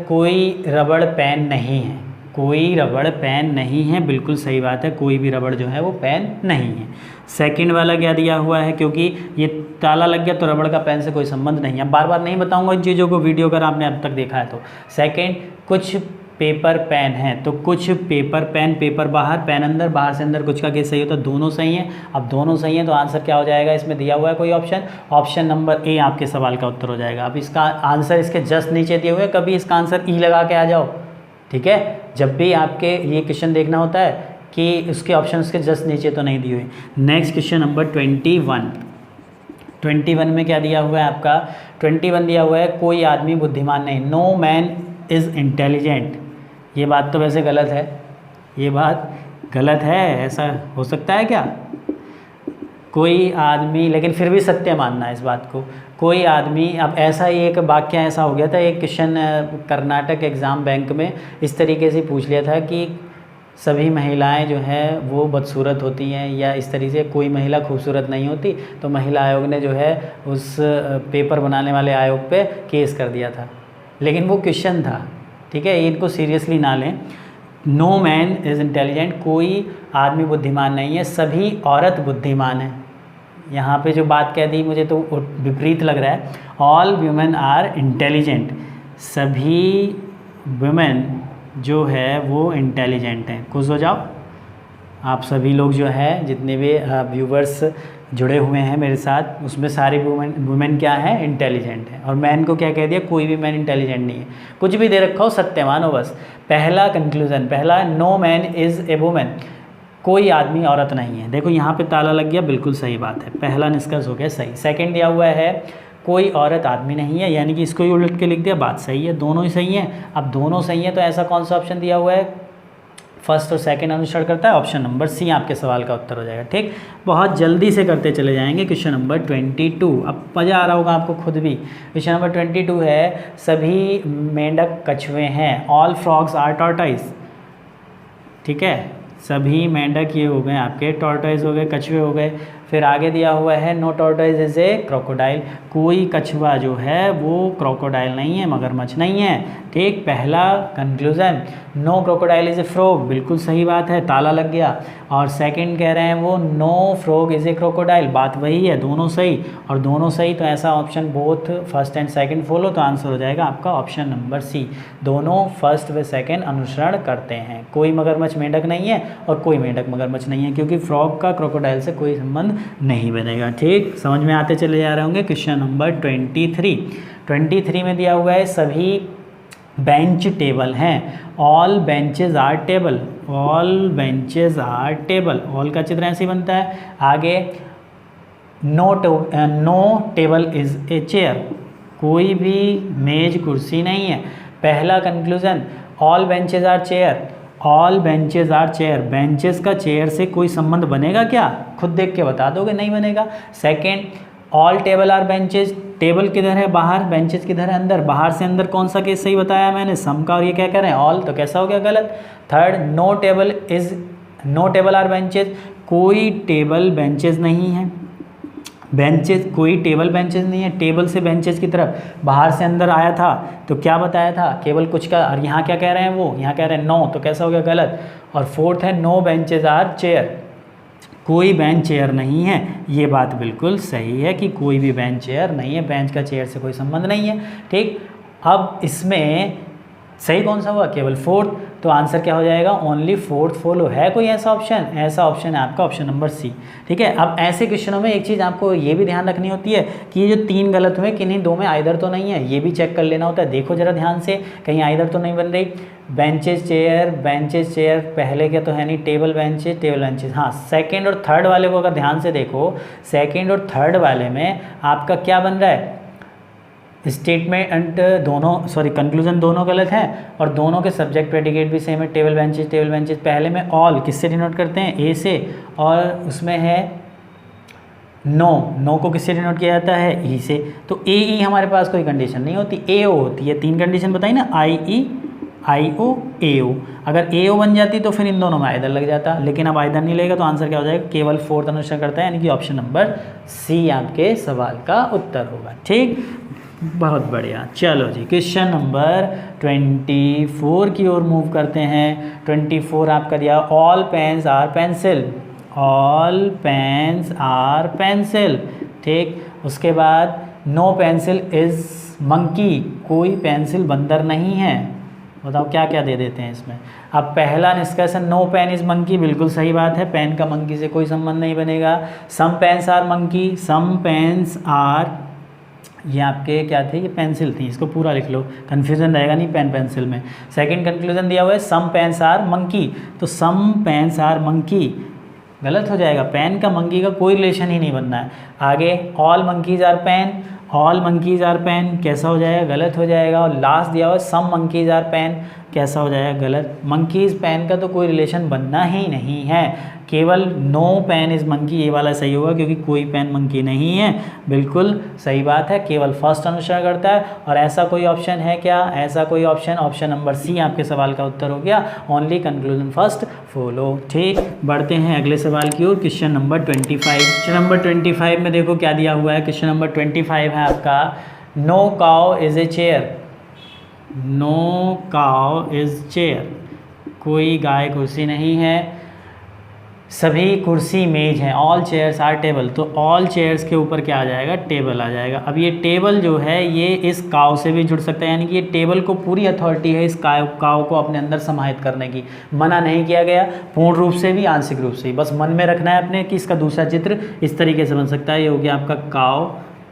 कोई रबड़ पेन नहीं है, कोई रबड़ पेन नहीं है, बिल्कुल सही बात है, कोई भी रबड़ जो है वो पेन नहीं है। सेकंड वाला क्या दिया हुआ है, क्योंकि ये ताला लग गया तो रबड़ का पेन से कोई संबंध नहीं है। बार बार नहीं बताऊंगा इन चीज़ों को, वीडियो अगर आपने अब तक देखा है तो। सेकंड, कुछ पेपर पेन है, तो कुछ पेपर पेन, पेपर बाहर पेन अंदर, बाहर से अंदर, कुछ का केस सही होता है, दोनों सही हैं। अब दोनों सही हैं तो आंसर क्या हो जाएगा, इसमें दिया हुआ है कोई ऑप्शन नंबर ए आपके सवाल का उत्तर हो जाएगा। अब इसका आंसर इसके जस्ट नीचे दिए हुए, कभी इसका आंसर ई लगा के आ जाओ, ठीक है। जब भी आपके ये क्वेश्चन देखना होता है कि उसके ऑप्शन के जस्ट नीचे तो नहीं दिए हुए। नेक्स्ट क्वेश्चन नंबर 21 में क्या दिया हुआ है आपका, 21 दिया हुआ है कोई आदमी बुद्धिमान नहीं, नो मैन इज़ इंटेलिजेंट। ये बात तो वैसे गलत है, ये बात गलत है, ऐसा हो सकता है क्या, कोई आदमी, लेकिन फिर भी सत्य मानना है इस बात को। कोई आदमी, अब ऐसा ही एक वाक्य ऐसा हो गया था, एक क्वेश्चन कर्नाटक एग्ज़ाम बैंक में इस तरीके से पूछ लिया था कि सभी महिलाएं जो हैं वो बदसूरत होती हैं, या इस तरीके से कोई महिला खूबसूरत नहीं होती, तो महिला आयोग ने जो है उस पेपर बनाने वाले आयोग पे केस कर दिया था। लेकिन वो क्वेश्चन था, ठीक है, इनको सीरियसली ना लें। नो मैन इज़ इंटेलिजेंट, कोई आदमी बुद्धिमान नहीं है, सभी औरत बुद्धिमान है। यहाँ पे जो बात कह दी मुझे तो विपरीत लग रहा है। ऑल वुमेन आर इंटेलिजेंट, सभी वुमेन जो है वो इंटेलिजेंट हैं। खुश हो जाओ आप सभी लोग जो है, जितने भी व्यूवर्स जुड़े हुए हैं मेरे साथ, उसमें सारी वुमेन क्या है, इंटेलिजेंट है। और मैन को क्या कह दिया, कोई भी मैन इंटेलिजेंट नहीं है, कुछ भी दे रखा हो सत्य मानो बस। पहला कंक्लूजन, पहला no man is a women, कोई आदमी औरत नहीं है। देखो यहाँ पे ताला लग गया, बिल्कुल सही बात है, पहला निष्कर्ष हो गया सही। सेकंड दिया हुआ है कोई औरत आदमी नहीं है, यानी कि इसको ही उलट के लिख दिया, बात सही है, दोनों ही सही हैं। अब दोनों सही हैं तो ऐसा कौन सा ऑप्शन दिया हुआ है, फर्स्ट और सेकंड अनुसरण करता है, ऑप्शन नंबर सी आपके सवाल का उत्तर हो जाएगा, ठीक। बहुत जल्दी से करते चले जाएंगे। क्वेश्चन नंबर 22, अब मज़ा आ रहा होगा आपको खुद भी। क्वेश्चन नंबर 22 है सभी मेंढक कछुए हैं, ऑल फ्रॉग्स आर टॉर्टोइज, ठीक है। सभी मेंढक ये हो गए आपके, टॉर्टोइज हो गए, कछुए हो गए। फिर आगे दिया हुआ है no tortoise is a crocodile, कोई कछुआ जो है वो क्रोकोडाइल नहीं है, मगरमच्छ नहीं है। ठीक, पहला conclusion no crocodile is a frog, बिल्कुल सही बात है, ताला लग गया। और सेकंड कह रहे हैं वो no frog is a crocodile, बात वही है, दोनों सही और दोनों सही, तो ऐसा option both first and second follow, तो आंसर हो जाएगा आपका ऑप्शन नंबर सी, दोनों फर्स्ट व सेकंड अनुसरण करते हैं। कोई मगरमच्छ मेंढक नहीं है और कोई मेंढक मगरमच्छ नहीं है, क्योंकि फ्रॉग का क्रोकोडाइल से कोई संबंध नहीं बनेगा। ठीक, समझ में आते चले जा रहे होंगे। क्वेश्चन नंबर 23 में दिया हुआ है सभी बेंच टेबल हैं, all benches are table, all benches are table, all का चित्र ऐसे ही बनता है। आगे no table is a chair, कोई भी मेज कुर्सी नहीं है। पहला conclusion all benches are chair, all benches are chair, benches का चेयर से कोई संबंध बनेगा क्या, खुद देख के बता दोगे, नहीं बनेगा। Second all table are benches, table किधर है बाहर, बेंचेस किधर है अंदर, बाहर से अंदर कौन सा केस सही बताया मैंने, सम का, और ये क्या कह रहे हैं ऑल, तो कैसा हो गया गलत। Third no table are benches, कोई टेबल बेंचेस नहीं है, बेंचेस कोई टेबल बेंचेस नहीं है, टेबल से बेंचेस की तरफ बाहर से अंदर आया था तो क्या बताया था, केवल कुछ का, और यहाँ क्या कह रहे हैं वो, यहाँ कह रहे हैं नो, तो कैसा हो गया गलत। और फोर्थ है नो बेंचेज आर चेयर, कोई बेंच चेयर नहीं है, ये बात बिल्कुल सही है कि कोई भी बेंच चेयर नहीं है, बेंच का चेयर से कोई संबंध नहीं है। ठीक, अब इसमें सही कौन सा हुआ, केवल फोर्थ, तो आंसर क्या हो जाएगा, ओनली फोर्थ फॉलो। है कोई ऐसा ऑप्शन, ऐसा ऑप्शन है आपका ऑप्शन नंबर सी। ठीक है, अब ऐसे क्वेश्चनों में एक चीज़ आपको ये भी ध्यान रखनी होती है कि ये जो तीन गलत हुए किन्हीं दो में आइदर तो नहीं है, ये भी चेक कर लेना होता है। देखो जरा ध्यान से, कहीं आइदर तो नहीं बन रही। बेंचेज चेयर पहले क्या तो है नहीं, टेबल बेंचेज, हाँ सेकेंड और थर्ड वाले को अगर ध्यान से देखो, सेकेंड और थर्ड वाले में आपका क्या बन रहा है, स्टेटमेंट दोनों, सॉरी कंक्लूजन दोनों गलत हैं और दोनों के सब्जेक्ट प्रेडिकेट भी सेम है। टेबल बेंचेज पहले में ऑल किससे डिनोट करते हैं, ए से, और उसमें है नो को किससे डिनोट किया जाता है, ई से, तो ए ई हमारे पास कोई कंडीशन नहीं होती, ए ओ होती है। तीन कंडीशन बताई ना, आई ओ ए ओ, अगर ए ओ बन जाती तो फिर इन दोनों में आइदर लग जाता, लेकिन अब आइदर नहीं लगेगा तो आंसर क्या हो जाएगा, केवल फोर्थ अनुसरण करता है, यानी कि ऑप्शन नंबर सी आपके सवाल का उत्तर होगा। ठीक, बहुत बढ़िया। चलो जी, क्वेश्चन नंबर 24 की ओर मूव करते हैं। 24 आपका दिया all pens are pencil, all pens are pencil. ठीक, उसके बाद नो पेंसिल इज़ मंकी, कोई पेंसिल बंदर नहीं है। बताओ क्या क्या दे देते हैं इसमें। अब पहला निष्कर्षण नो पेन इज़ मंकी, बिल्कुल सही बात है, पेन का मंकी से कोई संबंध नहीं बनेगा। Some pens are monkey, some pens are, ये आपके क्या थे, ये पेंसिल थी, इसको पूरा लिख लो, कन्फ्यूजन रहेगा नहीं पेन पेंसिल में। सेकंड कंक्लूजन दिया हुआ है सम पेन्स आर मंकी, तो सम पेन्स आर मंकी गलत हो जाएगा, पेन का मंकी का कोई रिलेशन ही नहीं बनना है। आगे all monkeys are pen, all monkeys are pen कैसा हो जाएगा, गलत हो जाएगा। और लास्ट दिया हुआ है सम मंकीज आर पेन, कैसा हो जाएगा, गलत। मंकीज पेन का तो कोई रिलेशन बनना ही नहीं है, केवल नो पेन इज़ मंकी, ये वाला सही होगा क्योंकि कोई पेन मंकी नहीं है, बिल्कुल सही बात है, केवल फर्स्ट अनुसरण करता है। और ऐसा कोई ऑप्शन है क्या, ऐसा कोई ऑप्शन, ऑप्शन नंबर सी आपके सवाल का उत्तर हो गया, ओनली कंक्लूजन फर्स्ट फॉलो। ठीक, बढ़ते हैं अगले सवाल की ओर, क्वेश्चन नंबर 25। क्वेश्चन नंबर 25 में देखो क्या दिया हुआ है, क्वेश्चन नंबर 25 है आपका no cow is a chair, no cow is chair, कोई गाय कुर्सी नहीं है, सभी कुर्सी मेज हैं, ऑल चेयर्स आर टेबल, तो ऑल चेयर्स के ऊपर क्या आ जाएगा, टेबल आ जाएगा। अब ये टेबल जो है ये इस काव से भी जुड़ सकता है, यानी कि ये टेबल को पूरी अथॉरिटी है इस काव को अपने अंदर समाहित करने की, मना नहीं किया गया, पूर्ण रूप से भी आंशिक रूप से ही, बस मन में रखना है अपने कि इसका दूसरा चित्र इस तरीके से बन सकता है। ये हो गया आपका काव,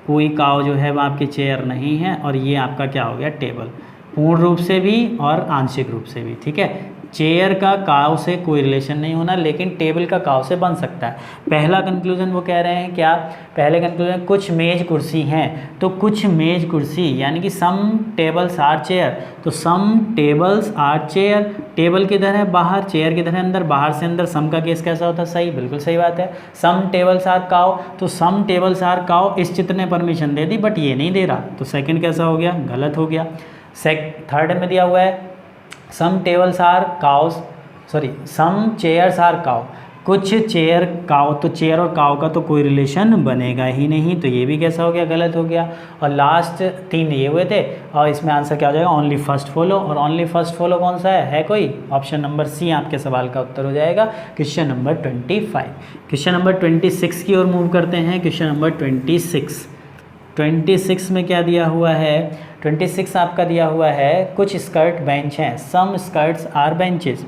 कोई काव जो है वो आपकी चेयर नहीं है, और ये आपका क्या हो गया, टेबल, पूर्ण रूप से भी और आंशिक रूप से भी। ठीक है, चेयर का काव से कोई रिलेशन नहीं होना, लेकिन टेबल का काव से बन सकता है। पहला कंक्लूजन वो कह रहे हैं क्या, पहले कंक्लूजन कुछ मेज कुर्सी हैं, तो कुछ मेज कुर्सी यानी कि सम टेबल्स आर चेयर, तो सम टेबल्स आर चेयर, टेबल किधर है बाहर, चेयर किधर है अंदर, बाहर से अंदर, सम का केस कैसा होता है, सही, बिल्कुल सही बात है। सम टेबल्स आर काव, तो सम टेबल्स आर काव इस चित्र ने परमिशन दे दी बट ये नहीं दे रहा, तो सेकंड कैसा हो गया, गलत हो गया। थर्ड में दिया हुआ है some tables are cows, sorry some chairs are cow, कुछ चेयर काव, तो चेयर और काव का तो कोई रिलेशन बनेगा ही नहीं, तो ये भी कैसा हो गया, गलत हो गया। और लास्ट 3 ये हुए थे, और इसमें आंसर क्या हो जाएगा, ओनली फर्स्ट फॉलो। और ओनली फर्स्ट फॉलो कौन सा है कोई, ऑप्शन नंबर सी आपके सवाल का उत्तर हो जाएगा, क्वेश्चन नंबर 25। क्वेश्चन नंबर 26 की ओर मूव करते हैं। क्वेश्चन नंबर 26 में क्या दिया हुआ है, 26 आपका दिया हुआ है, कुछ स्कर्ट बेंच हैं, सम स्कर्ट्स आर बेंचेस।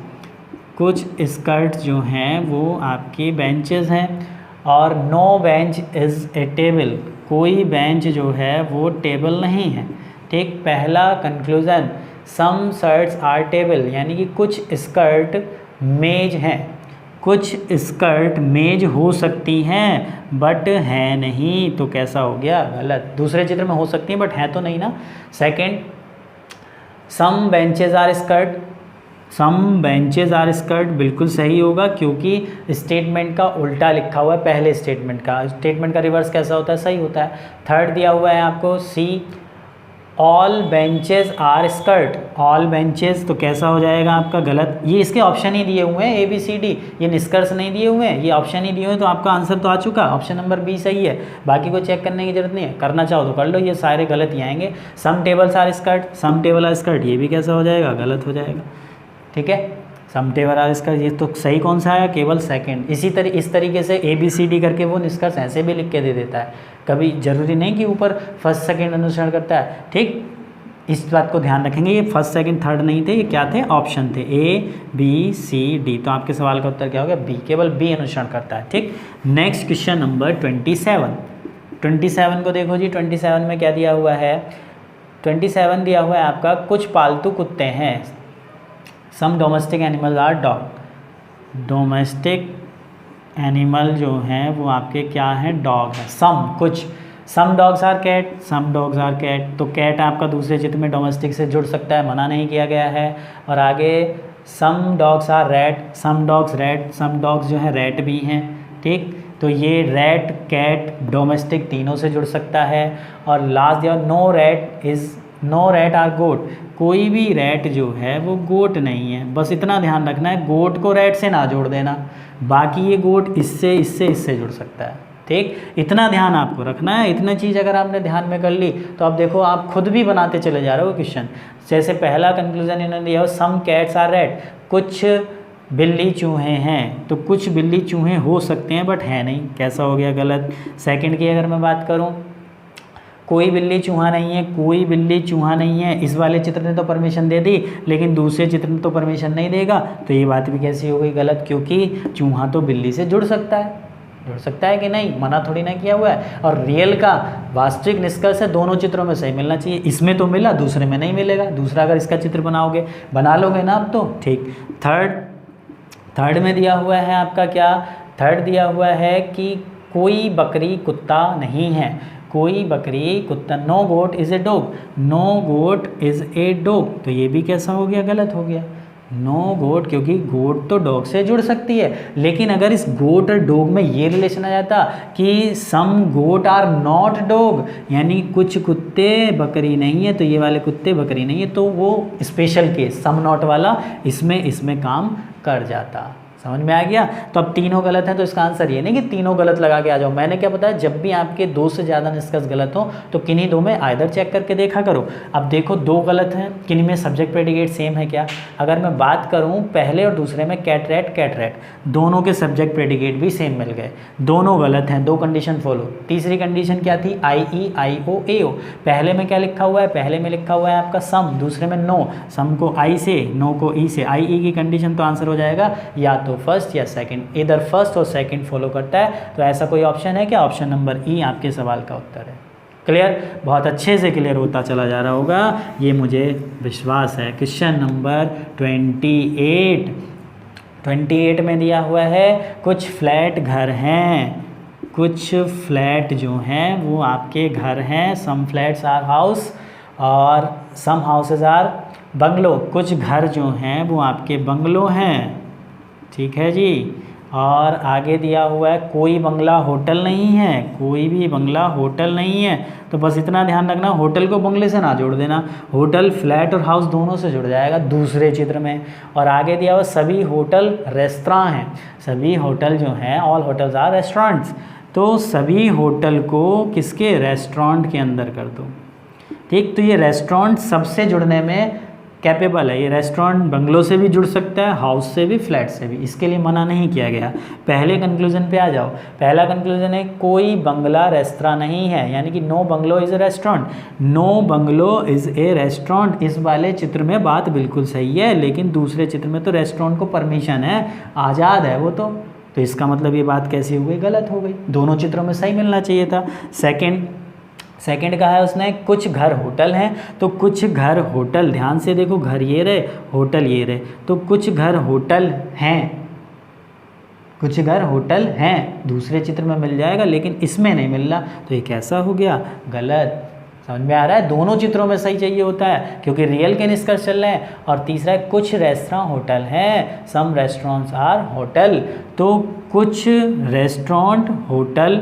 कुछ स्कर्ट जो हैं वो आपकी बेंचेस हैं, और no bench is a table, कोई बेंच जो है वो टेबल नहीं है। ठीक, पहला conclusion, some shirts are table, यानी कि कुछ स्कर्ट मेज हैं, कुछ स्कर्ट मेज हो सकती हैं बट है नहीं, तो कैसा हो गया, गलत। दूसरे चित्र में हो सकती हैं बट है तो नहीं ना। Second, some benches are skirt, some benches are skirt बिल्कुल सही होगा, क्योंकि स्टेटमेंट का उल्टा लिखा हुआ है पहले स्टेटमेंट का रिवर्स कैसा होता है, सही होता है। थर्ड दिया हुआ है आपको C, all benches are skirt, all benches तो कैसा हो जाएगा आपका, गलत। ये इसके ऑप्शन ही दिए हुए हैं ABCD, ये निष्कर्ष नहीं दिए हुए हैं, ये ऑप्शन ही दिए हुए हैं, तो आपका आंसर तो आ चुका, ऑप्शन नंबर बी सही है। बाकी को चेक करने की जरूरत नहीं है, करना चाहो तो कर लो, ये सारे गलत ही आएंगे। Some tables are skirt, some table are skirt, ये भी कैसा हो जाएगा, गलत हो जाएगा। ठीक है, सम टेबल आर स्कर्ट, ये तो सही कौन सा है, केवल सेकंड। इस तरीके से ABCD करके वो निष्कर्ष ऐसे भी लिख के दे देता है, कभी ज़रूरी नहीं कि ऊपर फर्स्ट सेकंड अनुसरण करता है। ठीक, इस बात को ध्यान रखेंगे, ये फर्स्ट सेकंड थर्ड नहीं थे, ये क्या थे, ऑप्शन थे ABCD, तो आपके सवाल का उत्तर क्या हो गया, बी, केवल बी अनुसरण करता है। ठीक, नेक्स्ट क्वेश्चन नंबर 27 को देखो जी। 27 में क्या दिया हुआ है, 27 दिया हुआ है आपका, कुछ पालतू कुत्ते हैं, some domestic animal are dog, domestic animal जो हैं वो आपके क्या हैं, डॉग हैं। सम, कुछ, some dogs are cat, some dogs are cat, तो कैट आपका दूसरे चित्र में डोमेस्टिक से जुड़ सकता है, मना नहीं किया गया है। और आगे some dogs are rat, some dogs rat, some dogs जो हैं रैट भी हैं। ठीक, तो ये रैट कैट डोमेस्टिक तीनों से जुड़ सकता है। और लास्ट दिया, नो रैट आर गोट, कोई भी रैट जो है वो गोट नहीं है। बस इतना ध्यान रखना है, गोट को रैट से ना जोड़ देना, बाकी ये गोट इससे जुड़ सकता है। ठीक, इतना ध्यान आपको रखना है। इतना चीज़ अगर आपने ध्यान में कर ली तो अब देखो आप खुद भी बनाते चले जा रहे हो क्वेश्चन। जैसे पहला कंक्लूजन इन्होंने दिया हो, सम कैट्स आर रैट, कुछ बिल्ली चूहे हैं, तो कुछ बिल्ली चूहे हो सकते हैं बट है नहीं, कैसा हो गया, गलत। सेकंड की अगर मैं बात करूं, कोई बिल्ली चूहा नहीं है, कोई बिल्ली चूहा नहीं है, इस वाले चित्र ने तो परमिशन दे दी लेकिन दूसरे चित्र में तो परमिशन नहीं देगा, तो ये बात भी कैसी हो गई, गलत, क्योंकि चूहा तो बिल्ली से जुड़ सकता है कि नहीं, मना थोड़ी ना किया हुआ है। और रियल का वास्तविक निष्कर्ष है दोनों चित्रों में सही मिलना चाहिए, इसमें तो मिला, दूसरे में नहीं मिलेगा। दूसरा अगर इसका चित्र बना लोगे ना आप तो ठीक। थर्ड में दिया हुआ है आपका क्या, थर्ड दिया हुआ है कि कोई बकरी कुत्ता नहीं है, कोई बकरी कुत्ता, no goat is a dog, no goat is a dog, तो ये भी कैसा हो गया, गलत हो गया। नो गोट, क्योंकि गोट तो डॉग से जुड़ सकती है, लेकिन अगर इस गोट और डॉग में ये रिलेशन आ जाता कि सम गोट आर नॉट डॉग, यानी कुछ कुत्ते बकरी नहीं है, तो ये वाले कुत्ते बकरी नहीं है, तो वो स्पेशल केस सम नॉट वाला इसमें काम कर जाता। समझ में आ गया। तो अब तीनों गलत हैं, तो इसका आंसर ये नहीं कि तीनों गलत लगा के आ जाओ। मैंने क्या बताया, जब भी आपके दो से ज़्यादा निष्कर्ष गलत हो तो किन्हीं दो में आइदर चेक करके देखा करो। अब देखो दो गलत हैं, किन्हीं में सब्जेक्ट प्रेडिकेट सेम है क्या। अगर मैं बात करूं पहले और दूसरे में कैट रैट दोनों के सब्जेक्ट प्रेडिकेट भी सेम मिल गए, दोनों गलत हैं, दो कंडीशन फॉलो। तीसरी कंडीशन क्या थी, IE, IO, पहले में क्या लिखा हुआ है, पहले में लिखा हुआ है आपका सम, दूसरे में नो, सम को आई से, नो को ई से, IE की कंडीशन, तो आंसर हो जाएगा या तो फर्स्ट या सेकंड, इधर फर्स्ट और सेकंड फॉलो करता है। तो ऐसा कोई ऑप्शन है क्या, ऑप्शन नंबर ई आपके सवाल का उत्तर है। क्लियर, बहुत अच्छे से क्लियर होता चला जा रहा होगा, ये मुझे विश्वास है। क्वेश्चन नंबर 28 में दिया हुआ है, कुछ फ्लैट घर हैं, कुछ फ्लैट जो हैं वो आपके घर हैं, सम फ्लैट्स आर हाउस और सम हाउसेज आर बंगलो, कुछ घर जो हैं वो आपके बंगलो हैं, ठीक है जी। और आगे दिया हुआ है कोई बंगला होटल नहीं है, कोई भी बंगला होटल नहीं है। तो बस इतना ध्यान रखना, होटल को बंगले से ना जोड़ देना, होटल फ्लैट और हाउस दोनों से जुड़ जाएगा दूसरे चित्र में। और आगे दिया हुआ सभी होटल रेस्तरां हैं, सभी होटल जो हैं ऑल होटल्स आर रेस्टोरेंट्स, तो सभी होटल को किसके रेस्टोरेंट के अंदर कर दो। ठीक, तो ये रेस्टोरेंट सबसे जुड़ने में कैपेबल है, ये रेस्टोरेंट बंगलों से भी जुड़ सकता है, हाउस से भी, फ्लैट से भी, इसके लिए मना नहीं किया गया। पहले कंक्लूजन पे आ जाओ। पहला कंक्लूजन है कोई बंगला रेस्तरां नहीं है, यानी कि no bungalow is a restaurant, no bungalow is a restaurant. इस वाले चित्र में बात बिल्कुल सही है, लेकिन दूसरे चित्र में तो रेस्टोरेंट को परमिशन है, आज़ाद है वो तो इसका मतलब ये बात कैसी हो गई, गलत हो गई। दोनों चित्रों में सही मिलना चाहिए था। सेकंड कहा है उसने कुछ घर होटल हैं, तो कुछ घर होटल, ध्यान से देखो, घर ये रहे, होटल ये रहे, तो कुछ घर होटल हैं, कुछ घर होटल हैं दूसरे चित्र में मिल जाएगा, लेकिन इसमें नहीं मिल रहा, तो ये कैसा हो गया, गलत। समझ में आ रहा है, दोनों चित्रों में सही चाहिए होता है क्योंकि रियल के निष्कर्ष चल रहे हैं। और तीसरा है कुछ रेस्तरां होटल हैं, सम रेस्टोरेंट्स आर होटल, तो कुछ रेस्टोरेंट होटल,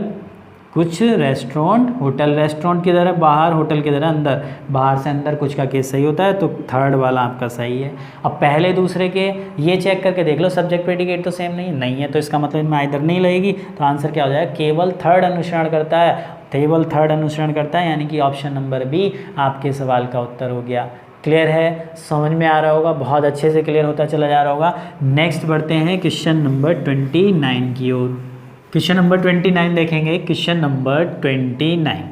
कुछ रेस्टोरेंट होटल, रेस्टोरेंट की तरह बाहर, होटल की तरह अंदर, बाहर से अंदर कुछ का केस सही होता है, तो थर्ड वाला आपका सही है। अब पहले दूसरे के ये चेक करके देख लो, सब्जेक्ट प्रेडिकेट तो सेम नहीं है, तो इसका मतलब में इधर नहीं लगेगी, तो आंसर क्या हो जाएगा, केवल थर्ड अनुसरण करता है, केवल थर्ड अनुसरण करता है, यानी कि ऑप्शन नंबर बी आपके सवाल का उत्तर हो गया। क्लियर है, समझ में आ रहा होगा, बहुत अच्छे से क्लियर होता चला जा रहा होगा। नेक्स्ट बढ़ते हैं क्वेश्चन नंबर 29 की ओर। क्वेश्चन नंबर 29 देखेंगे, क्वेश्चन नंबर 29।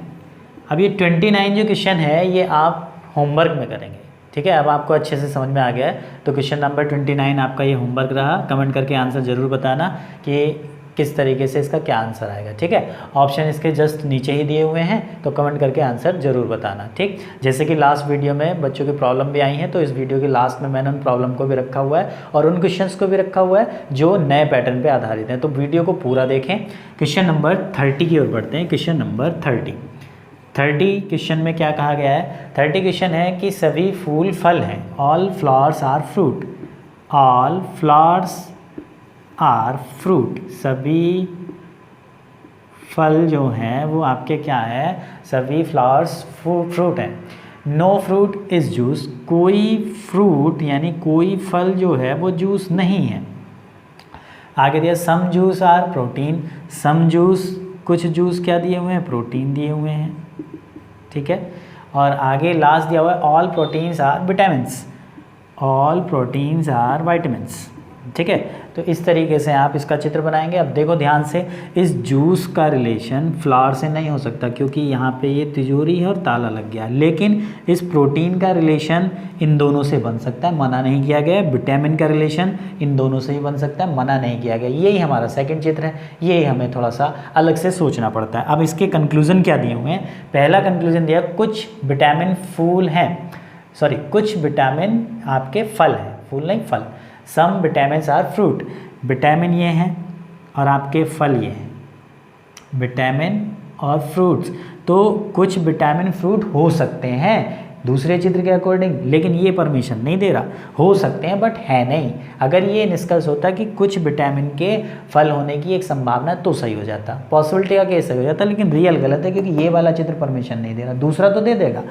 अब ये 29 जो क्वेश्चन है ये आप होमवर्क में करेंगे, ठीक है। अब आपको अच्छे से समझ में आ गया है, तो क्वेश्चन नंबर 29 आपका ये होमवर्क रहा। कमेंट करके आंसर ज़रूर बताना कि किस तरीके से इसका क्या आंसर आएगा, ठीक है। ऑप्शन इसके जस्ट नीचे ही दिए हुए हैं, तो कमेंट करके आंसर ज़रूर बताना, ठीक। जैसे कि लास्ट वीडियो में बच्चों की प्रॉब्लम भी आई हैं, तो इस वीडियो के लास्ट में मैंने उन प्रॉब्लम को भी रखा हुआ है और उन क्वेश्चंस को भी रखा हुआ है जो नए पैटर्न पे आधारित हैं, तो वीडियो को पूरा देखें। क्वेश्चन नंबर 30 की ओर बढ़ते हैं। क्वेश्चन नंबर 30 क्वेश्चन में क्या कहा गया है, 30 क्वेश्चन है कि सभी फूल फल हैं, all flowers are fruit, all flowers are fruit, सभी फल जो हैं वो आपके क्या है, सभी फ्लावर्स फ्रूट हैं। नो फ्रूट इज़ जूस, कोई फ्रूट यानी कोई फल जो है वो जूस नहीं है। आगे दिया some juice are protein, some juice, कुछ जूस क्या दिए हुए हैं, प्रोटीन दिए हुए हैं, ठीक है। और आगे लास्ट दिया हुआ है all proteins are vitamins, all proteins are vitamins, ठीक है। तो इस तरीके से आप इसका चित्र बनाएंगे। अब देखो ध्यान से, इस जूस का रिलेशन फ्लावर से नहीं हो सकता क्योंकि यहाँ पे ये तिजोरी है और ताला लग गया, लेकिन इस प्रोटीन का रिलेशन इन दोनों से बन सकता है, मना नहीं किया गया। विटामिन का रिलेशन इन दोनों से ही बन सकता है, मना नहीं किया गया। यही हमारा सेकंड चित्र है, यही हमें थोड़ा सा अलग से सोचना पड़ता है। अब इसके कंक्लूजन क्या दिए हुए हैं, पहला कंक्लूजन दिया कुछ विटामिन फूल हैं, सॉरी कुछ विटामिन आपके फल हैं, फूल नहीं फल। सम विटामिन्स आर फ्रूट, विटामिन ये हैं और आपके फल ये हैं, विटामिन और फ्रूट्स, तो कुछ विटामिन फ्रूट हो सकते हैं दूसरे चित्र के अकॉर्डिंग, लेकिन ये परमिशन नहीं दे रहा, हो सकते हैं बट है नहीं। अगर ये निष्कर्ष होता कि कुछ विटामिन के फल होने की एक संभावना तो सही हो जाता, पॉसिबिलिटी का केस सही हो जाता, लेकिन रियल गलत है क्योंकि ये वाला चित्र परमिशन नहीं दे रहा, दूसरा तो दे देगा।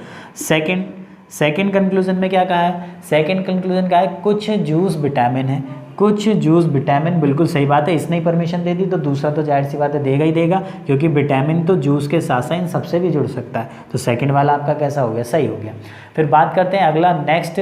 सेकंड कंक्लूजन में क्या कहा है, सेकंड कंक्लूजन का है कुछ जूस विटामिन है, कुछ जूस विटामिन, बिल्कुल सही बात है, इसने ही परमिशन दे दी तो दूसरा तो जाहिर सी बात है देगा ही देगा, क्योंकि विटामिन तो जूस के साथ साथ इन सबसे भी जुड़ सकता है। तो सेकंड वाला आपका कैसा हो गया, सही हो गया। फिर बात करते हैं अगला, नेक्स्ट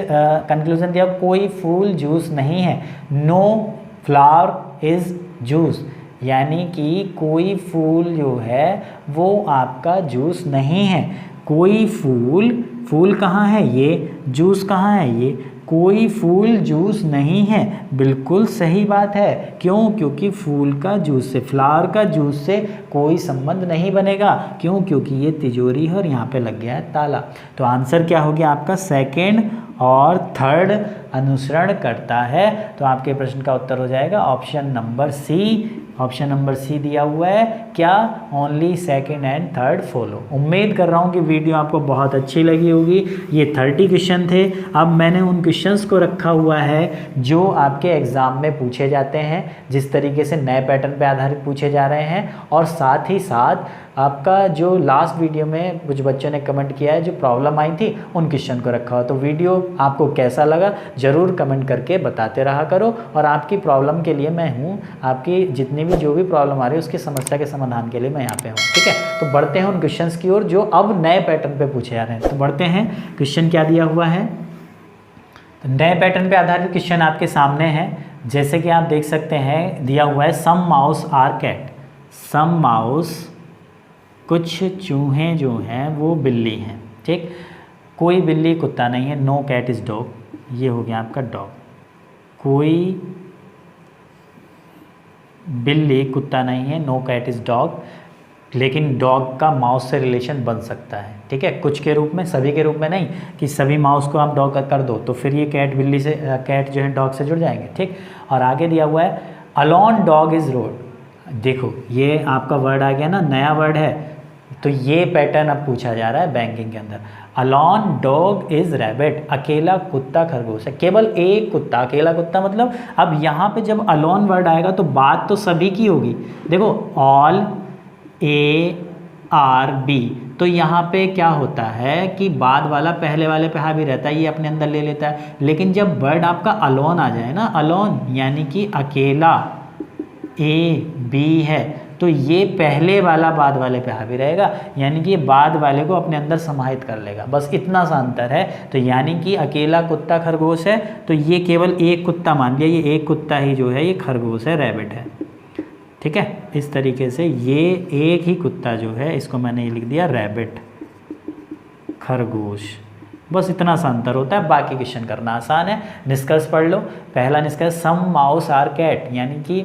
कंक्लूजन दिया कोई फूल जूस नहीं है, नो फ्लावर इज़ जूस, यानी कि कोई फूल जो है वो आपका जूस नहीं है। कोई फूल कहाँ है, ये जूस कहाँ है, ये कोई फूल जूस नहीं है, बिल्कुल सही बात है। क्यों, क्योंकि फूल का जूस से, फ्लावर का जूस से कोई संबंध नहीं बनेगा। क्यों, क्योंकि ये तिजोरी है और यहाँ पे लग गया है ताला। तो आंसर क्या हो गया आपका, सेकंड और थर्ड अनुसरण करता है। तो आपके प्रश्न का उत्तर हो जाएगा option number C, option number C दिया हुआ है क्या, only second and third follow. उम्मीद कर रहा हूँ कि वीडियो आपको बहुत अच्छी लगी होगी। ये 30 क्वेश्चन थे। अब मैंने उन क्वेश्चंस को रखा हुआ है जो आपके एग्ज़ाम में पूछे जाते हैं, जिस तरीके से नए पैटर्न पे आधारित पूछे जा रहे हैं, और साथ ही साथ आपका जो लास्ट वीडियो में कुछ बच्चों ने कमेंट किया है जो प्रॉब्लम आई थी उन क्वेश्चन को रखा हुआ। तो वीडियो आपको कैसा लगा ज़रूर कमेंट करके बताते रहा करो, और आपकी प्रॉब्लम के लिए मैं हूँ, आपकी जितनी भी जो भी प्रॉब्लम आ रही है उसकी समस्या के समाधान के लिए मैं यहाँ पे हूँ। ठीक है, तो बढ़ते हैं उन क्वेश्चंस की ओर जो अब नए पैटर्न पे पूछे जा रहे हैं। तो बढ़ते हैं, क्वेश्चन क्या दिया हुआ है। तो नए पैटर्न पे आधारित क्वेश्चन आपके सामने है। जैसे कि आप देख सकते हैं दिया हुआ है some mouse are cat. Some mouse, कुछ चूहे जो हैं वो बिल्ली हैं। ठीक, कोई बिल्ली कुत्ता नहीं है, नो कैट इज़ डॉग, ये हो गया आपका डॉग। कोई बिल्ली कुत्ता नहीं है, नो कैट इज़ डॉग, लेकिन डॉग का माउस से रिलेशन बन सकता है। ठीक है, कुछ के रूप में, सभी के रूप में नहीं कि सभी माउस को आप डॉग कर दो तो फिर ये कैट बिल्ली से, कैट जो है डॉग से जुड़ जाएंगे। ठीक, और आगे दिया हुआ है अलोन डॉग इज़ रोड। देखो ये आपका वर्ड आ गया ना, नया वर्ड है, तो ये पैटर्न अब पूछा जा रहा है बैंकिंग के अंदर। अलोन डॉग इज रैबिट, अकेला कुत्ता खरगोश है। केवल एक कुत्ता, अकेला कुत्ता मतलब अब यहाँ पे जब अलोन वर्ड आएगा तो बात तो सभी की होगी। देखो ऑल, ए आर बी, तो यहाँ पे क्या होता है कि बाद वाला पहले वाले पे हावी रहता है, ये अपने अंदर ले लेता है। लेकिन जब वर्ड आपका अलोन आ जाए ना, अलोन यानी कि अकेला, ए बी है, तो ये पहले वाला बाद वाले पे हावी रहेगा, यानी कि ये बाद वाले को अपने अंदर समाहित कर लेगा। बस इतना सा अंतर है। तो यानी कि अकेला कुत्ता खरगोश है, तो ये केवल एक कुत्ता मान लिया, ये एक कुत्ता ही जो है ये खरगोश है, रैबिट है। ठीक है, इस तरीके से ये एक ही कुत्ता जो है इसको मैंने ये लिख दिया रैबिट, खरगोश। बस इतना सा अंतर होता है, बाकी क्वेश्चन करना आसान है। निष्कर्ष पढ़ लो। पहला निष्कर्ष सम माउस आर कैट, यानी कि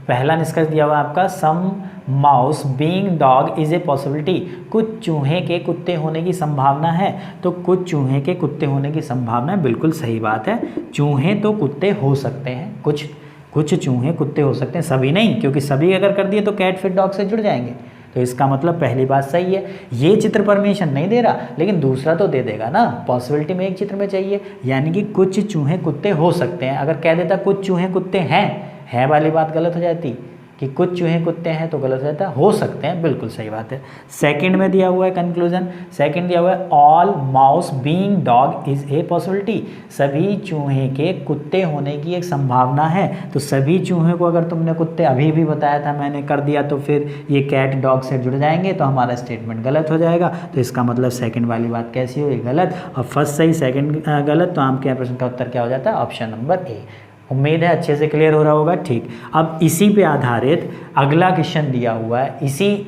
पहला निष्कर्ष दिया हुआ आपका some mouse being dog is a possibility, कुछ चूहे के कुत्ते होने की संभावना है। तो कुछ चूहे के कुत्ते होने की संभावना है, बिल्कुल सही बात है। चूहे तो कुत्ते हो सकते हैं, कुछ चूहे कुत्ते हो सकते हैं, सभी नहीं, क्योंकि सभी अगर कर दिए तो कैट फिर डॉग से जुड़ जाएंगे। तो इसका मतलब पहली बात सही है। ये चित्र परमिशन नहीं दे रहा, लेकिन दूसरा तो दे देगा ना, पॉसिबिलिटी में एक चित्र में चाहिए, यानी कि कुछ चूहे कुत्ते हो सकते हैं। अगर कह देता कुछ चूहे कुत्ते हैं, है वाली बात गलत हो जाती, कि कुछ चूहे कुत्ते हैं तो गलत हो जाता, हो सकते हैं, बिल्कुल सही बात है। सेकंड में दिया हुआ है कंक्लूजन, सेकंड दिया हुआ है all mouse being dog is a possibility, सभी चूहे के कुत्ते होने की एक संभावना है। तो सभी चूहे को अगर तुमने कुत्ते अभी भी बताया था, मैंने कर दिया, तो फिर ये कैट डॉग से जुड़ जाएंगे, तो हमारा स्टेटमेंट गलत हो जाएगा। तो इसका मतलब सेकंड वाली बात कैसी हुई, गलत, और फर्स्ट सही सेकंड गलत। तो आपके प्रश्न का उत्तर क्या हो जाता है, ऑप्शन नंबर ए। उम्मीद है अच्छे से क्लियर हो रहा होगा। ठीक, अब इसी पे आधारित अगला क्वेश्चन दिया हुआ है,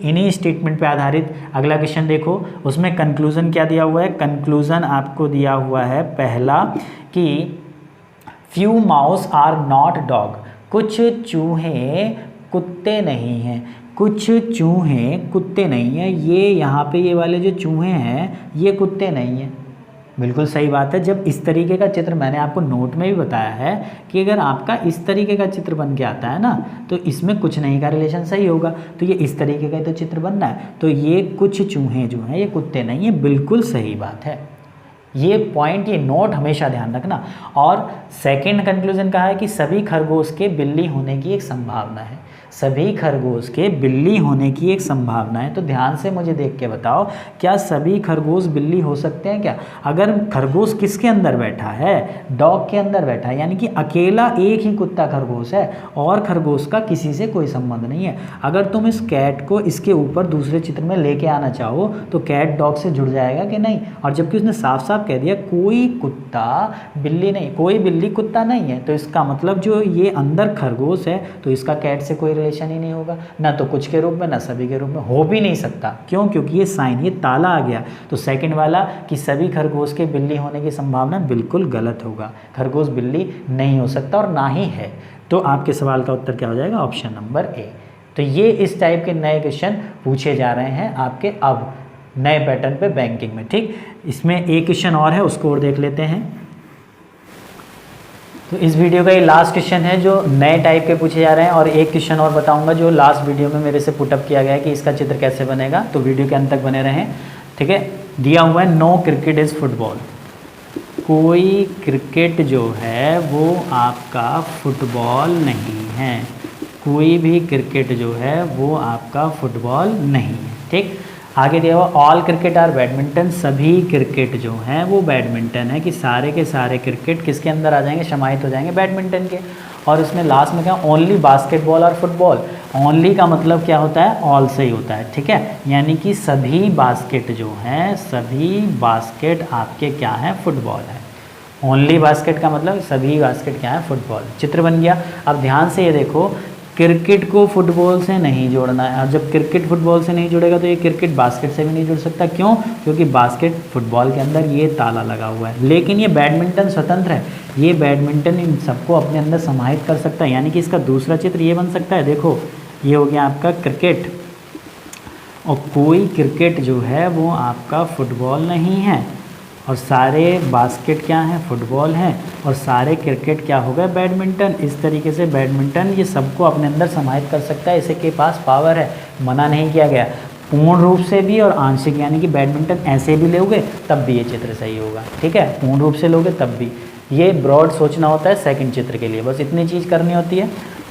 इन्हीं स्टेटमेंट पे आधारित अगला क्वेश्चन देखो। उसमें कंक्लूजन क्या दिया हुआ है, कंक्लूजन आपको दिया हुआ है पहला कि few mouse are not dog, कुछ चूहे कुत्ते नहीं हैं, कुछ चूहे कुत्ते नहीं हैं। ये यहाँ पे ये वाले जो चूहे हैं ये कुत्ते नहीं हैं, बिल्कुल सही बात है। जब इस तरीके का चित्र, मैंने आपको नोट में भी बताया है कि अगर आपका इस तरीके का चित्र बन के आता है ना, तो इसमें कुछ नहीं का रिलेशन सही होगा। तो ये इस तरीके का तो चित्र बनना है, तो ये कुछ चूहे जो हैं ये कुत्ते नहीं है, बिल्कुल सही बात है। ये पॉइंट, ये नोट हमेशा ध्यान रखना। और सेकंड कंक्लूजन कहा है कि सभी खरगोश के बिल्ली होने की एक संभावना है, सभी खरगोश के बिल्ली होने की एक संभावना है। तो ध्यान से मुझे देख के बताओ, क्या सभी खरगोश बिल्ली हो सकते हैं क्या? अगर खरगोश किसके अंदर बैठा है, डॉग के अंदर बैठा है, यानी कि अकेला एक ही कुत्ता खरगोश है और खरगोश का किसी से कोई संबंध नहीं है। अगर तुम इस कैट को इसके ऊपर दूसरे चित्र में लेके आना चाहो तो कैट डॉग से जुड़ जाएगा कि नहीं? और जबकि उसने साफ साफ कह दिया कोई कुत्ता बिल्ली नहीं, कोई बिल्ली कुत्ता नहीं है, तो इसका मतलब जो ये अंदर खरगोश है तो इसका कैट से कोई रिलेशन ही नहीं होगा, ना तो कुछ के रूप में ना सभी के रूप में, हो भी नहीं सकता। क्यों? क्योंकि ये साइन, ये ताला आ गया। तो सेकंड वाला कि सभी खरगोश के बिल्ली होने की संभावना बिल्कुल गलत होगा, खरगोश बिल्ली नहीं हो सकता और ना ही है। तो आपके सवाल का उत्तर क्या हो जाएगा? Option number A. तो ये इस टाइप के नए क्वेश्चन पूछे जा रहे हैं आपके अब नए पैटर्न पे बैंकिंग में। ठीक, इसमें एक क्वेश्चन और है, उसको और देख लेते हैं। तो इस वीडियो का ये लास्ट क्वेश्चन है जो नए टाइप के पूछे जा रहे हैं, और एक क्वेश्चन और बताऊंगा जो लास्ट वीडियो में मेरे से पुटअप किया गया है कि इसका चित्र कैसे बनेगा, तो वीडियो के अंत तक बने रहें। ठीक है, दिया हुआ है नो क्रिकेट इज़ फुटबॉल, कोई क्रिकेट जो है वो आपका फुटबॉल नहीं है, कोई भी क्रिकेट जो है वो आपका फुटबॉल नहीं है। ठीक, आगे दिया हुआ ऑल क्रिकेट आर बैडमिंटन, सभी क्रिकेट जो हैं वो बैडमिंटन है, कि सारे के सारे क्रिकेट किसके अंदर आ जाएंगे, समाहित हो जाएंगे बैडमिंटन के। और इसमें लास्ट में क्या, ओनली बास्केटबॉल और फुटबॉल, ओनली का मतलब क्या होता है, ऑल से ही होता है। ठीक है, यानी कि सभी बास्केट जो हैं, सभी बास्केट आपके क्या हैं, फुटबॉल है। ओनली बास्केट का मतलब सभी बास्केट क्या है, फुटबॉल। चित्र बन गया। अब ध्यान से ये देखो, क्रिकेट को फुटबॉल से नहीं जोड़ना है, और जब क्रिकेट फुटबॉल से नहीं जुड़ेगा तो ये क्रिकेट बास्केट से भी नहीं जुड़ सकता। क्यों? क्योंकि बास्केट फुटबॉल के अंदर ये ताला लगा हुआ है, लेकिन ये बैडमिंटन स्वतंत्र है, ये बैडमिंटन इन सबको अपने अंदर समाहित कर सकता है। यानी कि इसका दूसरा चित्र ये बन सकता है। देखो, ये हो गया आपका क्रिकेट, और कोई क्रिकेट जो है वो आपका फुटबॉल नहीं है, और सारे बास्केट क्या हैं, फुटबॉल हैं, और सारे क्रिकेट क्या हो गए, बैडमिंटन। इस तरीके से बैडमिंटन ये सबको अपने अंदर समाहित कर सकता है, इसके पास पावर है, मना नहीं किया गया। पूर्ण रूप से भी और आंशिक, यानी कि बैडमिंटन ऐसे भी लोगे तब भी ये चित्र सही होगा। ठीक है, पूर्ण रूप से लोगे तब भी। ये ब्रॉड सोचना होता है सेकंड चित्र के लिए, बस इतनी चीज़ करनी होती है।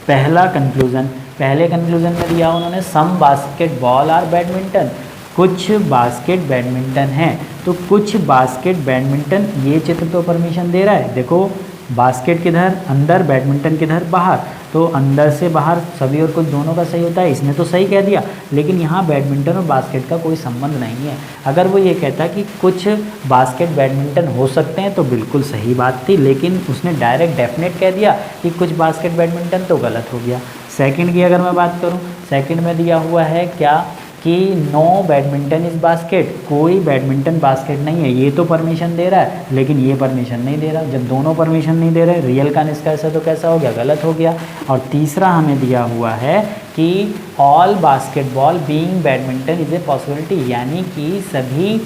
पहला कंक्लूजन, पहले कंक्लूजन में दिया उन्होंने सम बास्केटबॉल आर बैडमिंटन, कुछ बास्केट बैडमिंटन है, तो कुछ बास्केट बैडमिंटन, ये चित्र तो परमिशन दे रहा है। देखो, बास्केट किधर, अंदर, बैडमिंटन किधर, बाहर, तो अंदर से बाहर सभी और कुछ दोनों का सही होता है, इसने तो सही कह दिया। लेकिन यहाँ बैडमिंटन और बास्केट का कोई संबंध नहीं है। अगर वो ये कहता कि कुछ बास्केट बैडमिंटन हो सकते हैं तो बिल्कुल सही बात थी, लेकिन उसने डायरेक्ट डेफिनेट कह दिया कि कुछ बास्केट बैडमिंटन, तो गलत हो गया। सेकंड की अगर मैं बात करूँ, सेकंड में दिया हुआ है क्या कि नो बैडमिंटन इज़ बास्केट, कोई बैडमिंटन बास्केट नहीं है, ये तो परमिशन दे रहा है, लेकिन ये परमिशन नहीं दे रहा। जब दोनों परमिशन नहीं दे रहे, रियल का निष्कर्ष है, तो कैसा हो गया, गलत हो गया। और तीसरा हमें दिया हुआ है कि all basketball being badminton is a possibility, यानी कि सभी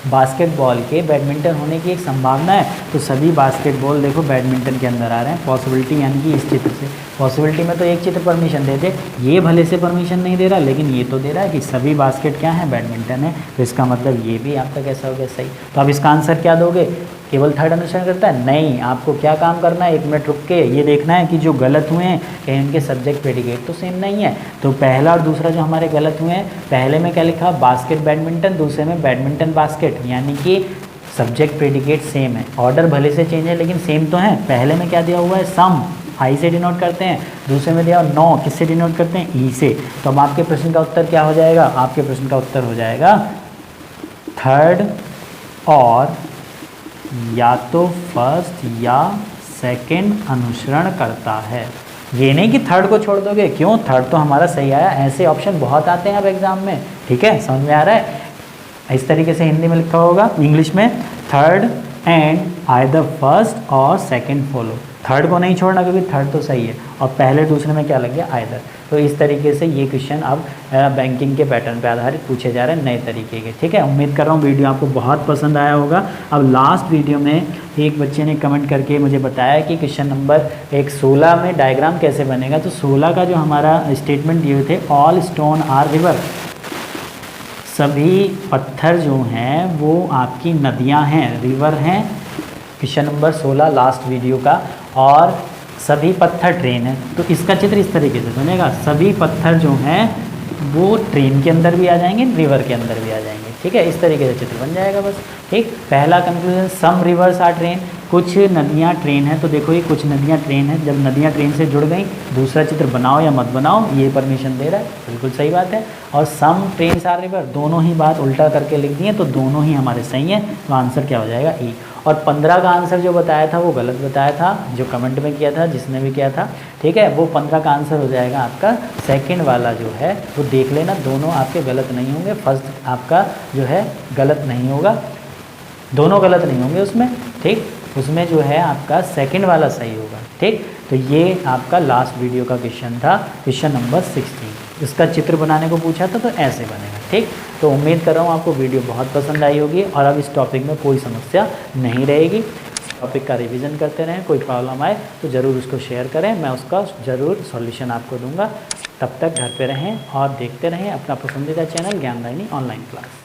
बास्केटबॉल के बैडमिंटन होने की एक संभावना है, तो सभी बास्केटबॉल देखो बैडमिंटन के अंदर आ रहे हैं। पॉसिबिलिटी यानी कि इस चित्र से, पॉसिबिलिटी में तो एक चित्र परमिशन देते, ये भले से परमिशन नहीं दे रहा, लेकिन ये तो दे रहा है कि सभी बास्केट क्या है, बैडमिंटन है, तो इसका मतलब ये भी आपका कैसा हो गया, सही। तो अब इसका आंसर क्या दोगे, केवल थर्ड अनुसरण करता है? नहीं, आपको क्या काम करना है, 1 मिनट रुक के ये देखना है कि जो गलत हुए हैं कहीं उनके सब्जेक्ट प्रेडिकेट तो सेम नहीं है। तो पहला और दूसरा जो हमारे गलत हुए हैं, पहले में क्या लिखा, बास्केट बैडमिंटन, दूसरे में बैडमिंटन बास्केट, यानी कि सब्जेक्ट प्रेडिकेट सेम है। ऑर्डर भले से चेंज है लेकिन सेम तो है। पहले में क्या दिया हुआ है, सम, आई से डिनोट करते हैं, दूसरे में दिया नो, किससे डिनोट करते हैं, ई से। तो अब आपके प्रश्न का उत्तर क्या हो जाएगा, आपके प्रश्न का उत्तर हो जाएगा थर्ड, और या तो फर्स्ट या सेकंड अनुसरण करता है। ये नहीं कि थर्ड को छोड़ दोगे, क्यों, थर्ड तो हमारा सही आया। ऐसे ऑप्शन बहुत आते हैं अब एग्जाम में। ठीक है, समझ में आ रहा है? इस तरीके से हिंदी में लिखा होगा, इंग्लिश में थर्ड एंड आइदर फर्स्ट और सेकंड फॉलो। थर्ड को नहीं छोड़ना क्योंकि थर्ड तो सही है, और पहले दूसरे में क्या लग गया, आइदर। तो इस तरीके से ये क्वेश्चन अब बैंकिंग के पैटर्न पे आधारित पूछे जा रहे हैं, नए तरीके के। ठीक है, उम्मीद कर रहा हूँ वीडियो आपको बहुत पसंद आया होगा। अब लास्ट वीडियो में एक बच्चे ने कमेंट करके मुझे बताया कि क्वेश्चन नंबर 16 में डायग्राम कैसे बनेगा। तो 16 का जो हमारा स्टेटमेंट दिए हुए थे, ऑल स्टोन आर रिवर, सभी पत्थर जो हैं वो आपकी नदियाँ हैं, रिवर हैं, क्वेश्चन नंबर 16 लास्ट वीडियो का। और सभी पत्थर ट्रेन है, तो इसका चित्र इस तरीके से बनेगा, सभी पत्थर जो हैं वो ट्रेन के अंदर भी आ जाएंगे, रिवर के अंदर भी आ जाएंगे। ठीक है, इस तरीके से चित्र बन जाएगा बस। ठीक, पहला conclusion, some rivers are train, कुछ नदियाँ ट्रेन है, तो देखो ये कुछ नदियाँ ट्रेन है, जब नदियाँ ट्रेन से जुड़ गई, दूसरा चित्र बनाओ या मत बनाओ, ये परमिशन दे रहा है, बिल्कुल सही बात है। और सम ट्रेन आर रिवर, दोनों ही बात उल्टा करके लिख दिए, तो दोनों ही हमारे सही हैं, तो आंसर क्या हो जाएगा, ई। और 15 का आंसर जो बताया था वो गलत बताया था, जो कमेंट में किया था, जिसने भी किया था। ठीक है, वो 15 का आंसर हो जाएगा आपका सेकंड वाला जो है, वो देख लेना, दोनों आपके गलत नहीं होंगे। फर्स्ट आपका जो है गलत नहीं होगा, दोनों गलत नहीं होंगे उसमें। ठीक, उसमें जो है आपका सेकंड वाला सही होगा। ठीक, तो ये आपका लास्ट वीडियो का क्वेश्चन था, क्वेश्चन नंबर 16। इसका चित्र बनाने को पूछा था, तो ऐसे बनेगा। ठीक, तो उम्मीद कर रहा हूँ आपको वीडियो बहुत पसंद आई होगी, और अब इस टॉपिक में कोई समस्या नहीं रहेगी। टॉपिक का रिवीजन करते रहें। कोई प्रॉब्लम आए तो ज़रूर उसको शेयर करें, मैं उसका ज़रूर सॉल्यूशन आपको दूंगा। तब तक घर पे रहें और देखते रहें अपना पसंदीदा चैनल ज्ञानदायिनी ऑनलाइन क्लास।